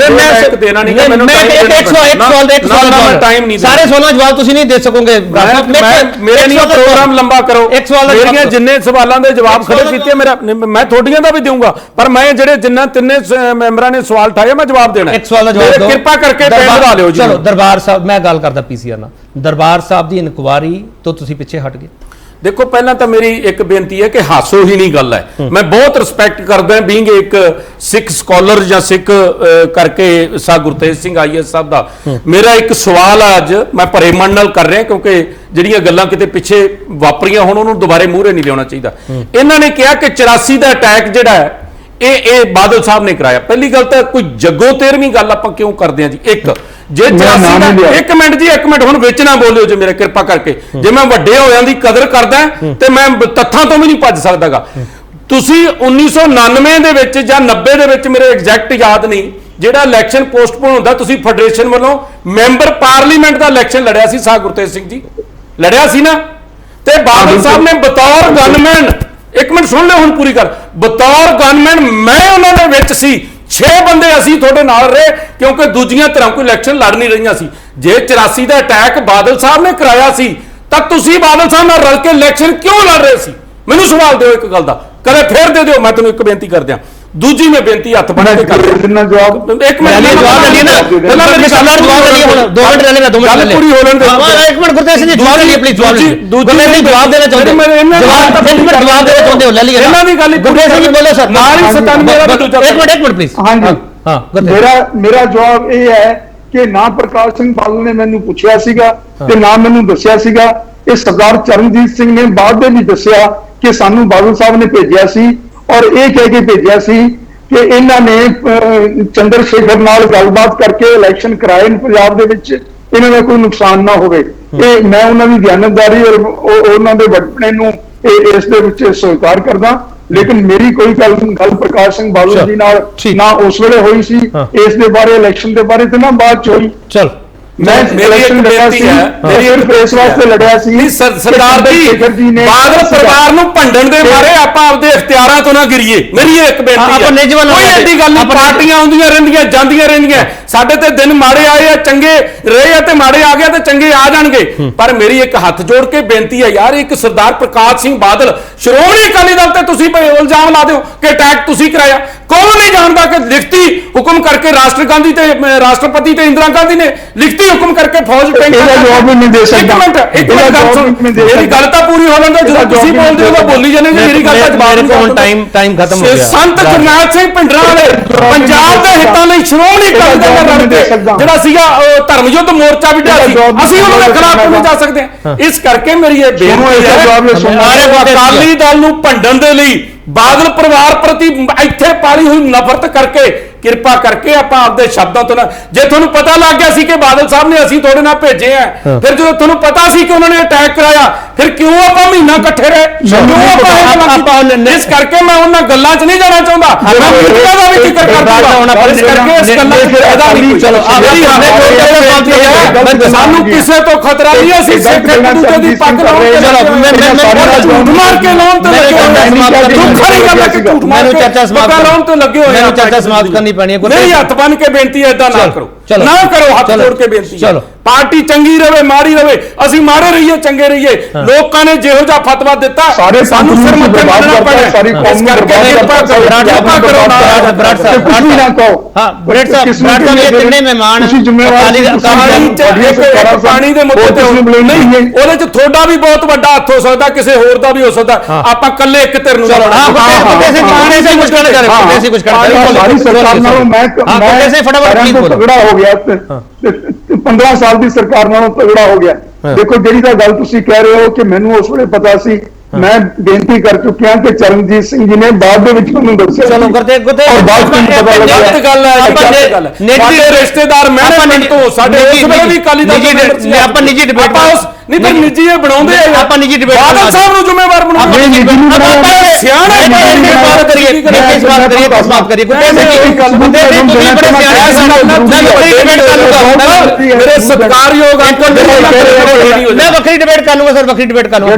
ਇੱਕ ਦੇਣਾ ਨਹੀਂ ਕਿ ਮੈਨੂੰ ਇੱਕ ਸਵਾਲ ਟਾਈਮ ਨਹੀਂ, ਸਾਰੇ ਸਵਾਲਾਂ ਜਵਾਬ ਤੁਸੀਂ ਨਹੀਂ ਦੇ ਸਕੋਗੇ। ਮੇਰੇ ਨਹੀਂ ਪ੍ਰੋਗਰਾਮ ਲੰਬਾ ਕਰੋ। ਇੱਕ ਸਵਾਲ ਮੇਰੀਆਂ ਜਿੰਨੇ ਸਵਾਲਾਂ ਦੇ ਜਵਾਬ ਖੜੇ ਕੀਤੇ ਮੈਂ ਤੁਹਾਡੀਆਂ ਦਾ ਵੀ ਦੇਵਾਂਗਾ, ਪਰ ਮੈਂ ਜਿਹੜੇ ਜਿੰਨਾ ਤਿੰਨੇ ਮੈਂਬਰਾਂ ਨੇ ਸਵਾਲ ਉਠਾਏ ਮੈਂ ਜਵਾਬ ਦੇਣਾ। ਇੱਕ ਸਵਾਲ ਦਾ ਜਵਾਬ ਦਿਓ ਕਿਰਪਾ ਕਰਕੇ ਟਾਈਮ ਵਧਾ ਲਿਓ ਜੀ। ਚਲੋ ਦਰਬਾਰ ਸਾਹਿਬ, ਮੈਂ ਗੱਲ ਕਰਦਾ PCR ਨਾਲ, ਦਰਬਾਰ ਸਾਹਿਬ ਦੀ ਇਨਕੁਆਰੀ ਤੋਂ ਤੁਸੀਂ ਪਿੱਛੇ ਹਟ ਗਏ। ਦੇਖੋ, ਪਹਿਲਾਂ ਤਾਂ ਮੇਰੀ ਇੱਕ ਬੇਨਤੀ ਹੈ ਕਿ ਹਾਸੋ ਹੀ ਨਹੀਂ ਗੱਲ ਹੈ। ਮੈਂ ਬਹੁਤ ਰਿਸਪੈਕਟ ਕਰਦਾ ਬੀਇੰਗ ਇੱਕ ਸਿੱਖ ਸਕਾਲਰ ਜਾਂ ਸਿੱਖ ਕਰਕੇ ਸਾ ਗੁਰਤੇਜ ਸਿੰਘ IAS ਸਾਹਿਬ ਦਾ। ਮੇਰਾ ਇੱਕ ਸਵਾਲ ਆ, ਅੱਜ ਮੈਂ ਭਰੇ ਮਨ ਨਾਲ ਕਰ ਰਿਹਾ ਕਿਉਂਕਿ ਜਿਹੜੀਆਂ ਗੱਲਾਂ ਕਿਤੇ ਪਿੱਛੇ ਵਾਪਰੀਆਂ ਹੁਣ ਉਹਨੂੰ ਦੁਬਾਰੇ ਮੂਹਰੇ ਨਹੀਂ ਲਿਆਉਣਾ ਚਾਹੀਦਾ। ਇਹਨਾਂ ਨੇ ਕਿਹਾ ਕਿ 84 ਦਾ ਅਟੈਕ ਜਿਹੜਾ ਹੈ ਇਹ ਬਾਦਲ ਸਾਹਿਬ ਨੇ ਕਰਾਇਆ। ਪਹਿਲੀ ਗੱਲ ਤਾਂ ਕੋਈ ਜੱਗੋ 13ਵੀਂ ਗੱਲ ਆਪਾਂ ਕਿਉਂ ਕਰਦੇ ਆ ਜੀ? ਜੇ 84 ਦਾ ਇੱਕ ਮਿੰਟ ਹੁਣ ਵਿੱਚ ਨਾ ਬੋਲਿਓ ਜੀ ਮੇਰੇ, ਕਿਰਪਾ ਕਰਕੇ। ਜੇ ਮੈਂ ਵੱਡੇ ਹੋਇਆਂ ਦੀ ਕਦਰ ਕਰਦਾ ਤੇ ਮੈਂ ਤੱਥਾਂ ਤੋਂ ਵੀ ਨਹੀਂ ਭੱਜ ਸਕਦਾਗਾ। ਤੁਸੀਂ 1999 ਦੇ ਵਿੱਚ ਜਾਂ 90 ਦੇ ਵਿੱਚ, ਮੇਰੇ ਐਗਜ਼ੈਕਟ ਯਾਦ ਨਹੀਂ, ਜਿਹੜਾ ਇਲੈਕਸ਼ਨ ਪੋਸਟਪੋਨ ਹੁੰਦਾ, ਤੁਸੀਂ ਫੈਡਰੇਸ਼ਨ ਵੱਲੋਂ ਮੈਂਬਰ ਪਾਰਲੀਮੈਂਟ ਦਾ ਇਲੈਕਸ਼ਨ ਲੜਿਆ ਸੀ, ਸਾਹ ਗੁਰਤੇਜ ਸਿੰਘ ਜੀ ਲੜਿਆ ਸੀ ਨਾ, ਤੇ ਬਾਦਲ ਸਾਹਿਬ ਨੇ ਬਤੌਰ ਗਨਮੈਨ, ਇੱਕ ਮਿੰਟ ਸੁਣ ਲਿਓ ਹੁਣ ਪੂਰੀ ਗੱਲ, ਬਤੌਰ ਗਨਮੈਨ ਮੈਂ ਉਹਨਾਂ ਦੇ ਵਿੱਚ ਸੀ। 6 ਬੰਦੇ ਅਸੀਂ ਤੁਹਾਡੇ ਨਾਲ ਰਹੇ ਕਿਉਂਕਿ ਦੂਜੀਆਂ ਧਿਰਾਂ ਕੋਈ ਇਲੈਕਸ਼ਨ ਲੜ ਨਹੀਂ ਰਹੀਆਂ ਸੀ। ਜੇ 84 ਦਾ ਅਟੈਕ ਬਾਦਲ ਸਾਹਿਬ ਨੇ ਕਰਾਇਆ ਸੀ ਤਾਂ ਤੁਸੀਂ ਬਾਦਲ ਸਾਹਿਬ ਨਾਲ ਰਲ ਕੇ ਇਲੈਕਸ਼ਨ ਕਿਉਂ ਲੜ ਰਹੇ ਸੀ? ਮੈਨੂੰ ਸਵਾਲ ਦਿਓ ਇੱਕ ਗੱਲ ਦਾ, ਕਦੇ ਫੇਰ ਦੇ ਦਿਓ। ਮੈਂ ਤੁਹਾਨੂੰ ਇੱਕ ਬੇਨਤੀ ਕਰ ਦਿਆਂ, ਦੂਜੀ ਮੈਂ ਬੇਨਤੀ ਹੱਥ ਬਣਾ ਕੇ ਕਰ ਦਿੰਦਾ ਜਵਾਬ। ਇੱਕ ਮਿੰਟ ਜਵਾਬ ਲੈ ਲਈਏ ਨਾ, ਪਹਿਲਾਂ ਮੇਰੇ ਸਵਾਲ ਜਵਾਬ ਲੈ ਲਈਏ, ਹੁਣ 2 ਮਿੰਟ ਲੈ ਲੈਣਾ, 2 ਮਿੰਟ ਗੱਲ ਪੂਰੀ ਹੋ ਲੈਣ ਦਿਓ। ਇੱਕ ਮਿੰਟ ਗੁਰਤੇਜ ਸਿੰਘ ਜੀ ਜਵਾਬ ਲੈ ਲਈਏ ਪਲੀਜ਼। ਜਵਾਬ ਨਹੀਂ ਜਵਾਬ ਦੇਣਾ ਚਾਹੁੰਦੇ, ਜਵਾਬ ਦੇਣਾ ਚਾਹੁੰਦੇ ਹੋ, ਲੈ ਲਈਏ ਇਹਨਾਂ ਦੀ ਗੱਲ। ਗੁਰਤੇਜ ਸਿੰਘ ਜੀ ਬੋਲੋ ਸਰ। ਨਾਲ ਹੀ 97 ਦਾ ਦੂਜਾ। ਇੱਕ ਮਿੰਟ ਪਲੀਜ਼। ਹਾਂਜੀ ਮੇਰਾ ਜਵਾਬ ਇਹ ਹੈ ਕਿ ਨਾ ਪ੍ਰਕਾਸ਼ ਸਿੰਘ ਬਾਦਲ ਨੇ ਮੈਨੂੰ ਪੁੱਛਿਆ ਸੀਗਾ ਤੇ ਨਾ ਮੈਨੂੰ ਦੱਸਿਆ ਸੀਗਾ। ਇਹ ਸਰਦਾਰ ਚਰਨਜੀਤ ਸਿੰਘ ਨੇ ਬਾਅਦ ਦੇ ਵਿੱਚ ਦੱਸਿਆ ਕਿ ਸਾਨੂੰ ਬਾਦਲ ਸਾਹਿਬ ਨੇ ਭੇਜਿਆ ਸੀ ਔਰ ਇਹ ਕਹਿ ਕੇ ਭੇਜਿਆ ਸੀ ਕਿ ਇਹਨਾਂ ਨੇ ਚੰਦਰ ਸ਼ੇਖਰ ਨਾਲ ਗੱਲਬਾਤ ਕਰਕੇ ਇਲੈਕਸ਼ਨ ਕਰਾਏ ਨੇ ਪੰਜਾਬ ਦੇ ਵਿੱਚ, ਇਹਨਾਂ ਦਾ ਕੋਈ ਨੁਕਸਾਨ ਨਾ ਹੋਵੇ। ਇਹ ਮੈਂ ਉਹਨਾਂ ਦੀ ਦਿਆਨਤਦਾਰੀ ਔਰ ਉਹਨਾਂ ਦੇ ਵੱਡਪਣੇ ਨੂੰ ਇਸ ਦੇ ਵਿੱਚ ਸਵੀਕਾਰ ਕਰਦਾ, ਲੇਕਿਨ ਮੇਰੀ ਕੋਈ ਗੱਲ ਪ੍ਰਕਾਸ਼ ਸਿੰਘ ਬਾਦਲ ਜੀ ਨਾਲ ਨਾ ਉਸ ਵੇਲੇ ਹੋਈ ਸੀ ਇਸ ਦੇ ਬਾਰੇ, ਇਲੈਕਸ਼ਨ ਦੇ ਬਾਰੇ, ਤੇ ਨਾ ਬਾਅਦ ਚ ਹੋਈ। ਚਲ ਮੈਂ ਇਲੈਕਸ਼ਨ ਲੜਿਆ ਸੀ, ਮੇਰੀ ਪ੍ਰੈਸ ਵਾਸਤੇ ਲੜਿਆ ਸੀ। ਸਰਦਾਰ ਜੀ ਬਾਦਲ ਪਰਿਵਾਰ ਨੂੰ ਭੰਡਣ ਦੇ ਮਾਰੇ ਆਪਾਂ ਆਪਦੇ ਇਖਤਿਆਰਾਂ ਤੋਂ ਨਾ ਗਿਰੀਏ, ਮੇਰੀ ਇਹ ਇੱਕ ਬੇਨਤੀ ਹੈ। ਕੋਈ ਐਡੀ ਗੱਲ ਨਹੀਂ, ਪਾਰਟੀਆਂ ਆਉਂਦੀਆਂ ਰਹਿੰਦੀਆਂ ਜਾਂਦੀਆਂ ਰਹਿੰਦੀਆਂ, ਸਾਡੇ ਤੇ ਦਿਨ ਮਾੜੇ ਆਏ ਆ, ਚੰਗੇ ਰਹੇ ਆ, ਤੇ ਮਾੜੇ ਆ ਗਿਆ ਤੇ ਚੰਗੇ ਆ ਜਾਣਗੇ। ਪਰ ਮੇਰੀ ਇੱਕ ਹੱਥ ਜੋੜ ਕੇ ਬੇਨਤੀ ਹੈ ਯਾਰ, ਇੱਕ ਸਰਦਾਰ ਪ੍ਰਕਾਸ਼ ਸਿੰਘ ਬਾਦਲ ਸ਼੍ਰੋਮਣੀ ਅਕਾਲੀ ਦਲ ਤੇ ਤੁਸੀਂ ਇਲਜ਼ਾਮ ਲਾ ਦਿਓ ਕਿ ਅਟੈਕ ਤੁਸੀਂ ਕਰਾਇਆ। ਕੌਣ ਨਹੀਂ ਜਾਣਦਾ ਕਿ ਲਿਖਤੀ ਹੁਕਮ ਕਰਕੇ ਰਾਸ਼ਟਰਪਤੀ ਤੇ ਇੰਦਰਾ ਗਾਂਧੀ ਨੇ ਲਿਖਤੀ ਹੁਕਮ ਕਰਕੇ ਫੌਜ ਜਵਾਬ ਨਹੀਂ ਦੇ ਸਕਦਾ। ਇੱਕ ਮਿੰਟ ਗੱਲ ਸੁਣ, ਮੇਰੀ ਗੱਲ ਤਾਂ ਪੂਰੀ ਹੋ ਲੈਂਦਾ। ਜਦੋਂ ਤੁਸੀਂ ਬੋਲਦੇ ਹੋ ਤਾਂ ਬੋਲੀ ਜਾਂਦੇ ਜੀ, ਮੇਰੀ ਗੱਲ ਦਾ ਜਵਾਬ ਹੁਣ ਟਾਈਮ ਖਤਮ ਹੋ ਗਿਆ। ਸੰਤ ਗੁਰਨਾਮ ਸਿੰਘ ਭਿੰਡਰਾਂ ਵਾਲੇ ਪੰਜਾਬ ਦੇ ਹਿੱਤਾਂ ਲਈ ਸ਼੍ਰੋਮਣੀ ਅਕਾਲੀ ਦਲ ਨਾਲ ਲੜਦੇ, ਜਿਹੜਾ ਸੀਗਾ ਧਰਮ ਯੁੱਧ ਮੋਰਚਾ ਵੀ ਢਾਇਆ ਸੀ, ਅਸੀਂ ਉਹਨਾਂ ਦੇ ਖਿਲਾਫ ਕਿਵੇਂ ਜਾ ਸਕਦੇ ਹਾਂ? ਇਸ ਕਰਕੇ ਮੇਰੀ ਇਹ ਬੇਨਤੀ ਹੈ, ਅਕਾਲੀ ਦਲ ਨੂੰ ਭੰਡਣ ਦੇ ਲਈ ਬਾਦਲ ਪਰਿਵਾਰ ਪ੍ਰਤੀ ਇੱਥੇ ਪਾਲੀ ਹੋਈ ਨਫ਼ਰਤ ਕਰਕੇ ਕਿਰਪਾ ਕਰਕੇ ਆਪਾਂ ਆਪਦੇ ਸ਼ਬਦਾਂ ਤੋਂ ਨਾ, ਜੇ ਤੁਹਾਨੂੰ ਪਤਾ ਲੱਗ ਗਿਆ ਸੀ ਕਿ ਬਾਦਲ ਸਾਹਿਬ ਨੇ ਅਸੀਂ ਤੁਹਾਡੇ ਨਾਲ ਭੇਜੇ ਆ, ਫਿਰ ਜਦੋਂ ਤੁਹਾਨੂੰ ਪਤਾ ਸੀ ਕਿ ਉਹਨਾਂ ਨੇ ਅਟੈਕ ਕਰਾਇਆ, ਫਿਰ ਕਿਉਂ ਆਪਾਂ ਮਹੀਨਾ ਇਕੱਠੇ ਰਹੇ? ਇਸ ਕਰਕੇ ਮੈਂ ਉਹਨਾਂ ਗੱਲਾਂ 'ਚ ਨਹੀਂ ਜਾਣਾ ਚਾਹੁੰਦਾ, ਮੈਂ ਮੁੱਦਿਆਂ ਦਾ ਵੀ ਜ਼ਿਕਰ ਕਰਦਾ। ਇਸ ਕਰਕੇ ਇਸ ਗੱਲਾਂ 'ਚ ਫਾਇਦਾ ਨਹੀਂ। ਸਾਨੂੰ ਕਿਸੇ ਤੋਂ ਖਤਰਾ ਨਹੀਂ, ਅਸੀਂ ਸਿੱਖ ਇੱਕ ਦੂਜੇ ਦੀ ਪੱਗ ਲਾਉਣ ਤੇ ਝੂਠ ਮਾਰ ਕੇ ਲਾਉਣ ਤੇ ਲੱਗੇ ਹੋਏ। ਦੁੱਖ ਵਾਲੀ ਗੱਲ ਹੈ ਕਿ ਝੂਠ ਮਾਰ ਕੇ ਪੱਗਾਂ ਲਾਉਣ ਤੇ ਲੱਗੇ ਹੋਏ ਆ। ਚਰਚਾ ਸਮਾਪਤ ਕਰਨੀ ਪੈਣੀ ਹੈ। ਨਹੀਂ, ਹੱਥ ਬੰਨ ਕੇ ਬੇਨਤੀ ਹੈ, ਏਦਾਂ ਨਾ ਕਰੋ, ਨਾ ਕਰੋ, ਹੱਥ ਜੋੜ ਕੇ ਬੇਨਤੀ ਹੈ। ਪਾਰਟੀ ਚੰਗੀ ਰਵੇ ਮਾੜੀ ਰਵੇ, ਅਸੀਂ ਮਾੜੇ ਰਹੀਏ ਚੰਗੇ ਰਹੀਏ, ਲੋਕਾਂ ਨੇ ਜਿਹੋ ਜਿਹਾ ਫਤਵਾ ਦਿੱਤਾ ਸਾਨੂੰ ਸਿਰ ਮੱਥੇ ਮੰਨਣਾ ਪੈਣਾ। ਇਸ ਕਰਕੇ ਕਿਰਪਾ ਕਰੋ, ਬਰਾੜ ਸਾਹਿਬ ਇਹ ਤਿੰਨੇ ਮਹਿਮਾਨ ਪਾਣੀ ਦੇ ਮੁੱਦੇ ਤੇ ਨਹੀਂ, ਉਹਦੇ ਚ ਤੁਹਾਡਾ ਵੀ ਬਹੁਤ ਵੱਡਾ ਹੱਥ ਹੋ ਸਕਦਾ, ਕਿਸੇ ਹੋਰ ਦਾ ਵੀ ਹੋ ਸਕਦਾ। ਆਪਾਂ ਇਕੱਲੇ ਇੱਕ ਧਿਰ ਨੂੰ ਤਗੜਾ ਹੋ ਗਿਆ, 15 ਸਾਲ ਦੀ ਸਰਕਾਰ ਨਾਲੋਂ ਤਗੜਾ ਹੋ ਗਿਆ। ਦੇਖੋ, ਜਿਹੜੀ ਤਾਂ ਗੱਲ ਤੁਸੀਂ ਕਹਿ ਰਹੇ ਹੋ ਕਿ ਮੈਨੂੰ ਉਸ ਵੇਲੇ ਪਤਾ ਸੀ, ਮੈਂ ਬੇਨਤੀ ਕਰ ਚੁੱਕਿਆ ਕਿ ਚਰਨਜੀਤ ਸਿੰਘ ਜੀ ਨੇ ਬਾਅਦ ਦੇ ਵਿੱਚ ਮੈਨੂੰ ਦੱਸਿਆ। ਚਲੋ ਗੁਰਤੇਜ ਗੱਲ ਹੈ, ਨਿੱਜੀ ਰਿਸ਼ਤੇਦਾਰ ਮੈਂ ਤੋਂ ਸਾਡੇ ਉਸ ਵੇਲੇ ਵੀ ਅਕਾਲੀ ਦਲ ਆਪਾਂ ਨਿੱਜੀ ਡਿਬੇਟ ਨਹੀਂ ਤਾਂ ਨਿੱਜੀ ਇਹ ਬਣਾਉਂਦੇ ਆ, ਆਪਾਂ ਨਿੱਜੀ ਡਿਬੇਟ ਬਾਦਲ ਸਾਹਿਬ ਨੂੰ ਜ਼ਿੰਮੇਵਾਰ ਬਣਾਉਂਦੇ ਸਿਆਣਾ ਸਮਾਪਤ ਕਰੀਏ। ਮੇਰੇ ਸਤਿਕਾਰਯੋਗ ਮੈਂ ਵੱਖਰੀ ਡਿਬੇਟ ਕਰ ਲੂੰਗਾ ਸਰ, ਵੱਖਰੀ ਡਿਬੇਟ ਕਰ ਲੂੰਗਾ।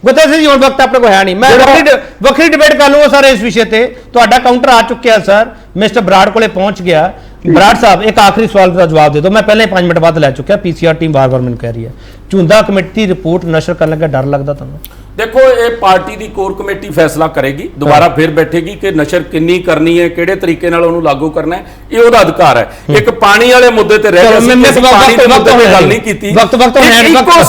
ਗੁਰਤੇਜ ਸਿੰਘ ਜੀ, ਹੁਣ ਵਕਤ ਆਪਣੇ ਕੋਲ ਹੈ ਨਹੀਂ, ਮੈਂ ਵੱਖਰੀ ਡਿਬੇਟ ਕਰ ਲੂੰਗਾ ਸਰ ਇਸ ਵਿਸ਼ੇ ਤੇ। ਤੁਹਾਡਾ ਕਾਊਂਟਰ ਆ ਚੁੱਕਿਆ ਸਰ, ਮਿਸਟਰ ਬਰਾੜ ਕੋਲੇ ਪਹੁੰਚ ਗਿਆ। ਬਰਾੜ ਸਾਹਿਬ, ਇੱਕ ਆਖਰੀ ਸਵਾਲ ਦਾ ਜਵਾਬ ਦੇ ਦਿਓ। ਮੈਂ ਪਹਿਲਾਂ ਹੀ 5 ਮਿੰਟ ਬਾਅਦ ਲੈ ਚੁੱਕਿਆ, ਪੀਸੀਆਰ ਟੀਮ ਵਾਰ-ਵਾਰ ਮੈਨੂੰ ਕਹਿ ਰਹੀ ਹੈ, ਝੁੰਦਾ ਕਮੇਟੀ ਦੀ ਰਿਪੋਰਟ ਨਸ਼ਰ ਕਰਨ ਲੱਗਾ ਡਰ ਲੱਗਦਾ ਤੁਹਾਨੂੰ? ਦੇਖੋ, ਇਹ ਪਾਰਟੀ ਦੀ ਕੋਰ ਕਮੇਟੀ ਫੈਸਲਾ ਕਰੇਗੀ, ਦੁਬਾਰਾ ਫਿਰ ਬੈਠੇਗੀ ਕਿ ਨਸ਼ਰ ਕਿੰਨੀ ਕਰਨੀ ਹੈ, ਕਿਹੜੇ ਤਰੀਕੇ ਨਾਲ ਉਹਨੂੰ ਲਾਗੂ ਕਰਨਾ ਹੈ, ਇਹ ਉਹਦਾ ਅਧਿਕਾਰ ਹੈ। ਇੱਕ ਪਾਣੀ ਵਾਲੇ ਮੁੱਦੇ ਤੇ ਰਹਿ ਗਿਆ, ਪਾਣੀ ਦੇ ਮੁੱਦੇ ਤੇ ਗੱਲ ਨਹੀਂ ਕੀਤੀ। ਇੱਕੋ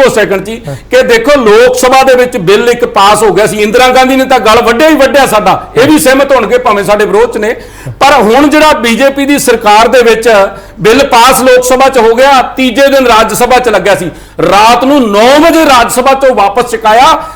ਸੈਕਿੰਡ ਜੀ ਕਿ ਦੇਖੋ, ਲੋਕ ਸਭਾ ਦੇ ਵਿੱਚ ਬਿੱਲ ਇੱਕ ਪਾਸ ਹੋ ਗਿਆ ਸੀ, ਇੰਦਰਾ ਗਾਂਧੀ ਨੇ ਤਾਂ ਗਲ ਵੱਢਿਆ ਹੀ ਵੱਢਿਆ ਸਾਡਾ, ਇਹ ਵੀ ਸਹਿਮਤ ਹੋਣਗੇ ਭਾਵੇਂ ਸਾਡੇ ਵਿਰੋਧ ਚ ਨੇ। ਪਰ ਹੁਣ ਜਿਹੜਾ ਬੀਜੇਪੀ ਦੀ ਸਰਕਾਰ ਦੇ ਵਿੱਚ ਬਿੱਲ ਪਾਸ ਲੋਕ ਸਭਾ ਚ ਹੋ ਗਿਆ, ਤੀਜੇ ਦਿਨ ਰਾਜ ਸਭਾ ਚ ਲੱਗਿਆ ਸੀ, ਰਾਤ ਨੂੰ 9 ਵਜੇ ਰਾਜ ਸਭਾ ਤੋਂ ਵਾਪਸ ਚੁਕਾਇਆ,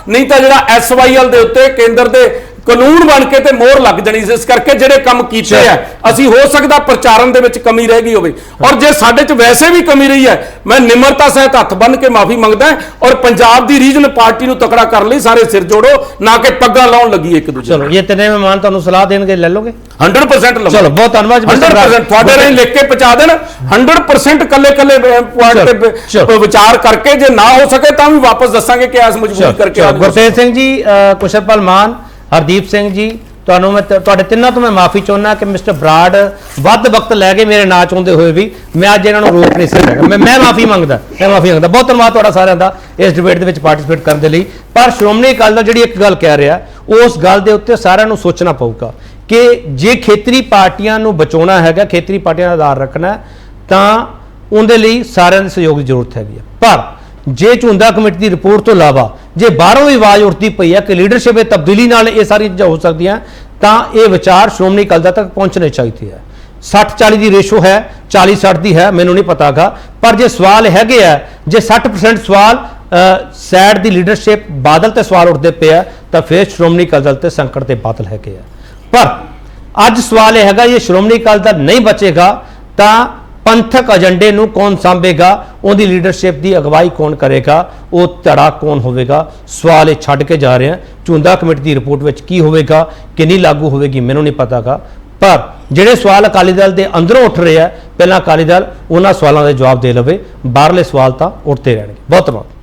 ਨਹੀਂ ਤਾਂ ਜਿਹੜਾ SYL ਦੇ ਉੱਤੇ ਕੇਂਦਰ ਦੇ ਕਾਨੂੰਨ ਬਣ ਕੇ ਤੇ ਮੋਹਰ ਲੱਗ ਜਾਣੀ ਸੀ। ਇਸ ਕਰਕੇ ਜਿਹੜੇ ਕੰਮ ਕੀਤੇ ਆ, ਅਸੀਂ ਹੋ ਸਕਦਾ ਪ੍ਰਚਾਰਨ ਦੇ ਵਿੱਚ ਕਮੀ ਰਹਿ ਗਈ ਹੋਵੇ, ਔਰ ਜੇ ਸਾਡੇ 'ਚ ਵੈਸੇ ਵੀ ਕਮੀ ਰਹੀ ਹੈ, ਮੈਂ ਨਿਮਰਤਾ ਸਹਿਤ ਹੱਥ ਬੰਨ ਕੇ ਮਾਫੀ ਮੰਗਦਾ, ਔਰ ਪੰਜਾਬ ਦੀ ਰੀਜਨ ਪਾਰਟੀ ਨੂੰ ਤਕੜਾ ਕਰਨ ਲਈ ਸਾਰੇ ਸਿਰ ਜੋੜੋ, ਨਾ ਕਿ ਪੱਗਾਂ ਲਾਉਣ ਲੱਗੀ ਇੱਕ ਦੂਜੇ। ਚਲੋ, ਇਹ ਤਿੰਨੇ ਮਹਿਮਾਨ ਤੁਹਾਨੂੰ ਸਲਾਹ ਦੇਣਗੇ, ਲੈ ਲੋਗੇ? 100% ਲਓ। ਚਲੋ, ਬਹੁਤ ਧੰਨਵਾਦ। 100% ਤੁਹਾਡੇ ਰਾਹੀਂ ਲਿਖ ਕੇ ਪਹੁੰਚਾ ਦੇਣ। 100% ਕੱਲੇ ਪੁਆਇੰਟ ਤੇ ਵਿਚਾਰ ਕਰਕੇ, ਜੇ ਨਾ ਹੋ ਸਕੇ ਤਾਂ ਵੀ ਵਾਪਸ ਦੱਸਾਂਗੇ ਕਿ ਐਸ ਮਜਬੂਰੀ ਕਰਕੇ। ਗੁਰਤੇਜ ਸਿੰਘ ਜੀ, ਕੁਸ਼ਲਪਾਲ ਮਾਨ, ਹਰਦੀਪ ਸਿੰਘ ਜੀ, ਤੁਹਾਨੂੰ ਮੈਂ ਤੁਹਾਡੇ ਤਿੰਨਾਂ ਤੋਂ ਮੈਂ ਮਾਫੀ ਚਾਹੁੰਦਾ ਕਿ ਮਿਸਟਰ ਬਰਾੜ ਵੱਧ ਵਕਤ ਲੈ ਕੇ ਮੇਰੇ ਨਾ ਚਾਹੁੰਦੇ ਹੋਏ ਵੀ ਮੈਂ ਅੱਜ ਇਹਨਾਂ ਨੂੰ ਰੋਕ ਨਹੀਂ ਸਕਿਆ। ਮੈਂ ਮਾਫੀ ਮੰਗਦਾ। ਬਹੁਤ ਧੰਨਵਾਦ ਤੁਹਾਡਾ ਸਾਰਿਆਂ ਦਾ ਇਸ ਡਿਬੇਟ ਦੇ ਵਿੱਚ ਪਾਰਟਿਸਿਪੇਟ ਕਰਨ ਦੇ ਲਈ। ਪਰ ਸ਼੍ਰੋਮਣੀ ਅਕਾਲੀ ਦਲ ਜਿਹੜੀ ਇੱਕ ਗੱਲ ਕਹਿ ਰਿਹਾ, ਉਸ ਗੱਲ ਦੇ ਉੱਤੇ ਸਾਰਿਆਂ ਨੂੰ ਸੋਚਣਾ ਪਊਗਾ ਕਿ ਜੇ ਖੇਤਰੀ ਪਾਰਟੀਆਂ ਨੂੰ ਬਚਾਉਣਾ ਹੈਗਾ, ਖੇਤਰੀ ਪਾਰਟੀਆਂ ਦਾ ਆਧਾਰ ਰੱਖਣਾ, ਤਾਂ ਉਹਦੇ ਲਈ ਸਾਰਿਆਂ ਦੇ ਸਹਿਯੋਗ ਦੀ ਜ਼ਰੂਰਤ ਹੈਗੀ ਹੈ। ਪਰ ਜੇ ਝੁੰਦਾ ਕਮੇਟੀ ਦੀ ਰਿਪੋਰਟ ਤੋਂ ਇਲਾਵਾ ਜੇ ਬਾਹਰੋਂ ਵੀ ਆਵਾਜ਼ ਉੱਠਦੀ ਪਈ ਹੈ ਕਿ ਲੀਡਰਸ਼ਿਪ ਵਿੱਚ ਤਬਦੀਲੀ ਨਾਲ ਇਹ ਸਾਰੀ ਚੀਜ਼ਾਂ ਹੋ ਸਕਦੀਆਂ, ਤਾਂ ਇਹ ਵਿਚਾਰ ਸ਼੍ਰੋਮਣੀ ਅਕਾਲੀ ਦਲ ਤੱਕ ਪਹੁੰਚਣੇ ਚਾਹੀਦੇ ਹੈ। 60-40 ਦੀ ਰੇਸ਼ੋ ਹੈ, 40-60 ਦੀ ਹੈ, ਮੈਨੂੰ ਨਹੀਂ ਪਤਾਗਾ। ਪਰ ਜੇ ਸਵਾਲ ਹੈਗੇ ਆ, ਜੇ 60% ਸਵਾਲ ਸੈਡ ਦੀ ਲੀਡਰਸ਼ਿਪ ਬਾਦਲ ਤੇ ਸਵਾਲ ਉੱਠਦੇ ਪਿਆ ਤਾਂ ਫਿਰ ਸ਼੍ਰੋਮਣੀ ਅਕਾਲੀ ਦਲ ਤੇ ਸੰਕਟ ਤੇ ਬਾਦਲ ਹੈਗੇ ਆ। ਪਰ ਅੱਜ ਸਵਾਲ ਇਹ ਹੈਗਾ ਇਹ ਸ਼੍ਰੋਮਣੀ ਅਕਾਲੀ ਦਲ ਨਹੀਂ ਬਚੇਗਾ ਤਾਂ ਪੰਥਕ ਏਜੰਡੇ ਨੂੰ ਕੌਣ ਸਾਂਭੇਗਾ, ਉਹਦੀ ਲੀਡਰਸ਼ਿਪ ਦੀ ਅਗਵਾਈ ਕੌਣ ਕਰੇਗਾ, ਉਹ ਧੜਾ ਕੌਣ ਹੋਵੇਗਾ। ਸਵਾਲ ਇਹ ਛੱਡ ਕੇ ਜਾ ਰਹੇ ਹਾਂ। ਝੁੰਦਾ ਕਮੇਟੀ ਦੀ ਰਿਪੋਰਟ ਵਿੱਚ ਕੀ ਹੋਵੇਗਾ, ਕਿੰਨੀ ਲਾਗੂ ਹੋਵੇਗੀ ਮੈਨੂੰ ਨਹੀਂ ਪਤਾਗਾ, ਪਰ ਜਿਹੜੇ ਸਵਾਲ ਅਕਾਲੀ ਦਲ ਦੇ ਅੰਦਰੋਂ ਉੱਠ ਰਹੇ ਆ ਪਹਿਲਾਂ ਅਕਾਲੀ ਦਲ ਉਹਨਾਂ ਸਵਾਲਾਂ ਦੇ ਜਵਾਬ ਦੇ ਲਵੇ, ਬਾਹਰਲੇ ਸਵਾਲ ਤਾਂ ਉੱਠਦੇ ਰਹਿਣਗੇ। ਬਹੁਤ ਧੰਨਵਾਦ।